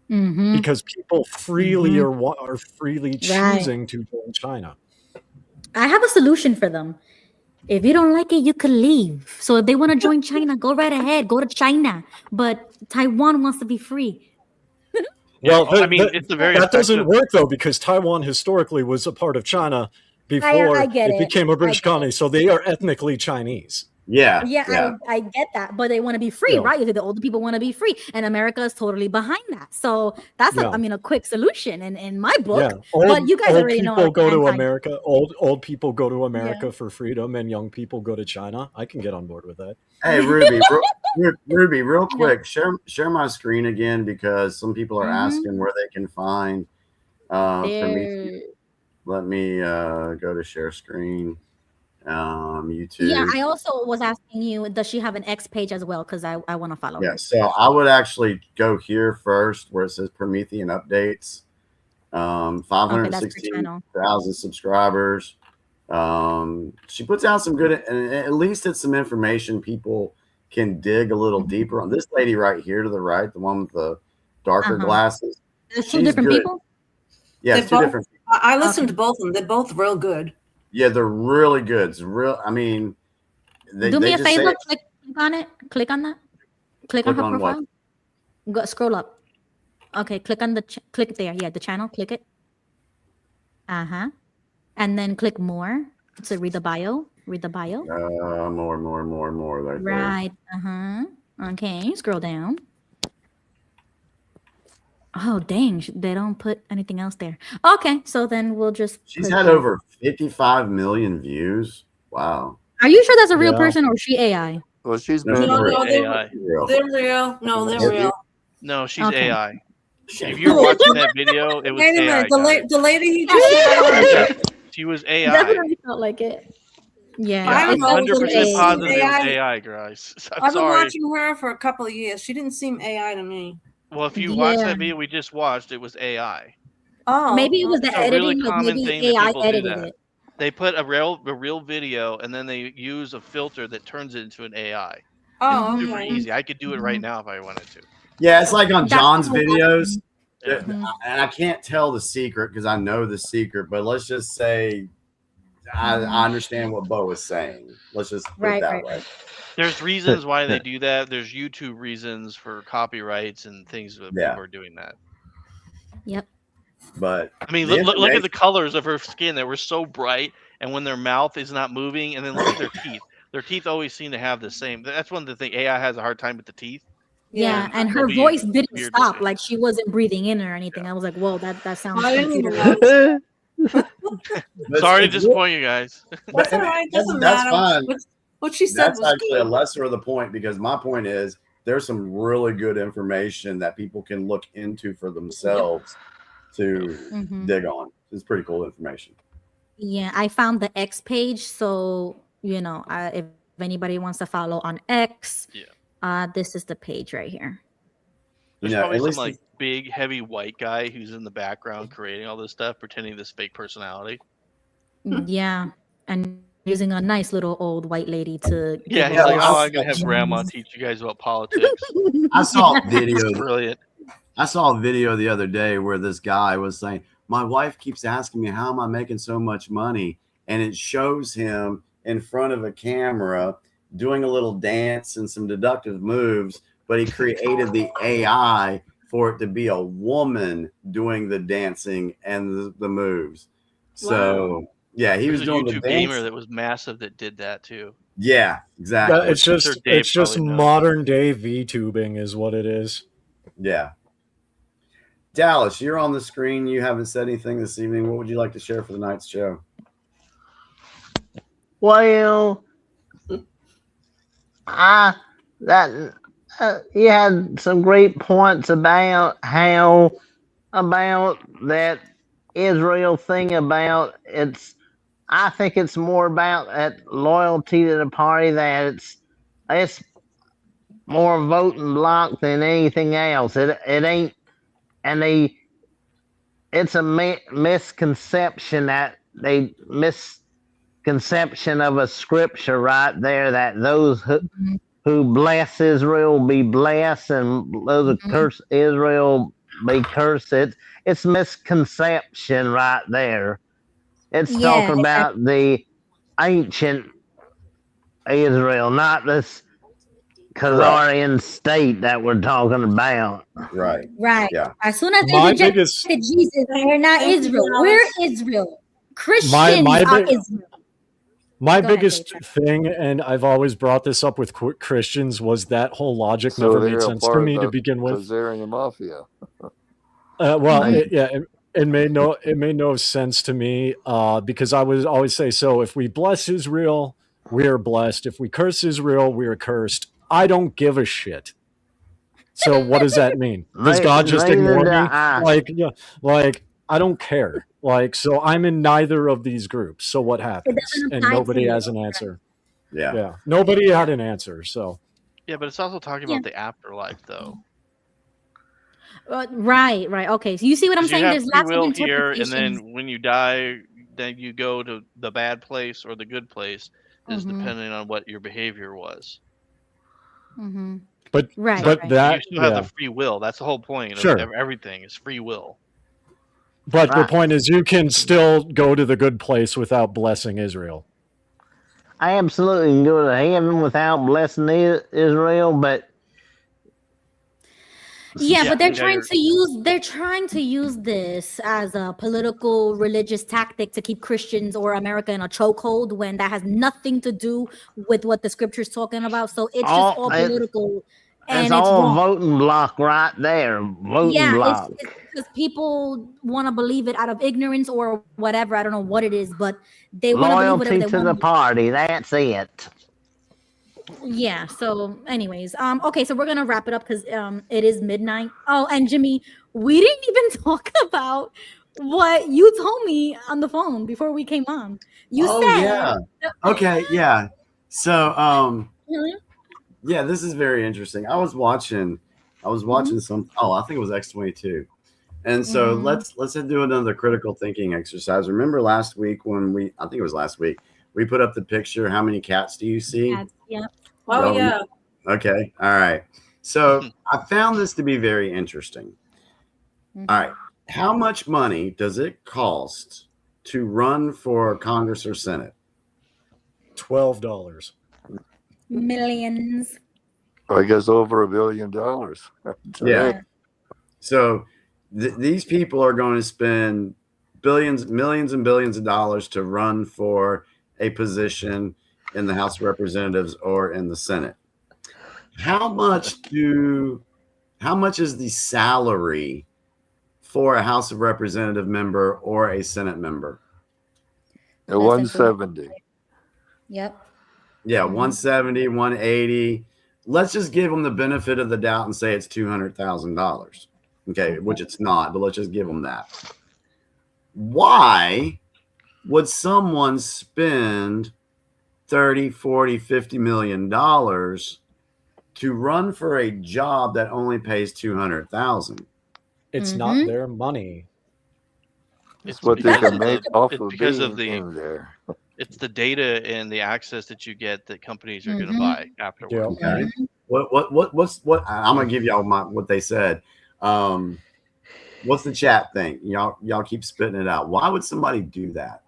Because people freely are freely choosing to join China. I have a solution for them. If you don't like it, you could leave. So if they want to join China, go right ahead. Go to China. But Taiwan wants to be free. Well, I mean, it's a very that doesn't work though, because Taiwan historically was a part of China before I get it it. became a British colony. So they are ethnically Chinese. Yeah. I get that, but they want to be free, right? The older people want to be free, and America is totally behind that. So that's a quick solution in my book. But you guys already know. Old people go to America. Old people go to America for freedom, and young people go to China. I can get on board with that. Hey, Ruby, Ruby, real quick, share my screen again because some people are asking where they can find. For me, let me go to share screen. YouTube. Yeah, I also was asking you, does she have an X page as well? Because I want to follow her. Yeah, so I would actually go here first where it says Promethean updates. 516,000 subscribers. She puts out some good, and at least it's some information people can dig a little deeper on. This lady right here to the right, the one with the darker glasses. There's two different people? Yeah, it's two different people. I listened to both of them. They're both real good. Yeah, they're really good. It's real. I mean, do me a favor. Click on it. Click on that. Click on her profile. Go scroll up. Okay, click on click there. Yeah, the channel. Click it. And then click more to read the bio. Read the bio. More. Right. Okay. Scroll down. Oh, dang. They don't put anything else there. Okay. So then we'll just. She's had over 55 million views. Wow. Are you sure that's a real person or is she AI? Well, she's no, AI. They're real. No, they're real. No, she's AI. If you're watching that video, it was Wait a AI. minute. The lady you just she was AI. Definitely felt like it. Yeah, I'm 100% positive it was AI, guys. I've been watching her for a couple of years. She didn't seem AI to me. Well, if you watch that video we just watched, it was AI. Oh, maybe it was the editing. Really common maybe thing AI that people edited do that. it. They put a real video, and then they use a filter that turns it into an AI. Oh, it's super easy. I could do it right now if I wanted to. Yeah, it's like on John's videos, and I can't tell the secret because I know the secret. But let's just say I understand what Beau is saying. Let's just put it that way. There's reasons why they do that. There's YouTube reasons for copyrights and things that people are doing that. Yep. But I mean, the look at the information- colors of her skin that were so bright, and when their mouth is not moving, and then look at their teeth. Their teeth always seem to have the same. That's one of the things. AI has a hard time with the teeth. Yeah, and her it'll be voice didn't weird stop. looking. like she wasn't breating in or anything. I was like, whoa, that sounds I didn't even computer. notice. Sorry to disappoint you guys. That's all right. Doesn't that's matter. fine. What she said That's was actually good. a lesser of the point, because my point is there's some really good information that people can look into for themselves to Mhm. dig on. It's pretty cool information. Yeah, I found the X page, so if anybody wants to follow on X, this is the page right here. There's Yeah, probably at some least like big, heavy white guy who's in the background creating all this stuff, pretending this fake personality. Yeah, and using a nice little old white lady to Yeah, give he's like, away oh, our I'm gonna have gems. grandma teach you guys about politics. I saw a video. Brilliant. I saw a video the other day where this guy was saying, "My wife keeps asking me how am I making so much money," and it shows him in front of a camera doing a little dance and some deductive moves, but he created the AI for it to be a woman doing the dancing and the moves. So yeah, he was There's a doing the YouTube dance. gamer that was massive that did that too. Yeah, exactly. Yeah, it's just Dave it's just probably knows. modern day VTubing is what it is. Yeah. Dallas, you're on the screen. You haven't said anything this evening. What would you like to share for the night's show? Well, you had some great points about that Israel thing about it's. I think it's more about that loyalty to the party, that it's more voting block than anything else. It ain't, and it's a misconception misconception of a scripture right there, that those who bless Israel be blessed, and those who curse Israel be cursed. It's misconception right there. It's talking about the ancient Israel, not this Khazarian state that we're talking about. Right. Right. Yeah. As soon as they My rejected biggest- Jesus, they're not Israel. We're Israel. Christians my are big- Israel. My Go ahead, biggest Dave. thing, and I've always brought this up with Christians, was that whole logic So never they're made a sense part to of me to the begin with. Khazarian mafia. Well, Mhm. it made no sense to me because I would always say, so if we bless Israel, we are blessed. If we curse Israel, we are cursed. I don't give a shit. So what does that mean? Does God just ignore me? Like I don't care. Like, so I'm in neither of these groups. So what happens? doesn't And apply to nobody you. has an answer. Yeah. Yeah. Nobody had an answer. So Yeah, but it's also talking about the afterlife, though. Right. Okay. So you see what I'm 'Cause you saying? have There's free lots of will here, and interpretations. then when you die, then you go to the bad place or the good place, is Mhm. depending on what your behavior was. Mm-hmm. But Right. but right. that You still have yeah. the free will. That's the whole point Sure. of everything is free will. But the point is, you can still go to the good place without blessing Israel. I absolutely can go to heaven without blessing Israel, but Yeah, but they're yeah, trying to use this as a political religious tactic to keep Christians or America in a chokehold when that has nothing to do with what the scripture's talking about. So it's just all political and it's it's all wrong. voting block right there. Voting Yeah, block. it's because people want to believe it out of ignorance or whatever. I don't know what it is, but they want to believe whatever Loyalty they to want. the party. That's it. Yeah. So, anyways, okay. So we're gonna wrap it up because it is midnight. Oh, and Jimmy, we didn't even talk about what you told me on the phone before we came on. You said, yeah. Okay, yeah. So Mhm. yeah, this is very interesting. I was watching some I think it was X28. And so let's do another critical thinking exercise. Remember last week when I think it was last week, we put up the picture, how many cats do you see? Yeah. Oh, yeah. Okay. All right. So I found this to be very interesting. All right. How much money does it cost to run for Congress or Senate? $12. Millions. I guess over $1 billion. Yeah. So these people are going to spend millions and billions of dollars to run for a position in the House of Representatives or in the Senate. How much is the salary for a House of Representative member or a Senate member? At 170. Yep. Yeah, 170, 180. Let's just give them the benefit of the doubt and say it's $200,000. Okay, which it's not, but let's just give them that. Why would someone spend 30, 40, 50 million dollars to run for a job that only pays 200,000? It's not their money. It's what they can make off it's of because being of the in there. it's the data and the access that you get that companies are going to buy afterwards. Okay. What I'm gonna give y'all what they said. What's the chat thing? Y'all keep spitting it out. Why would somebody do that?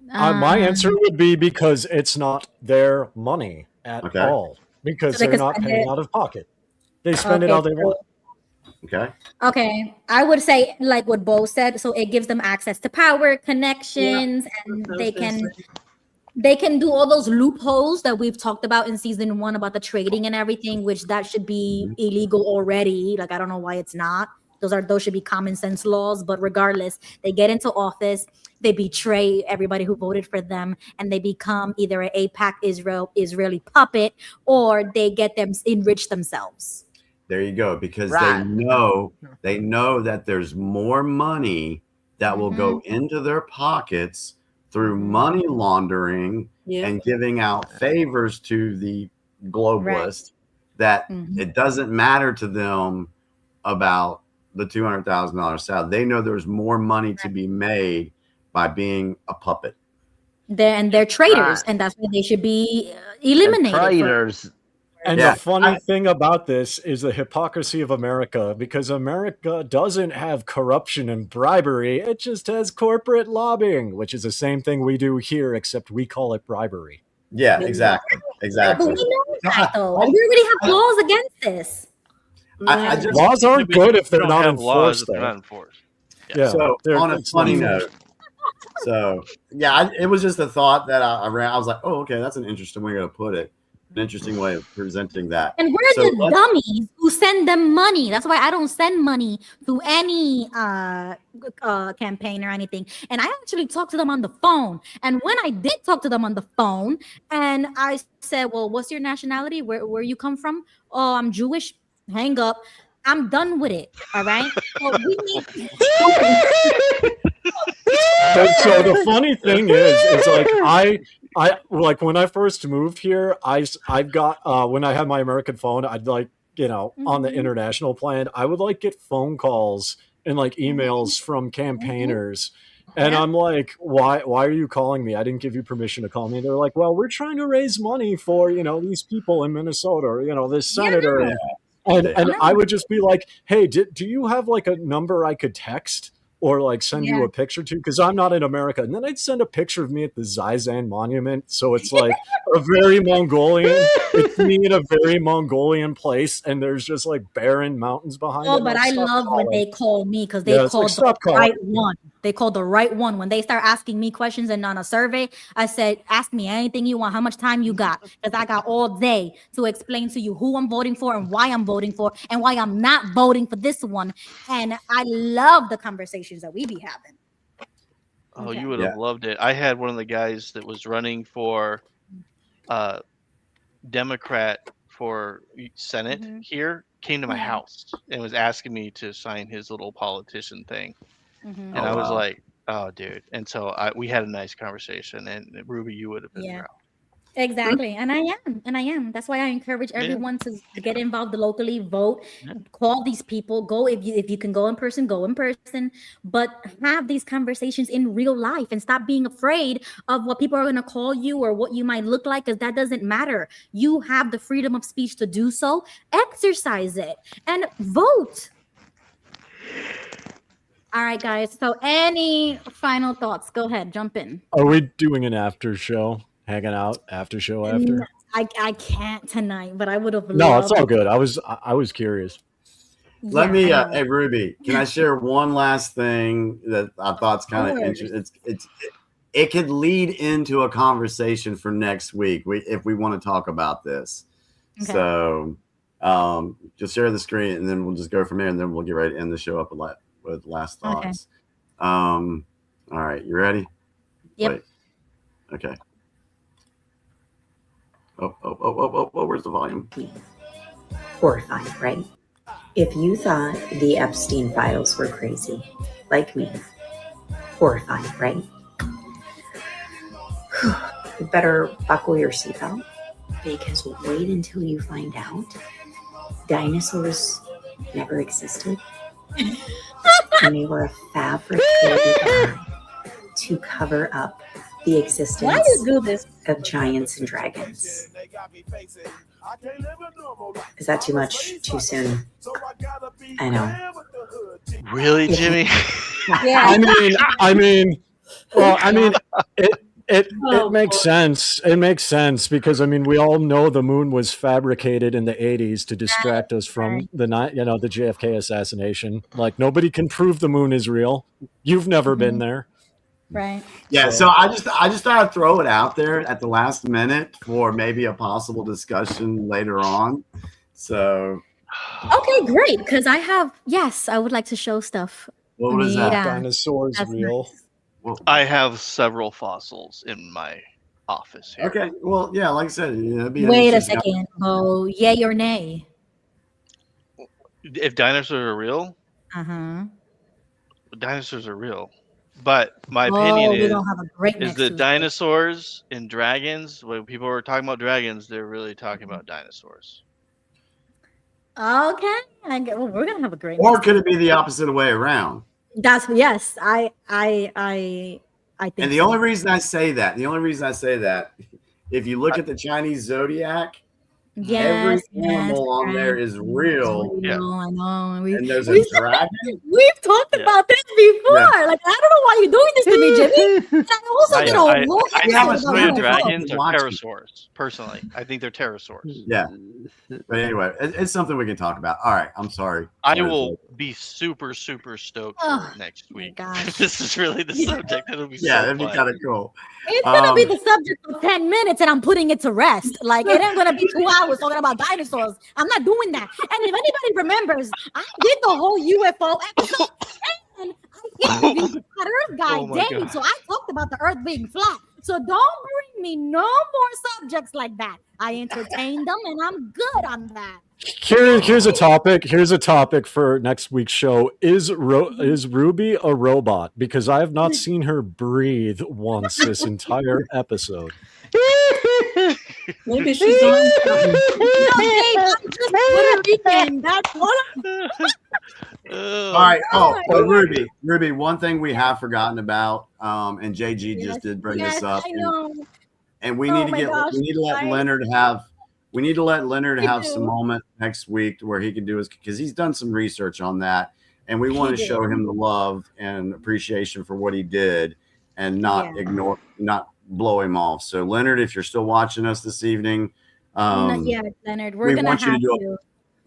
My answer would be because it's not their money at all. Because So they they're can not spend paying it. out of pocket. They spend it how they want. Okay. Okay, I would say like what Beau said. So it gives them access to power, connections, and they can do all those loopholes that we've talked about in season 1 about the trading and everything, which that should be illegal already. Like I don't know why it's not. Those should be common sense laws. But regardless, they get into office, they betray everybody who voted for them, and they become either an AIPAC Israeli puppet, or they get them enrich themselves. There you go, because Right. they know that there's more money that will go into their pockets through money laundering and giving out favors to the globalists, that it doesn't matter to them about the $200,000 salary. They know there's more money to be made by being a puppet. They're traitors, and that's why they should be eliminated. Traitors. And the funny thing about this is the hypocrisy of America, because America doesn't have corruption and bribery. It just has corporate lobbying, which is the same thing we do here, except we call it bribery. Yeah, exactly. But we know that, though. And we already have laws against this. Laws aren't good if they're don't not have laws enforced. if they're though. not enforced. Yeah. So on a it's funny not note, it was just a thought that I ran. I was like, oh, okay, that's an interesting way to put it. An interesting way of presenting that. And we're the dummies who send them money. That's why I don't send money to any campaign or anything. And I actually talked to them on the phone. And when I did talk to them on the phone, and I said, well, what's your nationality? Where you come from? Oh, I'm Jewish. Hang up. I'm done with it. All right. So we need. So the funny thing is like I like when I first moved here, I've got when I had my American phone, I'd like, on the international plan, I would like get phone calls and like emails from campaigners. And I'm like, why are you calling me? I didn't give you permission to call me. They're like, well, we're trying to raise money for, these people in Minnesota, or this senator. And I would just be like, hey, do you have like a number I could text or like send you a picture to? Because I'm not in America. And then I'd send a picture of me at the Zizan monument. So it's like a very Mongolian. It's me in a very Mongolian place. And there's just like barren mountains behind it. Oh, but I love when they call me, because they called the right one. They called the right one. When they start asking me questions and on a survey, I said, ask me anything you want, how much time you got, because I got all day to explain to you who I'm voting for and why I'm voting for and why I'm not voting for this one. And I love the conversations that we be having. Oh, you would have loved it. I had one of the guys that was running for Democrat for Senate here came to my house and was asking me to sign his little politician thing. And I was like, oh, dude. And so we had a nice conversation. And Ruby, you would have been proud. Exactly. And I am. That's why I encourage everyone to get involved locally, vote, call these people, go if you can go in person, but have these conversations in real life and stop being afraid of what people are going to call you or what you might look like, because that doesn't matter. You have the freedom of speech to do so. Exercise it and vote. All right, guys. So any final thoughts? Go ahead. Jump in. Are we doing an after show? Hanging out after show after? I can't tonight, but I would have loved. No, it's all good. I was curious. Let Yeah, me, I know. hey Ruby, can I share one last thing that I thought's kind of course. interesting? It could lead into a conversation for next week if we want to talk about this. Okay. So just share the screen and then we'll just go from there and then we'll get ready to end the show up with last Okay. thoughts. All right, you ready? Yep. Wait. Okay. Oh, where's the volume? Horrifying, right? If you thought the Epstein files were crazy, like me, horrifying, right? You better buckle your seatbelt because wait until you find out dinosaurs never existed and they were a fabricated lie to cover up the existence Why you do this? of giants and dragons. Is that too much? Too soon? I know. Really, Jimmy? Yeah. It makes sense. It makes sense because we all know the moon was fabricated in the 80s to distract us from the JFK assassination. Like nobody can prove the moon is real. You've never been there. Right. Yeah, so I just thought I'd throw it out there at the last minute for maybe a possible discussion later on. So Okay, great. Because I would like to show stuff. What is that? Dinosaurs That's real? I have several fossils in my office here. Okay, well, yeah, like I said, it'd be Wait a interesting. second. Oh, yay or nay? If dinosaurs are real, dinosaurs are real. But my opinion we is, don't have a break is next that Tuesday. dinosaurs and dragons, when people are talking about dragons, they're really talking about dinosaurs. Okay. We're gonna have a great. Or next could it be the opposite way around? That's yes. I think. And the only reason I say that, if you look at the Chinese zodiac, every animal on there is real. I know. And there's a dragon. We've talked about this before. Yeah. Like I don't know why you're doing this to me, Jimmy. And I also did a whole I episode think about dragons are Watch it. pterosaurs. Personally, I think they're pterosaurs. Yeah. But anyway, it's something we can talk about. All right. I'm sorry. I will be super stoked Oh, for next week. gosh. This is really the subject. It'll be Yeah, so that'd be fun. kind of cool. It's gonna be the subject for 10 minutes and I'm putting it to rest. Like it ain't gonna be 2 hours talking about dinosaurs. I'm not doing that. And if anybody remembers, I did the whole UFO episode and I interviewed the flat Earth guy, Oh my Dave. God. So I talked about the Earth being flat. So don't bring me no more subjects like that. I entertained them and I'm good on that. Here's a topic. Here's a topic for next week's show. Is Ruby a robot? Because I have not seen her breathe once this entire episode. Maybe she's on something. No, Dave, I'm just Puerto Rican. That's all. All right. Oh, but Ruby, one thing we have forgotten about, and JG just did bring this up, I know. and we Oh need to my get, gosh, we need to let I- Leonard have, we need to let Leonard Me have too. some moment next week to where he can do his, because he's done some research on that, and we want to did. show him the love and appreciation for what he did, and not ignore, not blow him off. So Leonard, if you're still watching us this evening, Not yet, Leonard. We're we gonna want you to have do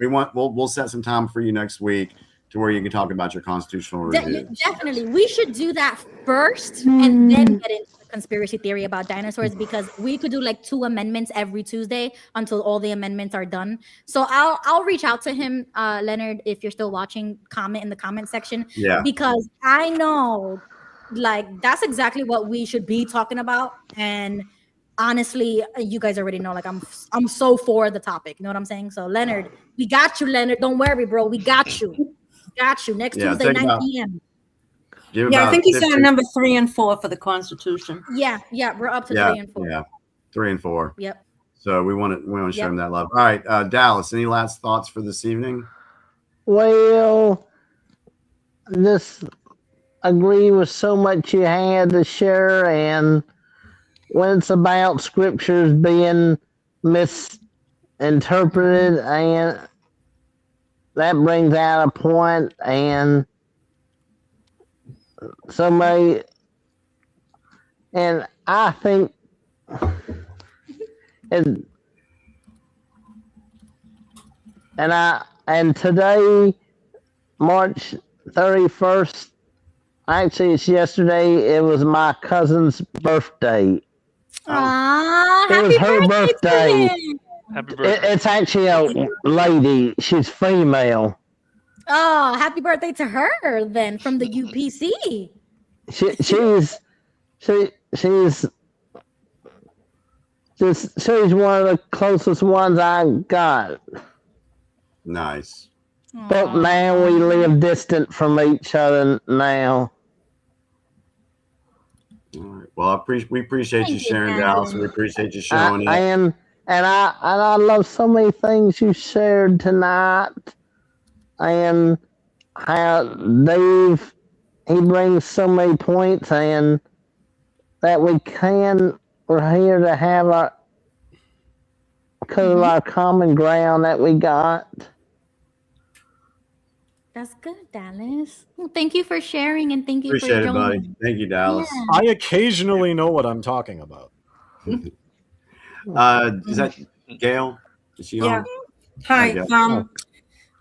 to. we'll set some time for you next week to where you can talk about your constitutional review. Definitely. We should do that first and then get into the conspiracy theory about dinosaurs because we could do like 2 amendments every Tuesday until all the amendments are done. So I'll reach out to him, Leonard, if you're still watching, comment in the comment section. Yeah. Because I know like that's exactly what we should be talking about. And honestly, you guys already know, like I'm so for the topic. You know what I'm saying? So Leonard, we got you, Leonard. Don't worry, bro. We got you. Got you next Yeah, Tuesday, think 9 about- p.m. Give Yeah, I about think he's 15 on number 3 and 4 for the Constitution. Yeah, we're up to yeah, 3 and 4. Yeah, 3 and 4. Yep. So we want to show Yep. him that love. All right, Dallas, any last thoughts for this evening? Well, just agree with so much you had to share, and when it's about scriptures being misinterpreted, and that brings out a point, and somebody, and I think, and today March 31st. Actually, it's yesterday. It was my cousin's birthday. Aw, It was happy her birthday. to him. Happy birthday. It's actually a lady. She's female. Oh, happy birthday to her then from the UPC. She's one of the closest ones I got. Nice. But now we live distant from each other now. All right. Well, we appreciate you sharing, Dallas. We appreciate you showing up. And I love so many things you shared tonight. And how Dave, he brings so many points, and that we're here to have our, because of our common ground that we got. That's good, Dallas. Well, thank you for sharing and thank you Appreciate for it, joining. buddy. Thank you, Dallas. I occasionally know what I'm talking about. Is that Gail? Is she Yeah. on? Hi. Gail.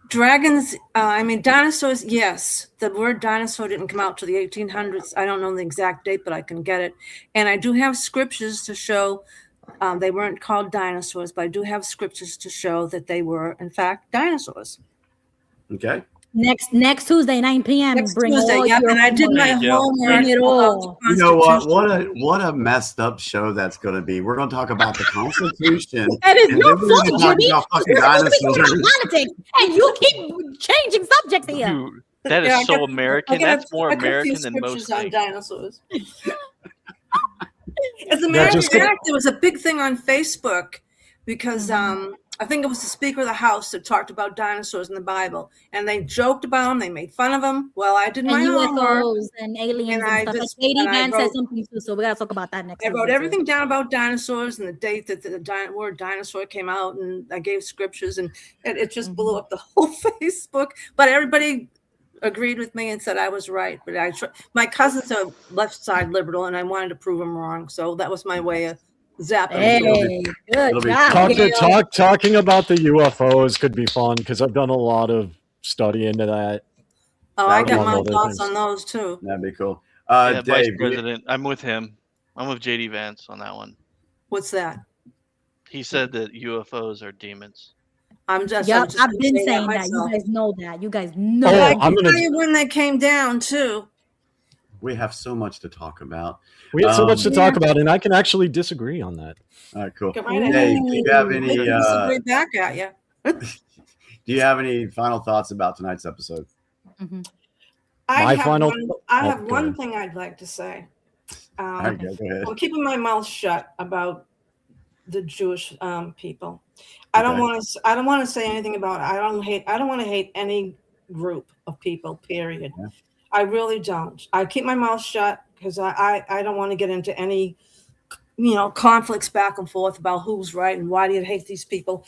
Dragons, dinosaurs, yes. The word dinosaur didn't come out to the 1800s. I don't know the exact date, but I can get it. And I do have scriptures to show they weren't called dinosaurs, but I do have scriptures to show that they were, in fact, dinosaurs. Okay. Next Tuesday, 9 p.m. Next bring Tuesday, all yep, your and I did my homework. homework. Bring it all. You know what a messed up show that's going to be. We're going to talk about the Constitution. That is and your then we're gonna fault, talk Jimmy. about fucking We're supposed to be talking dinosaurs. about politics, and you keep changing subjects here. Dude, that is Yeah, I so got- American. I got- That's more I got a few American than most scriptures on things. dinosaurs. As a matter of just 'cause- fact, there was a big thing on Facebook because I think it was the Speaker of the House that talked about dinosaurs in the Bible, and they joked about them. They made fun of them. Well, I did my And homework. UFOs and aliens And and I stuff. Like just- Katie and I Van said wrote- something too, so we gotta talk about that next. I wrote Tuesday, too. everything down about dinosaurs and the date that the word dinosaur came out, and I gave scriptures, and it just blew up the whole Facebook. But everybody agreed with me and said I was right. But my cousin's a left side liberal, and I wanted to prove him wrong. So that was my way of zapping. Hey, good job. Talking about the UFOs could be fun because I've done a lot of study into that. Oh, I got among my other thoughts things. on those too. That'd be cool. Yeah, Vice Dave, President, I'm with him. I'm with JD Vance on that one. What's that? He said that UFOs are demons. I'm just. Yep, I was just I've gonna been say saying that. myself. You guys know that. You guys know. Oh, I that. can tell you when they came down too. we have so much to talk about. We have so much to Yeah. talk about, and I can actually disagree on that. All right, cool. Go right ahead. Dave, do you have any? They can disagree back at you. Do you have any final thoughts about tonight's episode? I have final- one, I oh, have go one ahead. thing I'd like to say. All right, go ahead. I'm keeping my mouth shut about the Jewish people. I don't Okay. want to. I don't want to say anything about. I don't want to hate any group of people. Period. Yeah. I really don't. I keep my mouth shut because I don't want to get into any conflicts back and forth about who's right and why do you hate these people.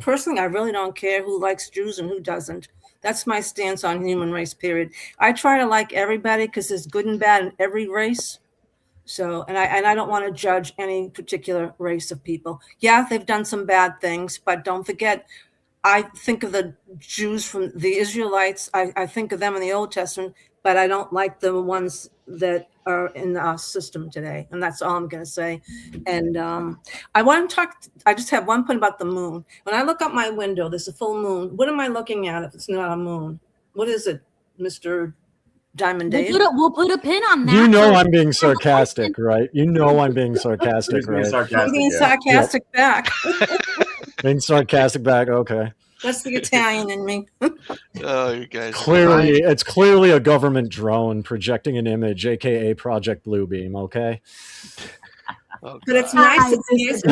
Personally, I really don't care who likes Jews and who doesn't. That's my stance on human race, period. I try to like everybody because there's good and bad in every race. So, and I don't want to judge any particular race of people. Yeah, they've done some bad things, but don't forget, I think of the Jews from the Israelites. I think of them in the Old Testament, but I don't like the ones that are in our system today. And that's all I'm going to say. And I want to talk. I just have one point about the moon. When I look out my window, there's a full moon. What am I looking at if it's not a moon? What is it, Mr. Diamond Dave? We'll put a pin on that. You know so- I'm being sarcastic, right? You know I'm being sarcastic, He's being right? sarcastic. I'm being yeah. sarcastic back. Being sarcastic back, okay. That's the Italian in me. Oh, you guys. It's clearly a government drone projecting an image, aka Project Bluebeam, okay? Oh, But it's God. nice.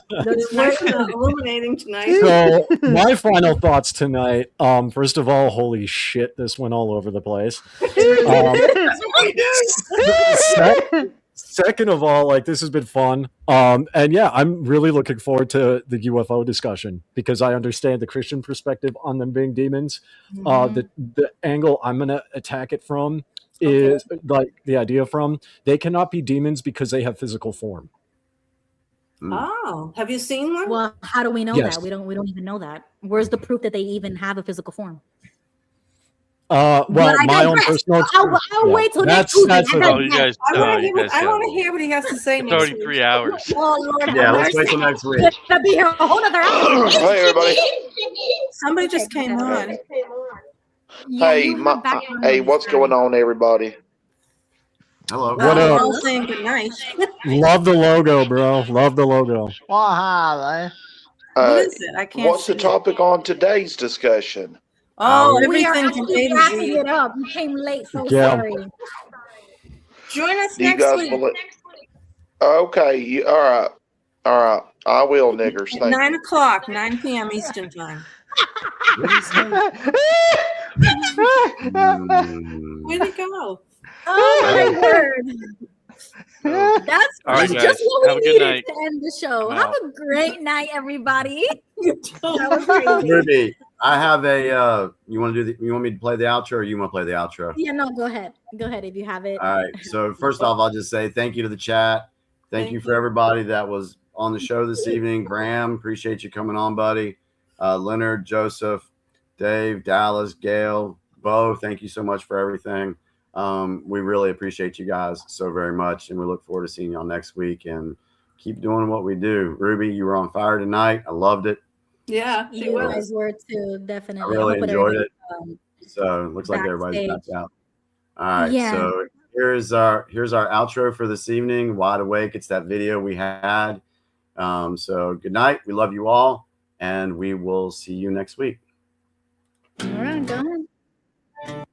It's nice and illuminating tonight. So my final thoughts tonight. First of all, holy shit, this went all over the place. Second of all, like, this has been fun. And yeah, I'm really looking forward to the UFO discussion because I understand the Christian perspective on them being demons. The angle I'm gonna attack it from is like the idea from they cannot be demons because they have physical form. Oh, have you seen one? Well, how do we know Yes. that? We don't even know that. Where's the proof that they even have a physical form? Well, I my own digress. personal. I'll wait till next That's Tuesday. that's I a- Oh, you guys. I want got to hear what he has to say It's next already week. 3 hours. Oh Lord, Yeah, have let's wait mercy. till next week. We're gonna be here a whole other hour. Hey, everybody. Somebody just came on. Yeah, Hey, you have background hey, noise. what's going on, everybody? Hello. What We're up? all saying good night. Love the logo, bro. Love the logo. Well, hi What is it? I can't What's see the it. topic on today's discussion? Oh, We are everything from actually A to wrapping Z. it up. You came late, so Yeah. sorry. Join us Do you next guys week believe? Okay, all right. All right. I will, niggers. at Thank 9 you. o'clock, 9 p.m. Eastern time. Where'd he go? Oh my word. That's All right, just guys. what Have we a good needed night. to end the show. I'm Have out. a great night, everybody. That was crazy. Ruby, I have a. You want me to play the outro, or you want to play the outro? Yeah, no, go ahead. Go ahead if you have it. All right. So first off, I'll just say thank you to the chat. Thank you for everybody that was on the show this evening. Graham, appreciate you coming on, buddy. Leonard, Joseph, Dave, Dallas, Gail, Beau, thank you so much for everything. We really appreciate you guys so very much, and we look forward to seeing y'all next week and keep doing what we do. Ruby, you were on fire tonight. I loved it. Yeah, she You was. guys were too, I definitely. really hope enjoyed it. everybody, So it looks like everybody's back backstage. out. All right. Yeah. So here's our outro for this evening. Wide Awake. It's that video we had. So good night. We love you all, and we will see you next week. All right, go ahead.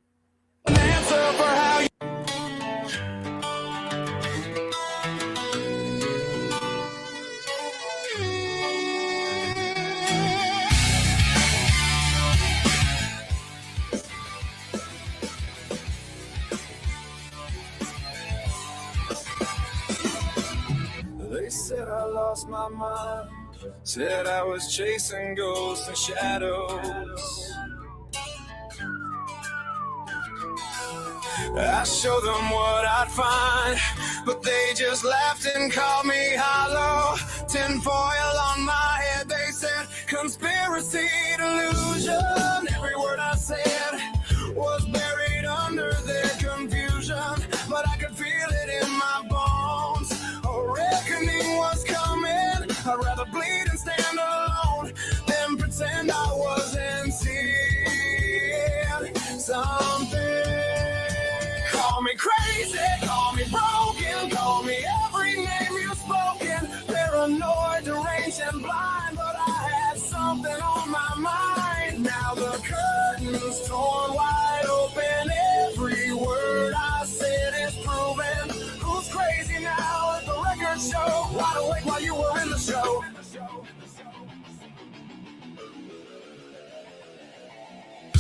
They said I lost my mind, said I was chasing ghosts and shadows. I showed them what I'd find, but they just laughed and called me hollow. Tinfoil on my head, they said conspiracy delusion. Every word I said was buried under their confusion, but I could feel it in my bones. A reckoning was coming. I'd rather bleed and stand alone than pretend I wasn't seen. Something. Call me crazy, call me broken, call me every name you've spoken. Paranoid, deranged, and blind, but I had something on my mind. Now the curtain's torn wide open. Every word I said is proven. Who's crazy now? Let the record show. Wide awake while you were in the show.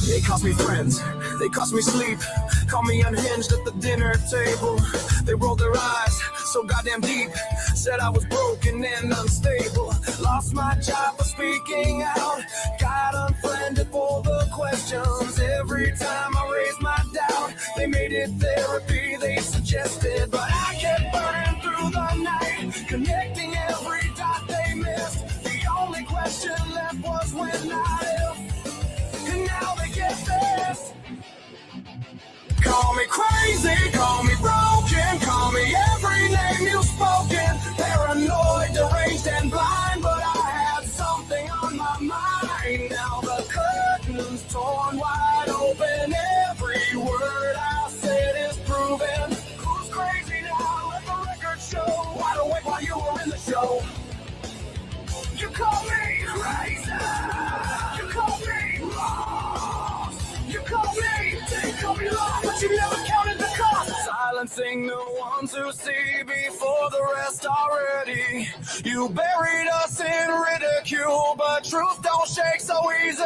They cost me friends, they cost me sleep. Call me unhinged at the dinner table. They rolled their eyes so goddamn deep. Said I was broken and unstable. Lost my job for speaking out. Got unfriended for the questions. Every time I raised my doubt, they made it therapy, they suggested. But I kept burning through the night, connecting every dot they missed. The only question left was when I left. And now they get this. Call me crazy, call me broken, call me every name you've spoken. Paranoid, deranged, and blind, but I had something on my mind. Now the curtain's torn wide open. Every word I said is proven. Who's crazy now? Let the record show. Wide awake while you were in the show. You call me crazy. You call me lost. You call me lost, but you never counted the cost. Silencing the ones who see before the rest already. You buried us in ridicule, but truth don't shake so easy.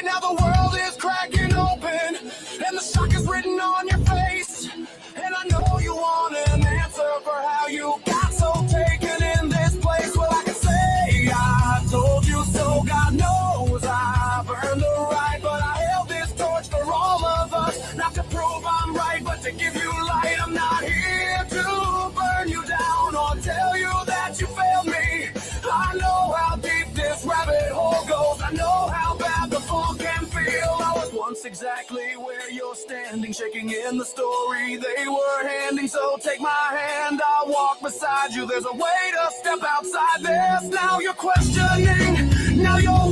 Now the world is cracking open, and the shock is written on your face. And I know you want an answer for how you got so taken in this place. Well, I can say I told you so. God knows I've earned the right, but I held this torch for all of us. Not to prove I'm right, but to give you light. I'm not here to burn you down or tell you that you failed me. I know how deep this rabbit hole goes. I know how bad the knows exactly where you're standing, shaking in the story they were handing. So take my hand, I'll walk beside you. There's a way to step outside this. Now you're questioning, now you're